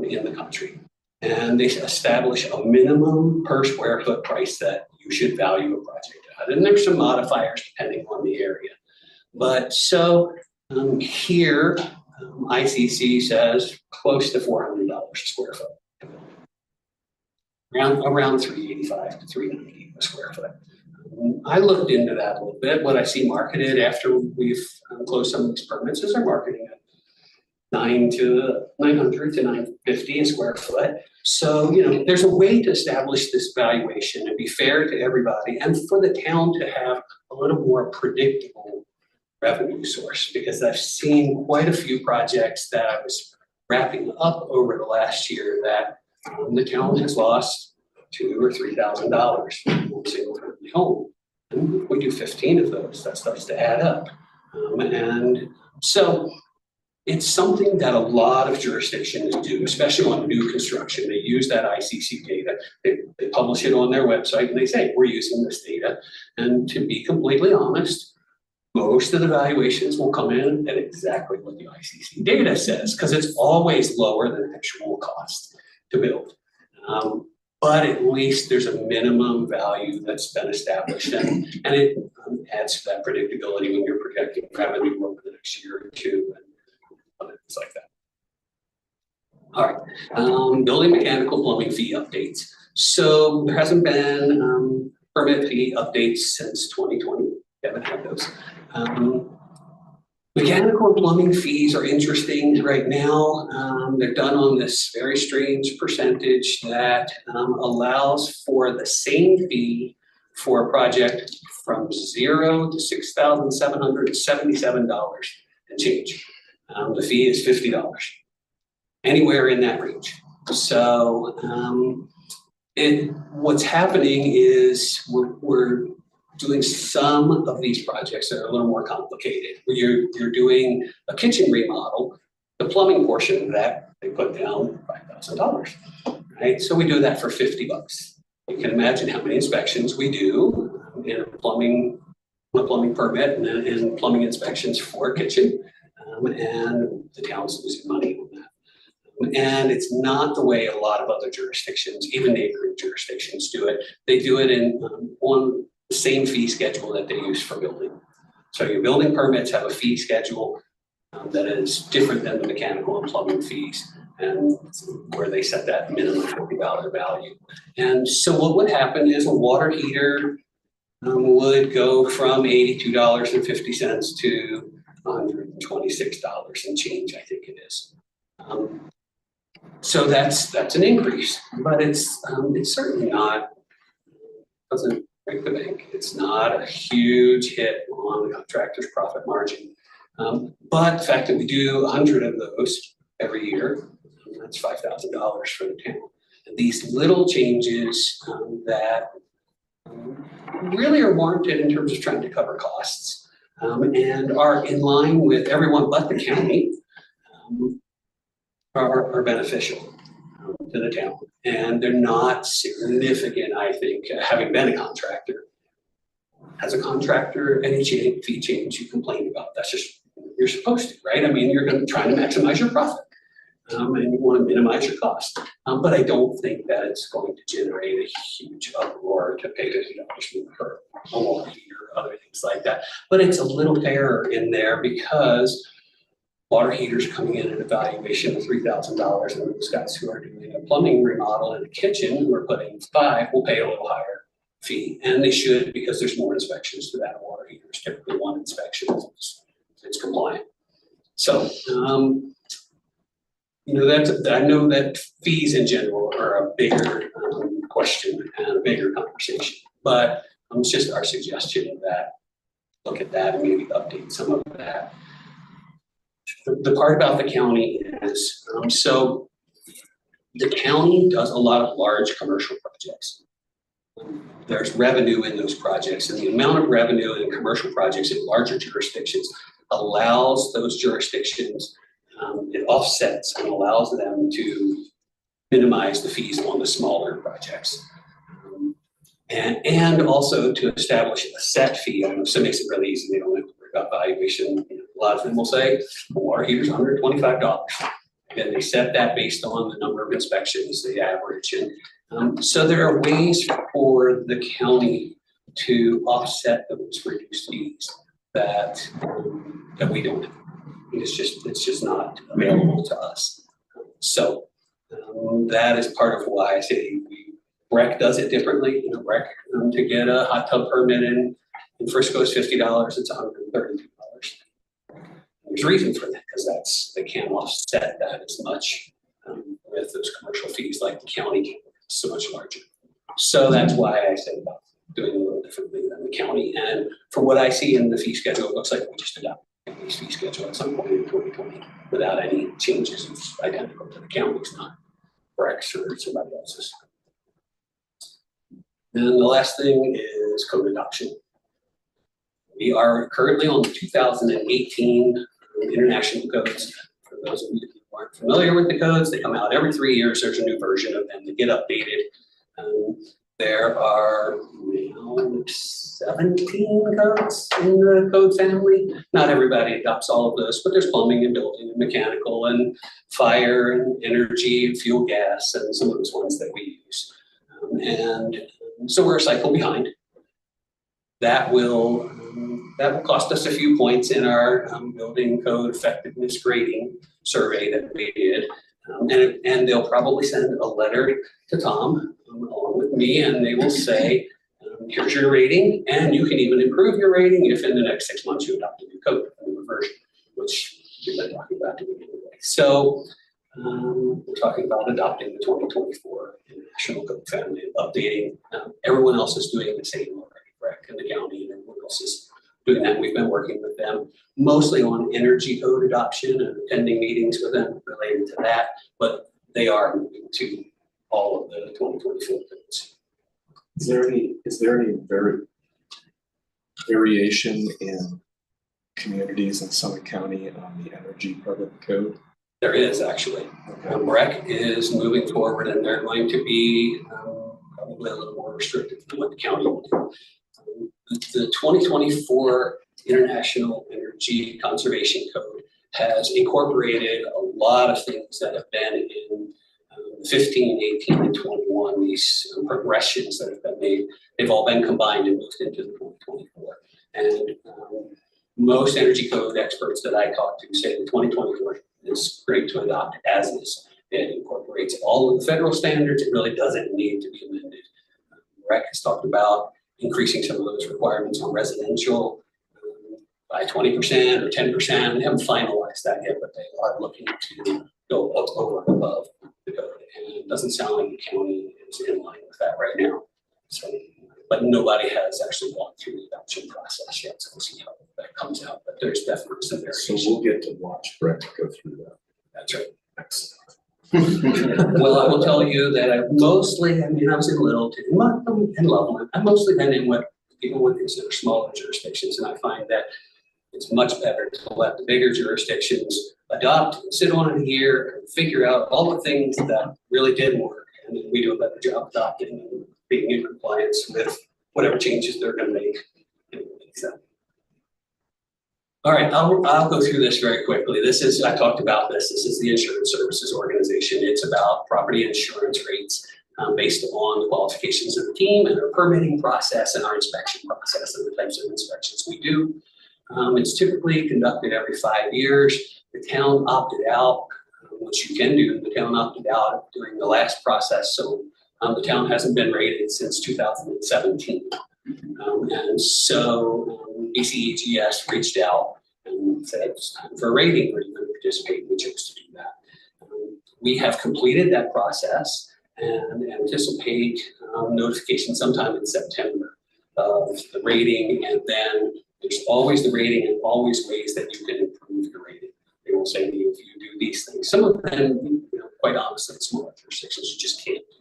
Speaker 13: in the country. And they establish a minimum per square foot price that you should value a project at. And there's some modifiers depending on the area. But so here, ICC says close to $400 a square foot. Around $385 to $390 a square foot. I looked into that a little bit. What I see marketed after we've closed some of these permits is they're marketing at $900 to $950 a square foot. So, you know, there's a way to establish this valuation and be fair to everybody, and for the town to have a little more predictable revenue source, because I've seen quite a few projects that I was wrapping up over the last year that the town has lost $2,000 or $3,000 for a single family home. And if we do 15 of those, that starts to add up. And so it's something that a lot of jurisdictions do, especially on new construction. They use that ICC data. They publish it on their website and they say, we're using this data. And to be completely honest, most of the valuations will come in at exactly what the ICC data says, because it's always lower than actual cost to build. But at least there's a minimum value that's been established, and it adds to that predictability when you're projecting revenue over the next year or two and things like that. All right, building mechanical plumbing fee updates. So there hasn't been permit fee updates since 2020. We haven't had those. Mechanical and plumbing fees are interesting right now. They're done on this very strange percentage that allows for the same fee for a project from $0 to $6,777 and change. The fee is $50, anywhere in that range. So what's happening is we're doing some of these projects that are a little more complicated. Where you're doing a kitchen remodel, the plumbing portion of that, they put down $5,000, right? So we do that for $50. You can imagine how many inspections we do in a plumbing permit and plumbing inspections for a kitchen. And the town's losing money on that. And it's not the way a lot of other jurisdictions, even neighboring jurisdictions do it. They do it on the same fee schedule that they use for building. So your building permits have a fee schedule that is different than the mechanical and plumbing fees, and where they set that minimum $40 value. And so what would happen is a water heater would go from $82.50 to $126 and change, I think it is. So that's an increase, but it's certainly not, doesn't break the bank. It's not a huge hit on the contractor's profit margin. But the fact that we do 100 of those every year, that's $5,000 for the town. And these little changes that really are warranted in terms of trying to cover costs and are in line with everyone but the county are beneficial to the town. And they're not significant, I think, having been a contractor. As a contractor, any fee change you complain about, that's just, you're supposed to, right? I mean, you're going to try to maximize your profit and you want to minimize your cost. But I don't think that it's going to generate a huge uproar to pay $50 per a water heater or other things like that. But it's a little error in there because water heaters coming in at a valuation of $3,000, and those guys who are doing a plumbing remodel in a kitchen who are putting $5,000 will pay a little higher fee, and they should, because there's more inspections to that. Water heaters typically one inspection, it's compliant. So you know, I know that fees in general are a bigger question and a bigger conversation, but it's just our suggestion of that. Look at that and maybe update some of that. The part about the county is, so the county does a lot of large commercial projects. There's revenue in those projects, and the amount of revenue in commercial projects in larger jurisdictions allows those jurisdictions, it offsets and allows them to minimize the fees on the smaller projects. And also to establish a set fee on them, so it makes it really easy. They don't have to worry about valuation. A lot of them will say, water heater's $125. And they set that based on the number of inspections, the average. And so there are ways for the county to offset those reduced fees that we don't have. It's just not available to us. So that is part of why I say REC does it differently. You know, REC to get a hot tub permit in Frisco is $50. It's $132. There's a reason for that, because they can't offset that as much with those commercial fees like the county, so much larger. So that's why I said about doing a little differently than the county. And from what I see in the fee schedule, it looks like we just adopted the fee schedule at some point in 2020 without any changes. It's identical to the county's, not REC's or somebody else's. And the last thing is code adoption. We are currently on the 2018 international codes. For those of you who aren't familiar with the codes, they come out every 3 years. There's a new version of them that get updated. There are now 17 codes in the code family. Not everybody adopts all of those, but there's plumbing and building and mechanical and fire and energy and fuel gas and some of those ones that we use. And so we're a cycle behind. That will cost us a few points in our building code effectiveness grading survey that we did. And they'll probably send a letter to Tom along with me, and they will say, here's your rating, and you can even improve your rating if in the next 6 months you adopt a new code, a new version, which we've been talking about doing anyway. So we're talking about adopting the 2024 International Code Family, updating. Everyone else is doing the same already, REC and the county, and everyone else is doing that. We've been working with them mostly on energy code adoption and attending meetings with them related to that, but they are moving to all of the 2024 codes.
Speaker 6: Is there any variation in communities in Summit County on the energy part of the code?
Speaker 13: There is actually. REC is moving forward and they're going to be probably a little more restrictive than what the county will do. The 2024 International Energy Conservation Code has incorporated a lot of things that have been in 15, 18, and 21, these progressions that have been made. They've all been combined and moved into the 2024. And most energy code experts that I talk to say the 2024 is great to adopt as is. It incorporates all of the federal standards. It really doesn't need to be amended. REC has talked about increasing some of those requirements on residential by 20% or 10%. They haven't finalized that yet, but they are looking to go up over and above the code. And it doesn't sound like the county is in line with that right now. So, but nobody has actually gone through the adoption process yet, so we'll see how that comes out. But there's definitely some
Speaker 6: So
Speaker 13: variation.
Speaker 6: we'll get to watch Brett go through that.
Speaker 13: That's right.
Speaker 6: Excellent.
Speaker 13: Well, I will tell you that I've mostly, I was in Littleton, in Loveland, I've mostly been in what people would consider smaller jurisdictions, and I find that it's much better to let the bigger jurisdictions adopt, sit on it a year, and figure out all the things that really did work, and then we do a better job adopting and being in compliance with whatever changes they're going to make. So. All right, I'll go through this very quickly. I talked about this. This is the insurance services organization. It's about property insurance rates based on the qualifications of the team and our permitting process and our inspection process and the types of inspections we do. It's typically conducted every 5 years. The town opted out, which you can do. The town opted out during the last process, so the town hasn't been rated since 2017. And so BCEGS reached out and said it's time for a rating. We're going to participate. We chose to do that. We have completed that process and anticipate notification sometime in September of the rating. And then there's always the rating and always ways that you can improve the rating. They will say to you if you do these things. Some of them, quite honestly, smaller jurisdictions you just can't do.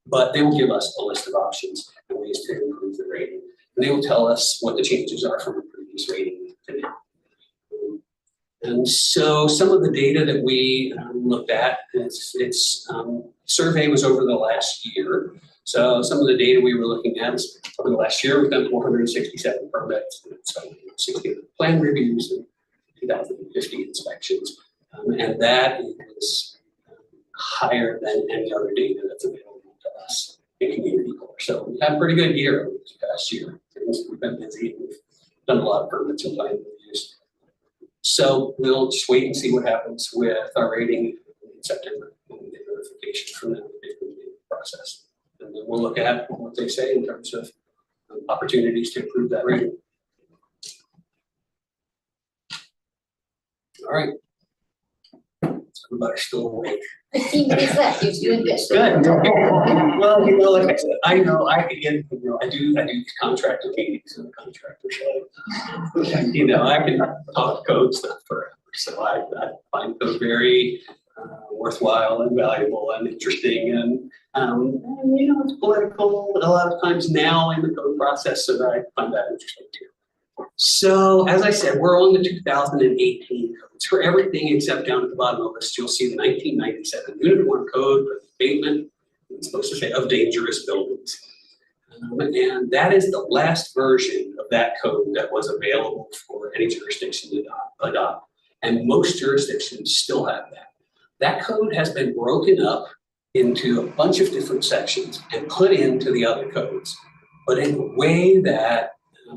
Speaker 13: But they will give us a list of options and ways to improve the rating. And they will tell us what the changes are from a previous rating to now. And so some of the data that we looked at, survey was over the last year. So some of the data we were looking at is over the last year, we've done 467 permits, so 60 plan reviews and 2,050 inspections. And that is higher than any other data that's available to us in community core. So we've had a pretty good year over this past year. We've been busy. We've done a lot of permits and plan reviews. So we'll just wait and see what happens with our rating in September when we get notification from them in the process. And then we'll look at what they say in terms of opportunities to improve that rating. All right. Everybody's still awake.
Speaker 12: 15 minutes left, you're doing good.
Speaker 13: Good. Well, like I said, I know I do contractor meetings in the contractor show. I can talk code stuff forever. So I find those very worthwhile and valuable and interesting. And it's political a lot of times now in the code process, so that I find that interesting too. So as I said, we're on the 2018 codes for everything except down at the bottom of the list. You'll see the 1997 Unit 1 code for the abatement. It's supposed to say of dangerous buildings. And that is the last version of that code that was available for any jurisdiction to adopt. And most jurisdictions still have that. That code has been broken up into a bunch of different sections and put into the other codes, but in a way that,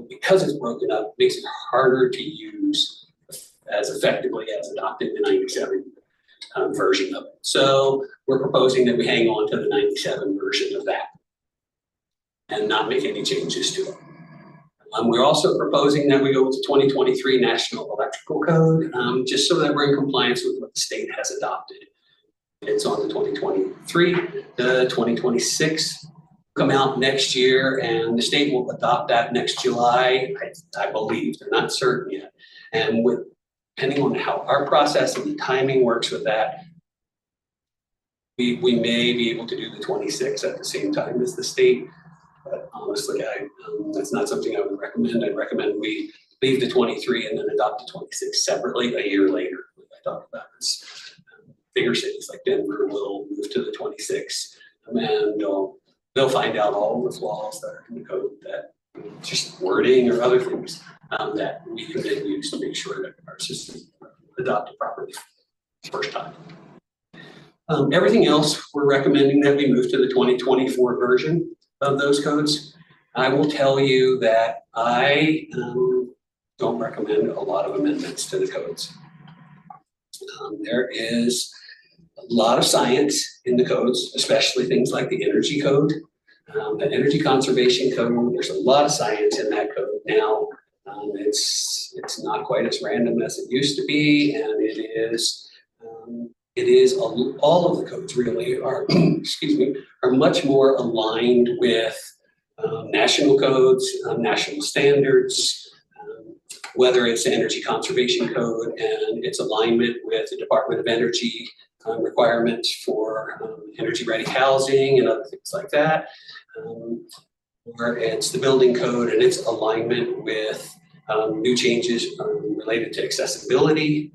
Speaker 13: because it's broken up, makes it harder to use as effectively as adopted the 97 version of it. So we're proposing that we hang on to the 97 version of that and not make any changes to it. We're also proposing that we go with the 2023 National Electrical Code, just so that we're in compliance with what the state has adopted. It's on the 2023, the 2026 come out next year, and the state will adopt that next July, I believe. They're not certain yet. And depending on how our process and the timing works with that, we may be able to do the 26 at the same time as the state. But honestly, that's not something I would recommend. I'd recommend we leave the 23 and then adopt the 26 separately a year later. Like I talked about this. Bigger cities like Denver will move to the 26, and they'll find out all the flaws that are in the code, that just wording or other things that we can then use to make sure that our system adopted properly first time. Everything else, we're recommending that we move to the 2024 version of those codes. I will tell you that I don't recommend a lot of amendments to the codes. There is a lot of science in the codes, especially things like the energy code, the energy conservation code. There's a lot of science in that code now. It's not quite as random as it used to be, and all of the codes really are, excuse me, are much more aligned with national codes, national standards, whether it's the Energy Conservation Code and its alignment with the Department of Energy requirements for energy-ready housing and other things like that, or it's the building code and its alignment with new changes related to accessibility.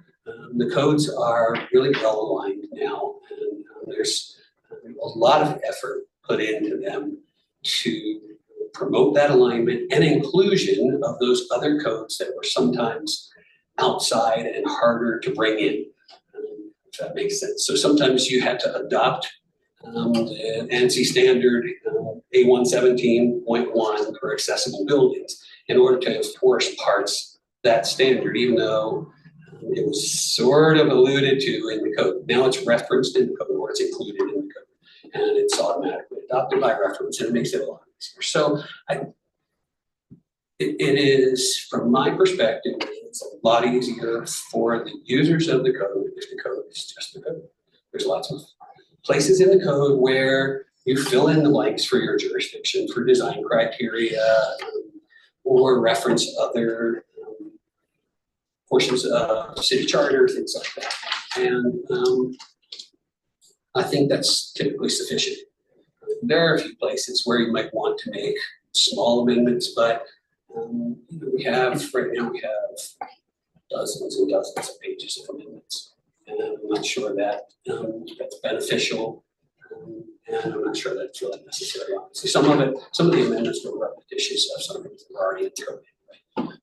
Speaker 13: The codes are really well aligned now, and there's a lot of effort put into them to promote that alignment and inclusion of those other codes that were sometimes outside and harder to bring in, if that makes sense. So sometimes you had to adopt the ANSI standard A117.1 for accessible buildings in order to enforce parts of that standard, even though it was sort of alluded to in the code. Now it's referenced in the code, or it's included in the code, and it's automatically adopted by reference, and it makes it a lot easier. So it is, from my perspective, it's a lot easier for the users of the code if the code is just the code. There's lots of places in the code where you fill in the blanks for your jurisdiction, for design criteria, or reference other portions of city charter, things like that. And I think that's typically sufficient. There are a few places where you might want to make small amendments, but right now we have dozens and dozens of pages of amendments. And I'm not sure that that's beneficial. And I'm not sure that's really necessary, honestly. Some of the amendments were repetitious of some things that were already in code.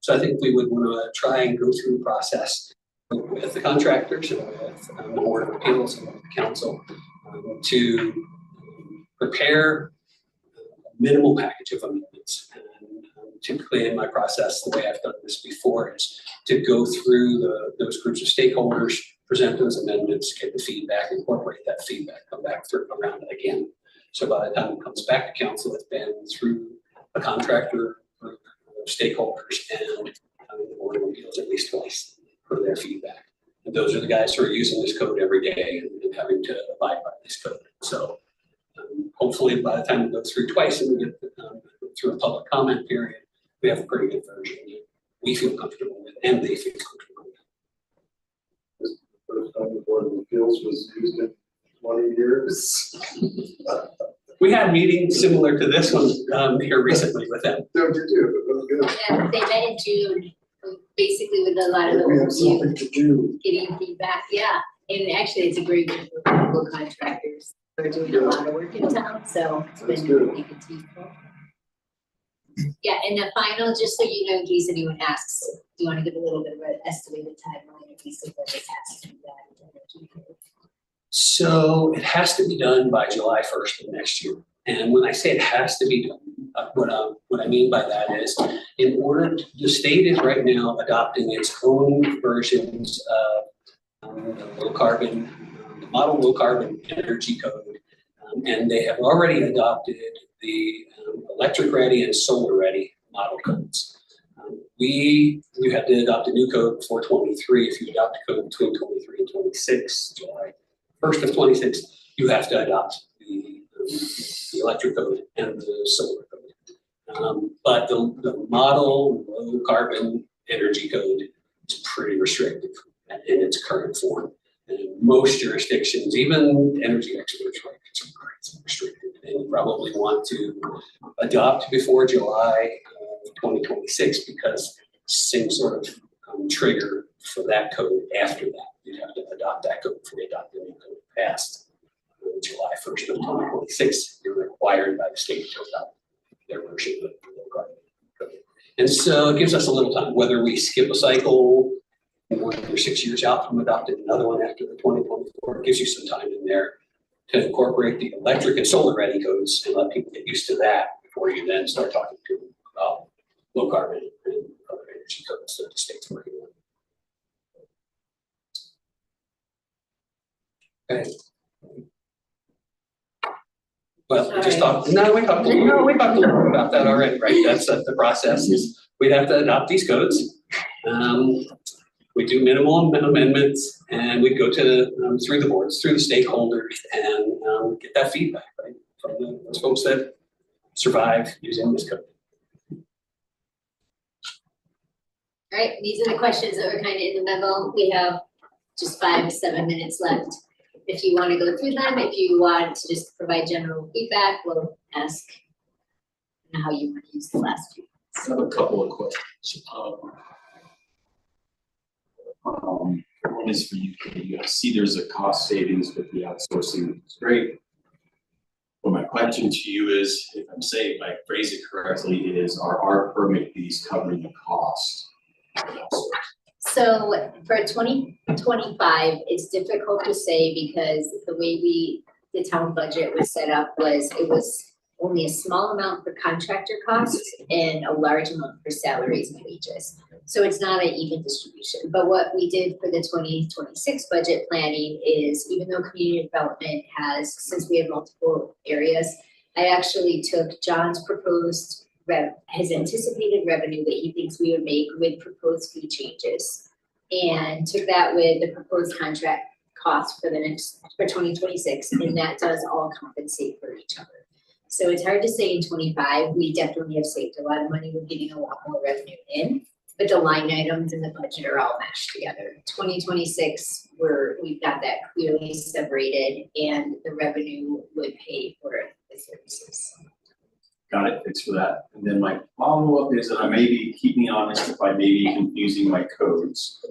Speaker 13: So I think we would want to try and go through the process with the contractors and with the Board of Appeals and with the council to prepare a minimal package of amendments. And typically in my process, the way I've done this before is to go through those groups of stakeholders, present those amendments, get the feedback, incorporate that feedback, come back around it again. So by the time it comes back to council, it's been through a contractor group of stakeholders and the Board of Appeals at least twice for their feedback. And those are the guys who are using this code every day and having to abide by this code. So hopefully by the time we go through twice and we get through a public comment period, we have a pretty good version that we feel comfortable with and they feel comfortable with.
Speaker 8: This is the first time the Board of Appeals was used in 20 years.
Speaker 13: We had meetings similar to this one here recently with them.
Speaker 8: No, did you? That was good.
Speaker 12: Yeah, they met in June, basically with a lot of
Speaker 8: We have
Speaker 12: overview,
Speaker 8: something to do.
Speaker 12: getting feedback, yeah. And actually, it's a great group of local contractors who are doing a lot of work in town, so it's
Speaker 8: That's
Speaker 12: been
Speaker 8: good.
Speaker 12: really good team. Yeah, and the final, just so you know, in case anyone asks, do you want to give a little bit of an estimated timeline in case of what this has to be done?
Speaker 13: So it has to be done by July 1st of next year. And when I say it has to be done, what I mean by that is in order to, the state is right now adopting its own versions of the low carbon, the model low carbon energy code. And they have already adopted the electric ready and solar ready model codes. You have to adopt a new code before 23. If you adopt a code between 23 and 26, July 1st of 26, you have to adopt the electric code and the solar code. But the model low carbon energy code is pretty restrictive in its current form. And most jurisdictions, even energy experts, right, it's restricted, and you probably want to adopt before July 2026 because same sort of trigger for that code after that. You'd have to adopt that code before you adopt the new code past July 1st of 2026. You're required by the state to adopt their version of the low carbon code. And so it gives us a little time, whether we skip a cycle 1 or 6 years out from adopting another one after the 2024, it gives you some time in there to incorporate the electric and solar ready codes and let people get used to that before you then start talking to them about low carbon and other energy codes that the state's working on. Okay. Well, we just talked, we talked a little bit about that already, right? That's the process is we'd have to adopt these codes. We do minimal amendments and we'd go to through the boards, through the stakeholders and get that feedback, right? From those folks that survive using this code.
Speaker 12: All right, these are the questions that were kind of in the memo. We have just 5 to 7 minutes left. If you want to go through them, if you want to just provide general feedback, we'll ask how you want to use the last few.
Speaker 9: I have a couple of questions. One is for you, Katie. I see there's a cost savings with the outsourcing. It's great. But my question to you is, if I'm saying, if I phrase it correctly, is are our permit fees covering the cost?
Speaker 12: So for 2025, it's difficult to say because the way the town budget was set up was it was only a small amount for contractor costs and a large amount for salaries and wages. So it's not an even distribution. But what we did for the 2026 budget planning is even though community development has, since we have multiple areas, I actually took John's proposed his anticipated revenue that he thinks we would make with proposed fee changes and took that with the proposed contract cost for 2026, and that does all compensate for each other. So it's hard to say in 25, we definitely have saved a lot of money, we're getting a lot more revenue in, but the line items in the budget are all mashed together. 2026, we've got that clearly separated and the revenue would pay for the services.
Speaker 9: Got it, thanks for that. And then my follow-up is, and I may be, keep me honest if I may be confusing my codes.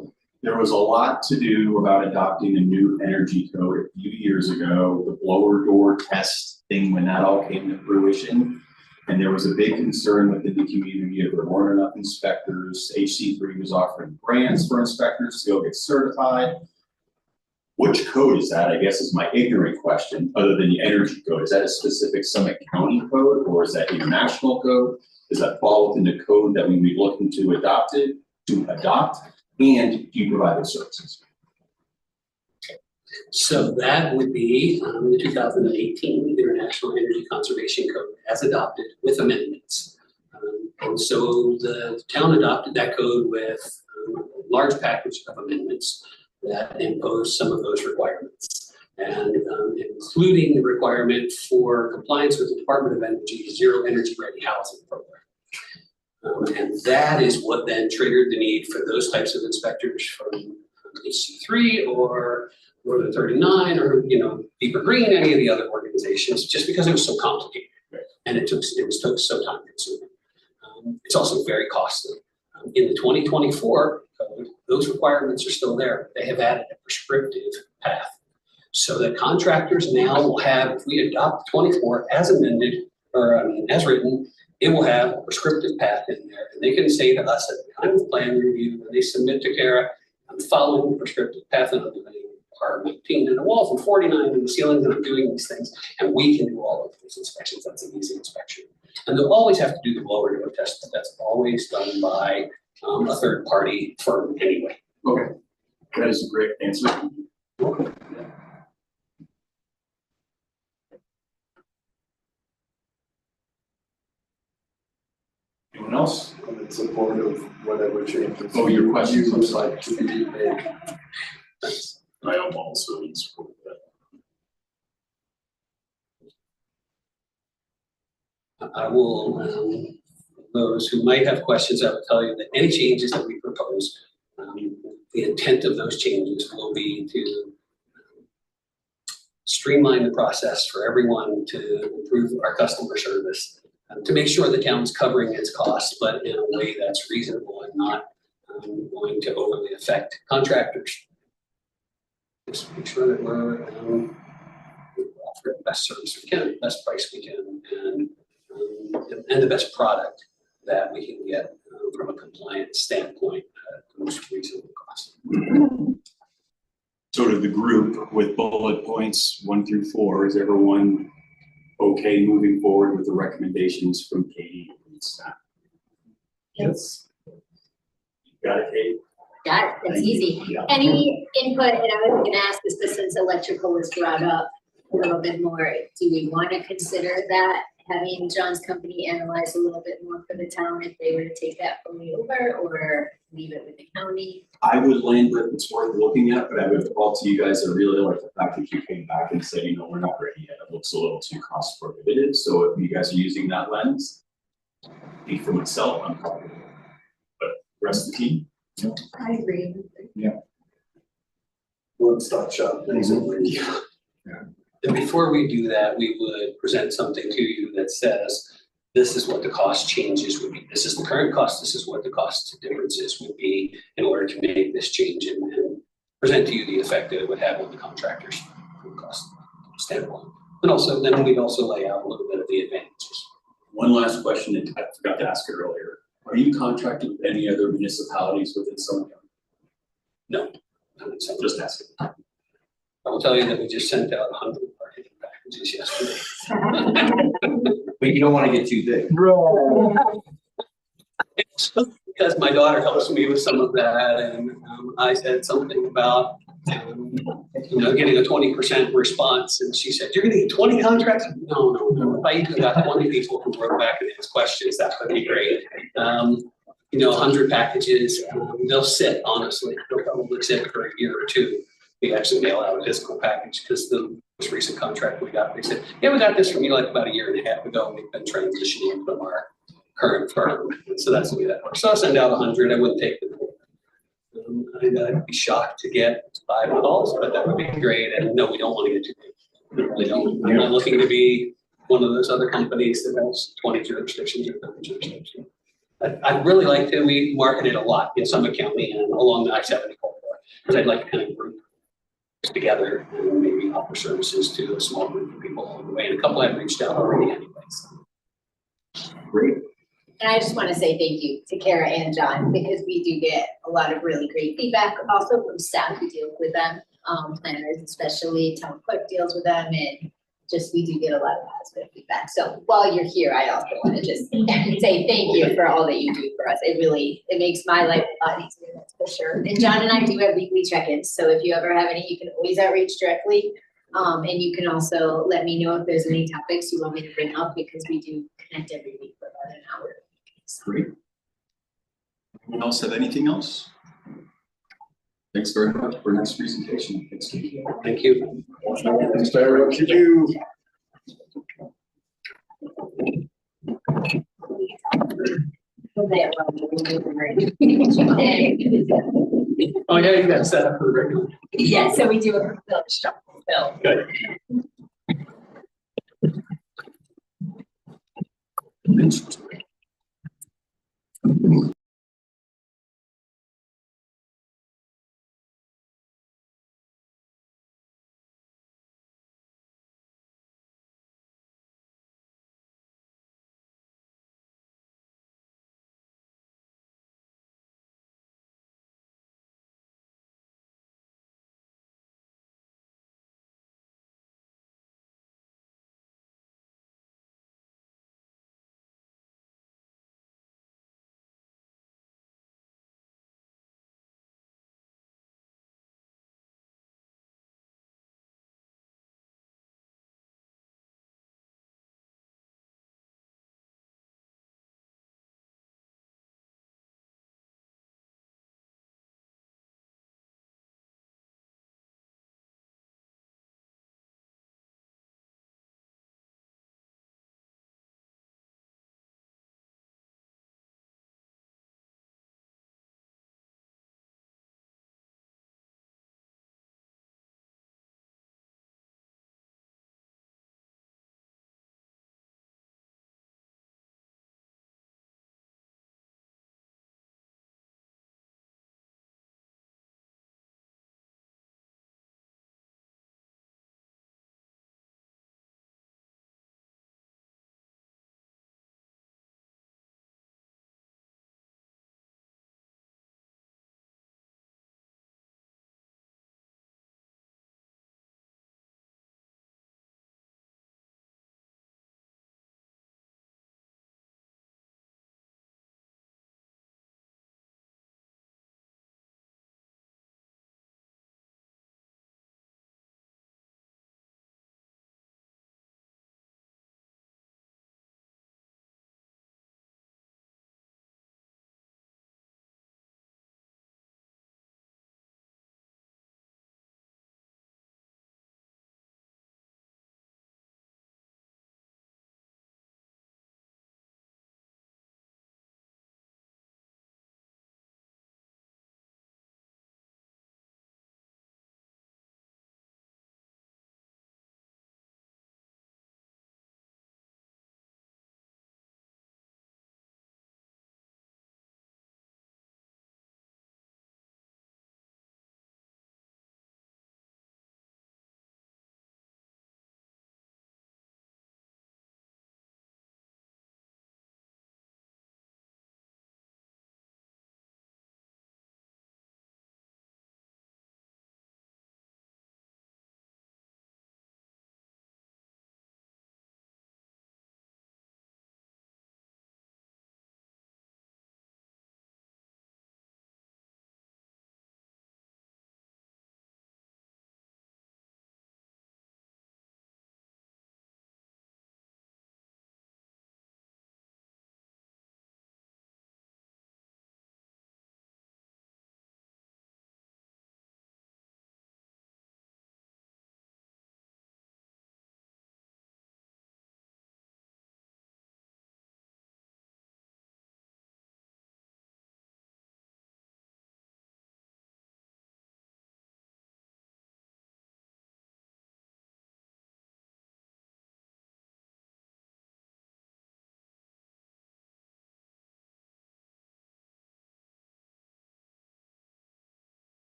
Speaker 9: There was a lot to do about adopting a new energy code a few years ago, the blower door test thing, when that all came to fruition. And there was a big concern within the community that there weren't enough inspectors. HC3 was offering grants for inspectors to go get certified. Which code is that, I guess, is my ignorant question, other than the energy code? Is that a specific Summit County code, or is that international code? Does that fall within the code that we would be looking to adopt? And do you provide those services?
Speaker 13: So that would be the 2018 International Energy Conservation Code as adopted with amendments. And so the town adopted that code with a large package of amendments that impose some of those requirements, and including the requirement for compliance with the Department of Energy Zero Energy Ready Housing Program. And that is what then triggered the need for those types of inspectors from HC3 or Northern 39 or Deeper Green, any of the other organizations, just because it was so complicated and it took so time consuming. It's also very costly. In the 2024 code, those requirements are still there. They have added a prescriptive path. So that contractors now will have, if we adopt 24 as amended, or as written, it will have a prescriptive path in there. And they can say to us at the time of plan review, when they submit to Kara, I'm following the prescriptive path and I'm doing R18 and the walls and 49 and the ceilings and I'm doing these things. And we can do all of those inspections. That's an easy inspection. And they'll always have to do the blower door test, but that's always done by a third party firm anyway.
Speaker 9: Okay, that is a great answer. Anyone else?
Speaker 8: I'm in support of whatever changes.
Speaker 9: Oh, your question
Speaker 8: looks like to be made.
Speaker 9: Thanks. I am also in support of that.
Speaker 13: I will, those who might have questions, I will tell you that any changes that we propose, the intent of those changes will be to streamline the process for everyone to improve our customer service, to make sure the town's covering its costs, but in a way that's reasonable and not going to overly affect contractors. Just make sure that we're offering the best service we can, best price we can, and the best product that we can get from a compliance standpoint at the most reasonable cost.
Speaker 9: So to the group with bullet points 1 through 4, is everyone okay moving forward with the recommendations from Katie and staff?
Speaker 12: Yes.
Speaker 9: Got it, Kate?
Speaker 12: Got it, that's easy.
Speaker 9: Yeah.
Speaker 12: Any input, and I was gonna ask this, but since electrical was brought up a little bit more, do we wanna consider that? Having John's company analyze a little bit more for the town if they were to take that fully over, or leave it with the county?
Speaker 9: I would land with it's worth looking at, but I would also you guys, I really like the fact that you came back and said, you know, we're not ready yet. It looks a little too cost prohibitive. So if you guys are using that lens, me for myself, I'm comfortable. But the rest of the team?
Speaker 12: I agree.
Speaker 8: One-stop shop, basically.
Speaker 13: Yeah. And before we do that, we would present something to you that says, this is what the cost changes would be. This is the current cost, this is what the cost differences would be in order to make this change and present to you the effect that it would have on the contractors from a cost standpoint. But also, then we'd also lay out a little bit of the advantages.
Speaker 9: One last question that I forgot to ask it earlier. Are you contracted with any other municipalities within Summit County?
Speaker 13: No, I'm
Speaker 9: Just asking.
Speaker 13: I will tell you that we just sent out 100 marketing packages yesterday.
Speaker 1: But you don't wanna get too big.
Speaker 13: Because my daughter helps me with some of that, and I said something about, getting a 20% response, and she said, "You're gonna get 20 contracts?" No. If I even got 20 people who wrote back and asked questions, that would be great. 100 packages, they'll sit, honestly. They'll probably sit for a year or two. We actually mail out a physical package, because the most recent contract we got, they said, yeah, we got this from you like about a year and a half ago. We've been transitioning from our current firm. And so that's the way that works. So I'll send out 100. I wouldn't take the I'd be shocked to get 5 calls, but that would be great. And no, we don't want to get too big. We really don't. I'm not looking to be one of those other companies that has 20 jurisdictions or 30 jurisdictions. I'd really like to, we market it a lot in Summit County and along the I-70 corridor, because I'd like to kind of group together and maybe offer services to a small group of people along the way. And a couple I've reached out already anyway. So.
Speaker 9: Great.
Speaker 12: And I just want to say thank you to Kara and John, because we do get a lot of really great feedback, also from staff who deal with them, planners especially, town clerk deals with them, and just we do get a lot of positive feedback. So while you're here, I also want to just say thank you for all that you do for us. It makes my life a lot easier, that's for sure. And John and I do have weekly check-ins, so if you ever have any, you can always outreach directly. And you can also let me know if there's any topics you want me to bring up, because we do connect every week for about an hour.
Speaker 9: Great. Anyone else have anything else? Thanks very much for next presentation. Thanks, Steve.
Speaker 13: Thank you.
Speaker 8: Thanks, Tyra. Could you?
Speaker 13: Oh yeah, you got set up for the regular.
Speaker 12: Yeah, so we do a village shop.
Speaker 13: Good.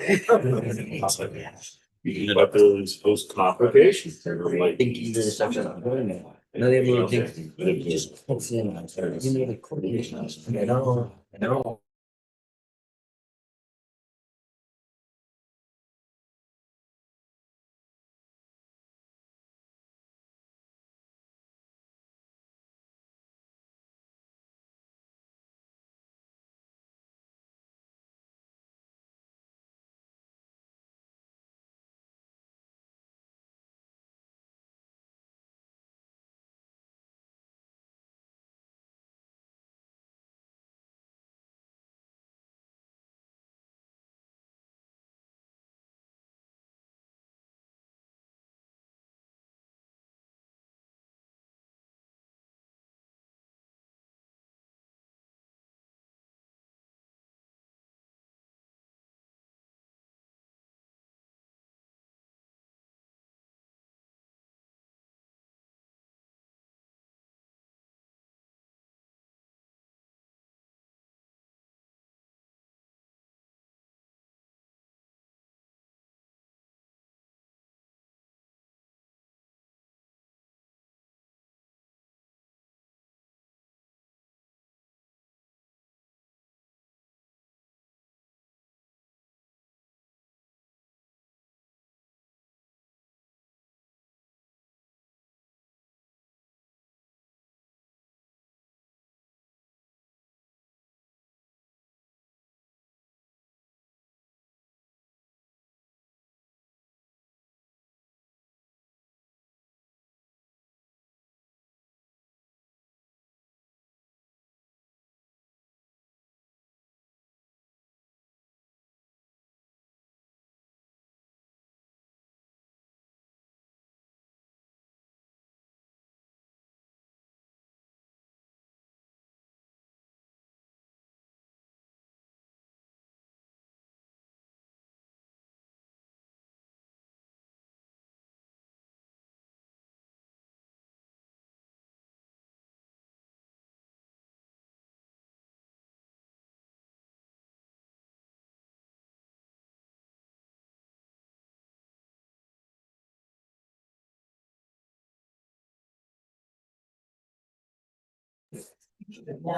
Speaker 9: You end up with those complications.
Speaker 1: I think either the section I'm going now. No, they have little things. It just puts in on service. You know, the coordination. I know.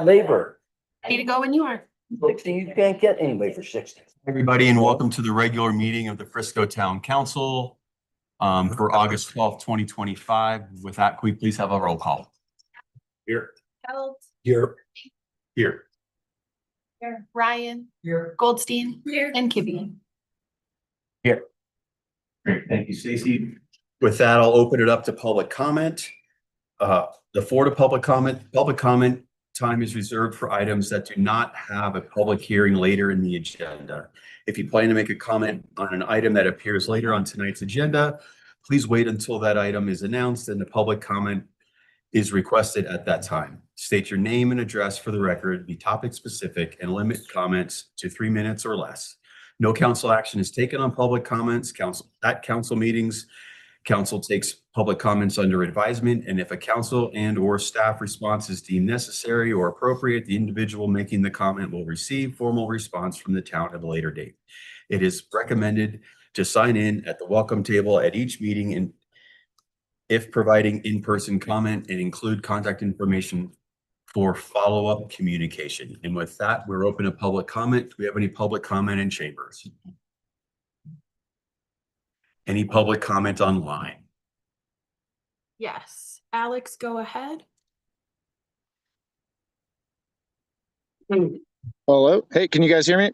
Speaker 1: Labor.
Speaker 2: Ready to go when you are.
Speaker 1: 60, you can't get anybody for 60.
Speaker 15: Everybody, and welcome to the regular meeting of the Frisco Town Council for August 12th, 2025. With that, can we please have a roll call?
Speaker 9: Here.
Speaker 2: Held.
Speaker 15: Here. Here.
Speaker 2: Here. Ryan.
Speaker 3: Here.
Speaker 2: Goldstein. Here. And Kibbe.
Speaker 15: Here. Great, thank you, Stacy. With that, I'll open it up to public comment. The floor to public comment time is reserved for items that do not have a public hearing later in the agenda. If you plan to make a comment on an item that appears later on tonight's agenda, please wait until that item is announced and the public comment is requested at that time. State your name and address for the record, be topic specific, and limit comments to 3 minutes or less. No council action is taken on public comments. At council meetings, council takes public comments under advisement, and if a council and/or staff response is deemed necessary or appropriate, the individual making the comment will receive formal response from the town at a later date. It is recommended to sign in at the welcome table at each meeting, and if providing in-person comment, and include contact information for follow-up communication. And with that, we're open to public comment. Do we have any public comment in chambers? Any public comment online?
Speaker 2: Yes. Alex, go ahead.
Speaker 16: Hello. Hey, can you guys hear me?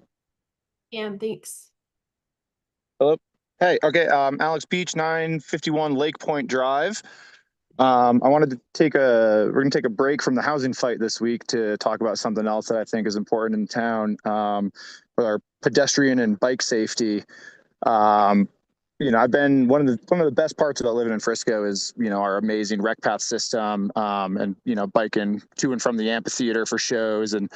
Speaker 2: And thanks.
Speaker 16: Hello. Hey. Okay. Alex Beach, 951 Lake Point Drive. I wanted to we're gonna take a break from the housing fight this week to talk about something else that I think is important in town, with our pedestrian and bike safety. I've been one of the best parts about living in Frisco is, our amazing rec path system, and, biking to and from the amphitheater for shows and,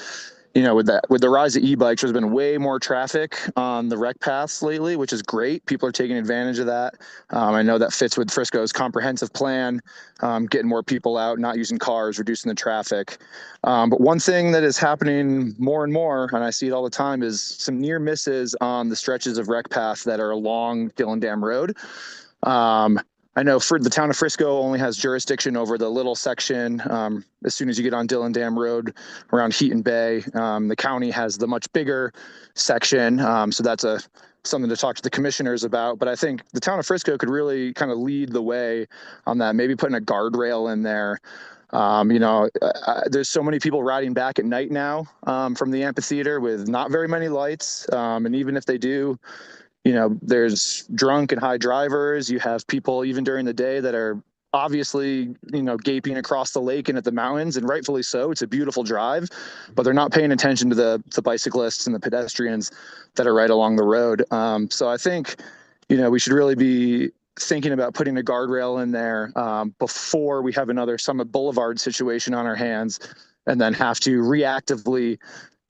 Speaker 16: you know, with the rise of e-bikes, there's been way more traffic on the rec paths lately, which is great. People are taking advantage of that. I know that fits with Frisco's comprehensive plan, getting more people out, not using cars, reducing the traffic. But one thing that is happening more and more, and I see it all the time, is some near misses on the stretches of rec path that are along Dillon Dam Road. I know for the town of Frisco only has jurisdiction over the little section. As soon as you get on Dillon Dam Road around Heaton Bay, the county has the much bigger section. So that's something to talk to the commissioners about. But I think the town of Frisco could really kind of lead the way on that, maybe putting a guardrail in there. There's so many people riding back at night now from the amphitheater with not very many lights. And even if they do, you know, there's drunk and high drivers. You have people even during the day that are obviously, you know, gaping across the lake and at the mountains, and rightfully so. It's a beautiful drive, but they're not paying attention to the bicyclists and the pedestrians that are right along the road. So I think, you know, we should really be thinking about putting a guardrail in there before we have another Summit Boulevard situation on our hands, and then have to reactively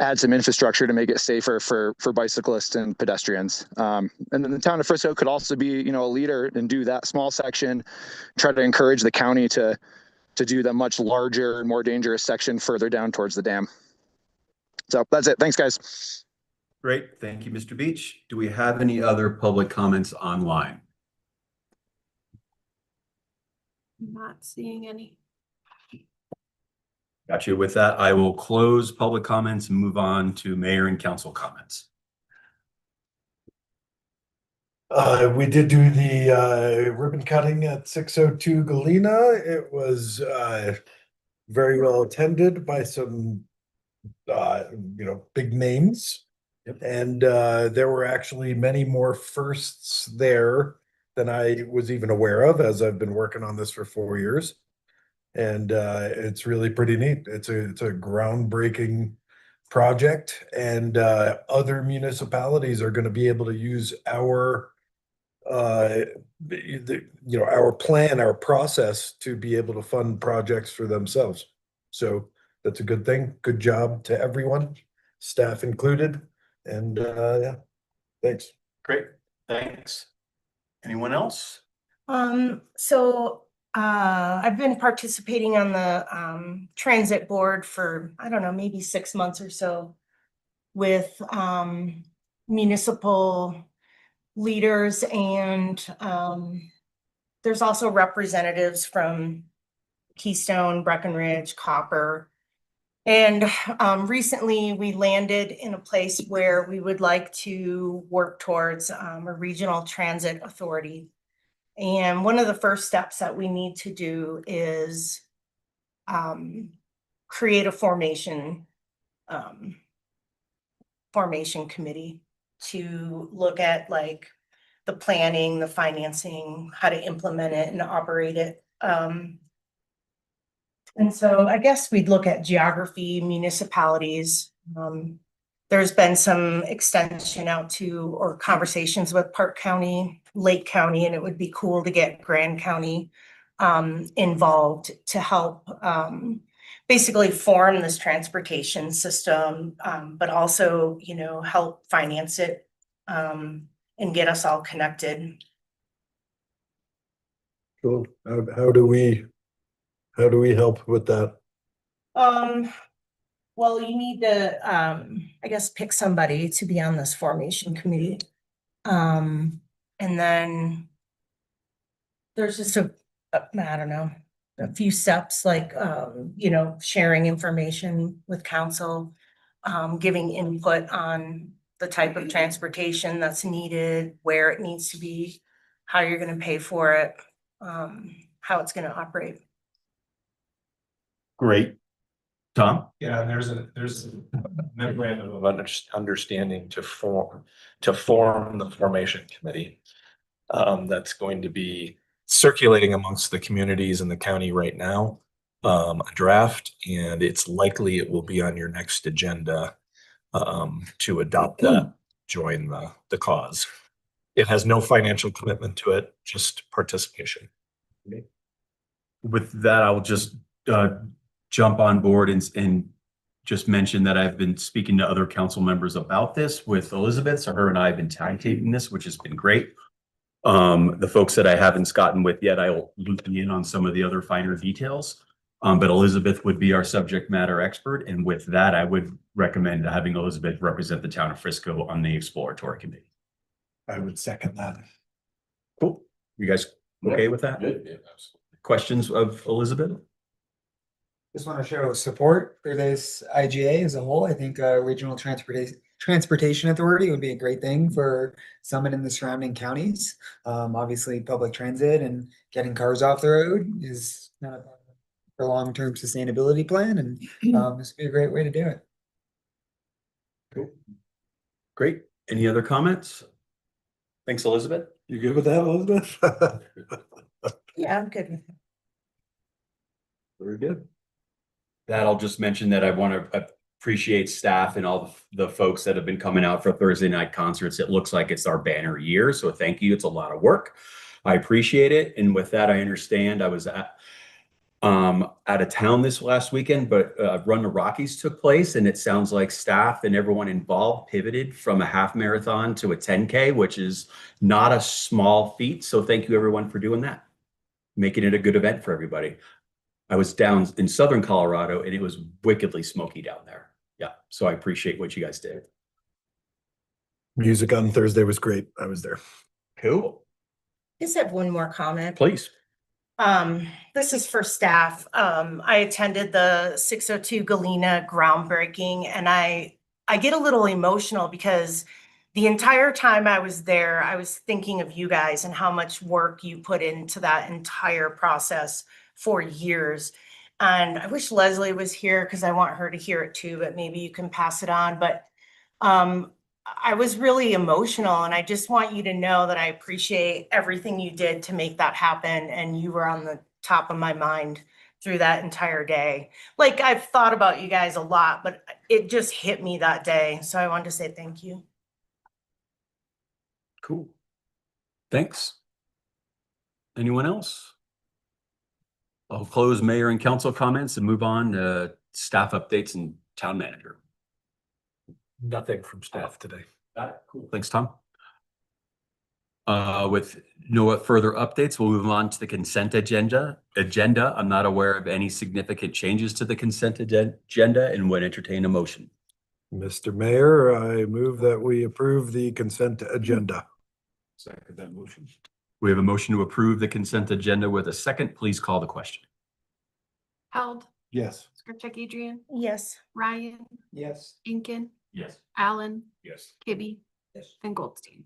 Speaker 16: add some infrastructure to make it safer for bicyclists and pedestrians. And then the town of Frisco could also be, you know, a leader and do that small section, try to encourage the county to do the much larger and more dangerous section further down towards the dam. So that's it. Thanks, guys.
Speaker 15: Great. Thank you, Mr. Beach. Do we have any other public comments online?
Speaker 2: Not seeing any.
Speaker 15: Got you. With that, I will close public comments and move on to mayor and council comments.
Speaker 8: We did do the ribbon cutting at 602 Galena. It was very well attended by some big names.
Speaker 15: Yep.
Speaker 8: And there were actually many more firsts there than I was even aware of, as I've been working on this for 4 years. And it's really pretty neat. It's a groundbreaking project, and other municipalities are going to be able to use our our plan, our process to be able to fund projects for themselves. So that's a good thing. Good job to everyone, staff included. And yeah, thanks.
Speaker 15: Great. Thanks. Anyone else?
Speaker 7: I've been participating on the transit board for, I don't know, maybe 6 months or so with municipal leaders, and there's also representatives from Keystone, Breckenridge, Copper. And recently we landed in a place where we would like to work towards a regional transit authority. And one of the first steps that we need to do is create a formation committee to look at like the planning, the financing, how to implement it and operate it. And so I guess we'd look at geography, municipalities. There's been some extension out to, or conversations with Park County, Lake County, and it would be cool to get Grand County involved to help basically form this transportation system, but also, you know, help finance it and get us all connected.
Speaker 8: Cool. How do we help with that?
Speaker 7: Well, you need to, I guess, pick somebody to be on this formation committee. And then there's just I don't know, a few steps like, sharing information with council, giving input on the type of transportation that's needed, where it needs to be, how you're going to pay for it, how it's going to operate.
Speaker 15: Great. Tom?
Speaker 6: Yeah, and there's a memorandum of understanding to form the formation committee. That's going to be circulating amongst the communities in the county right now, a draft, and it's likely it will be on your next agenda to adopt that, join the cause. It has no financial commitment to it, just participation.
Speaker 15: With that, I'll just jump on board and just mention that I've been speaking to other council members about this with Elizabeth. So her and I have been tag teaming this, which has been great. The folks that I haven't gotten with yet, I'll loop you in on some of the other finer details. But Elizabeth would be our subject matter expert. And with that, I would recommend having Elizabeth represent the town of Frisco on the exploratory committee.
Speaker 8: I would second that.
Speaker 15: Cool. You guys okay with that?
Speaker 9: Good, yeah, absolutely.
Speaker 15: Questions of Elizabeth?
Speaker 17: Just want to show support for this IGA as a whole. I think Regional Transportation Authority would be a great thing for Summit and the surrounding counties. Obviously, public transit and getting cars off the road is not a for long-term sustainability plan, and this would be a great way to do it.
Speaker 15: Cool. Great. Any other comments? Thanks, Elizabeth.
Speaker 8: You good with that, Elizabeth?
Speaker 7: Yeah, I'm good with it.
Speaker 8: Very good.
Speaker 15: That I'll just mention that I want to appreciate staff and all the folks that have been coming out for Thursday night concerts. It looks like it's our banner year, so thank you. It's a lot of work. I appreciate it. And with that, I understand I was out of town this last weekend, but Run the Rockies took place, and it sounds like staff and everyone involved pivoted from a half marathon to a 10K, which is not a small feat. So thank you everyone for doing that, making it a good event for everybody. I was down in Southern Colorado and it was wickedly smoky down there. Yeah. So I appreciate what you guys did.
Speaker 8: Music on Thursday was great. I was there.
Speaker 15: Cool.
Speaker 7: Just have one more comment.
Speaker 15: Please.
Speaker 7: This is for staff. I attended the 602 Galena groundbreaking, and I get a little emotional because the entire time I was there, I was thinking of you guys and how much work you put into that entire process for years. And I wish Leslie was here because I want her to hear it too, but maybe you can pass it on. But I was really emotional, and I just want you to know that I appreciate everything you did to make that happen. And you were on the top of my mind through that entire day. Like, I've thought about you guys a lot, but it just hit me that day. So I wanted to say thank you.
Speaker 15: Cool. Thanks. Anyone else? I'll close mayor and council comments and move on to staff updates and town manager.
Speaker 8: Nothing from staff today.
Speaker 15: Got it. Cool. Thanks, Tom. With no further updates, we'll move on to the consent agenda. I'm not aware of any significant changes to the consent agenda and would entertain a motion.
Speaker 8: Mr. Mayor, I move that we approve the consent agenda.
Speaker 15: Second that motion. We have a motion to approve the consent agenda with a second. Please call the question.
Speaker 2: Held,
Speaker 8: Yes.
Speaker 2: Scripcheck Adrian,
Speaker 7: Yes.
Speaker 2: Ryan,
Speaker 17: Yes.
Speaker 2: Inkin,
Speaker 15: Yes.
Speaker 2: Allen,
Speaker 15: Yes.
Speaker 2: Kibbe,
Speaker 17: Yes.
Speaker 2: and Goldstein.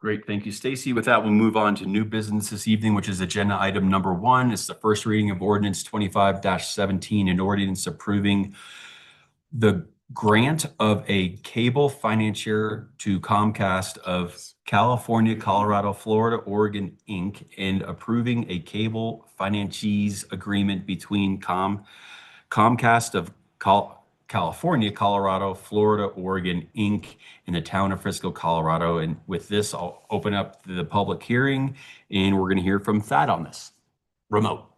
Speaker 15: Great, thank you, Stacy. With that, we'll move on to new business this evening, which is agenda item number 1. It's the first reading of ordinance 25-17, an ordinance approving the grant of a cable financier to Comcast of California, Colorado, Florida, Oregon, Inc., and approving a cable financiers agreement between Comcast of California, Colorado, Florida, Oregon, Inc., and the town of Frisco, Colorado. And with this, I'll open up the public hearing, and we're going to hear from Thad on this. Remote.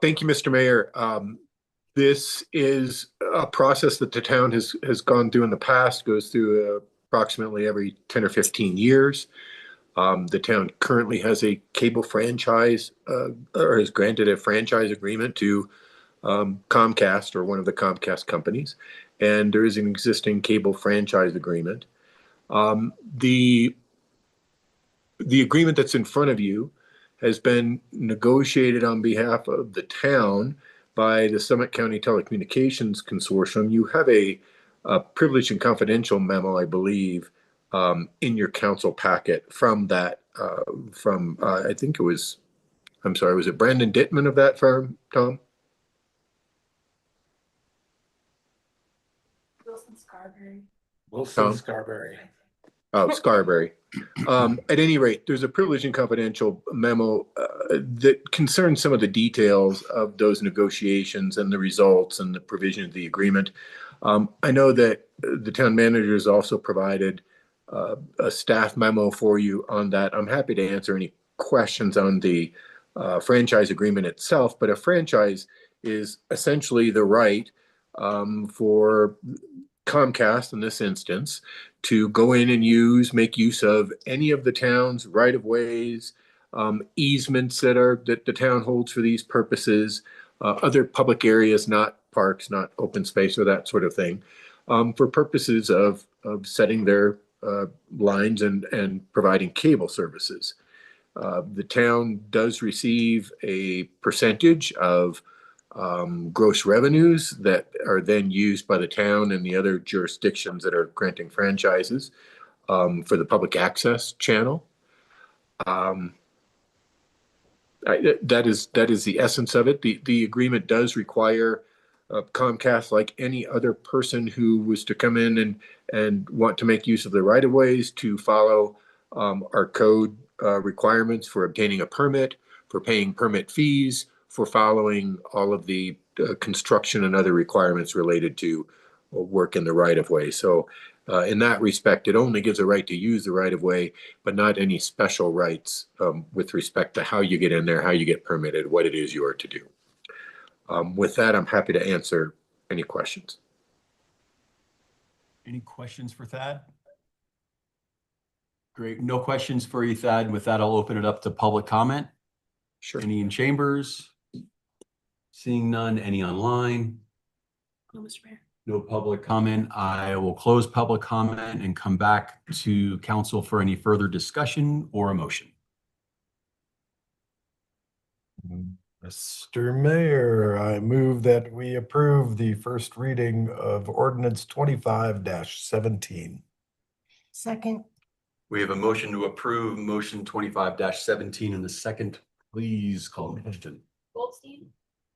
Speaker 18: Thank you, Mr. Mayor. This is a process that the town has gone through in the past, goes through approximately every 10 or 15 years. The town currently has a cable franchise, or has granted a franchise agreement to Comcast, or one of the Comcast companies, and there is an existing cable franchise agreement. The agreement that's in front of you has been negotiated on behalf of the town by the Summit County Telecommunications Consortium. You have a privileged and confidential memo, I believe, in your council packet from that, I think it was, I'm sorry, was it Brandon Dittman of that firm, Tom?
Speaker 2: Wilson Scarberry.
Speaker 8: Wilson Scarberry.
Speaker 18: Oh, Scarberry. At any rate, there's a privileged and confidential memo that concerns some of the details of those negotiations and the results and the provision of the agreement. I know that the town manager has also provided a staff memo for you on that. I'm happy to answer any questions on the franchise agreement itself, but a franchise is essentially the right for Comcast in this instance to go in and make use of any of the town's right of ways, easements that the town holds for these purposes, other public areas, not parks, not open space or that sort of thing, for purposes of setting their lines and providing cable services. The town does receive a percentage of gross revenues that are then used by the town and the other jurisdictions that are granting franchises for the public access channel. That is the essence of it. The agreement does require Comcast, like any other person who was to come in and want to make use of the right of ways, to follow our code requirements for obtaining a permit, for paying permit fees, for following all of the construction and other requirements related to work in the right of way. So in that respect, it only gives a right to use the right of way, but not any special rights with respect to how you get in there, how you get permitted, what it is you are to do. With that, I'm happy to answer any questions.
Speaker 15: Any questions for Thad? Great. No questions for you, Thad. With that, I'll open it up to public comment.
Speaker 18: Sure.
Speaker 15: Any in chambers? Seeing none. Any online?
Speaker 2: No, Mr. Mayor.
Speaker 15: No public comment. I will close public comment and come back to council for any further discussion or a motion.
Speaker 19: Mr. Mayor, I move that we approve the first reading of ordinance 25-17.
Speaker 7: Second.
Speaker 15: We have a motion to approve motion 25-17 in the second. Please call the question.
Speaker 2: Goldstein?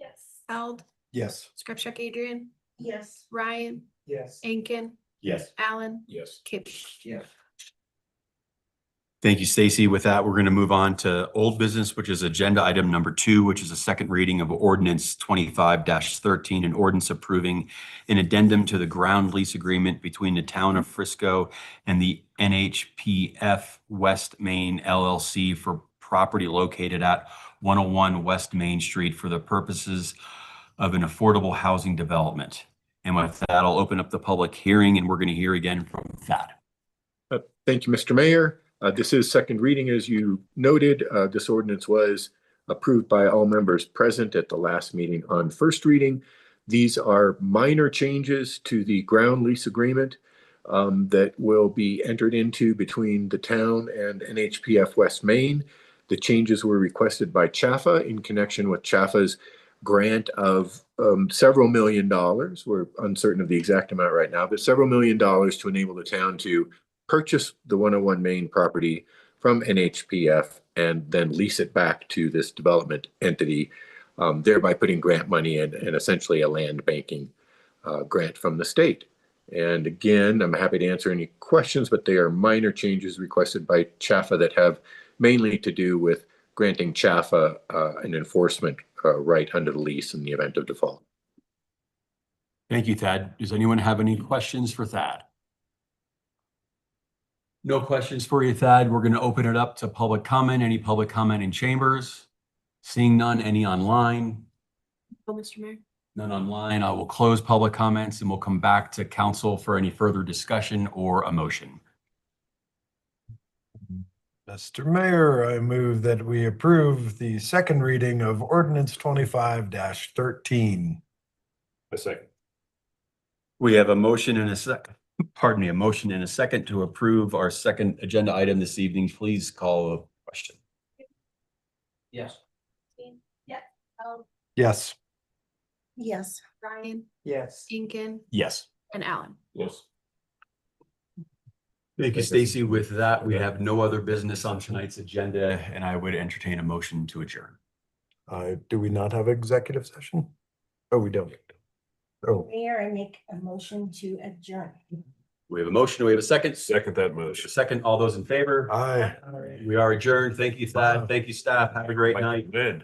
Speaker 2: Yes. Held?
Speaker 19: Yes.
Speaker 2: Scripchuk, Adrian?
Speaker 7: Yes.
Speaker 2: Ryan?
Speaker 17: Yes.
Speaker 2: Ainken?
Speaker 15: Yes.
Speaker 2: Allen?
Speaker 18: Yes.
Speaker 2: Kish?
Speaker 17: Yes.
Speaker 15: Thank you, Stacy. With that, we're going to move on to old business, which is agenda item number 2, which is a second reading of ordinance 25-13, an ordinance approving an addendum to the ground lease agreement between the town of Frisco and the NHPF West Main LLC for property located at 101 West Main Street for the purposes of an affordable housing development. And with that, I'll open up the public hearing, and we're going to hear again from Thad.
Speaker 18: Thank you, Mr. Mayor. This is second reading, as you noted. This ordinance was approved by all members present at the last meeting on first reading. These are minor changes to the ground lease agreement that will be entered into between the town and NHPF West Main. The changes were requested by CHAFA in connection with CHAFA's grant of several $1 million. We're uncertain of the exact amount right now, but several $1 million to enable the town to purchase the 101 Main property from NHPF and then lease it back to this development entity, thereby putting grant money in and essentially a land banking grant from the state. And again, I'm happy to answer any questions, but they are minor changes requested by CHAFA that have mainly to do with granting CHAFA an enforcement right under the lease in the event of default.
Speaker 15: Thank you, Thad. Does anyone have any questions for Thad? No questions for you, Thad. We're going to open it up to public comment. Any public comment in chambers? Seeing none. Any online?
Speaker 2: No, Mr. Mayor.
Speaker 15: None online. I will close public comments and we'll come back to council for any further discussion or a motion.
Speaker 19: Mr. Mayor, I move that we approve the second reading of ordinance 25-13.
Speaker 18: A second.
Speaker 15: We have a motion and a second. Pardon me, a motion and a second to approve our second agenda item this evening. Please call a question.
Speaker 11: Yes.
Speaker 2: Yes. Held?
Speaker 19: Yes.
Speaker 7: Yes.
Speaker 2: Ryan?
Speaker 17: Yes.
Speaker 2: Ainken?
Speaker 15: Yes.
Speaker 2: And Allen?
Speaker 18: Yes.
Speaker 15: Thank you, Stacy. With that, we have no other business on tonight's agenda, and I would entertain a motion to adjourn.
Speaker 19: Do we not have executive session? Oh, we don't. Oh,
Speaker 7: Mayor, I make a motion to adjourn.
Speaker 15: We have a motion. We have a second.
Speaker 18: Second that motion.
Speaker 15: Second. All those in favor?
Speaker 19: aye.
Speaker 15: We are adjourned. Thank you, Thad. Thank you, staff. Have a great night.
Speaker 18: Good.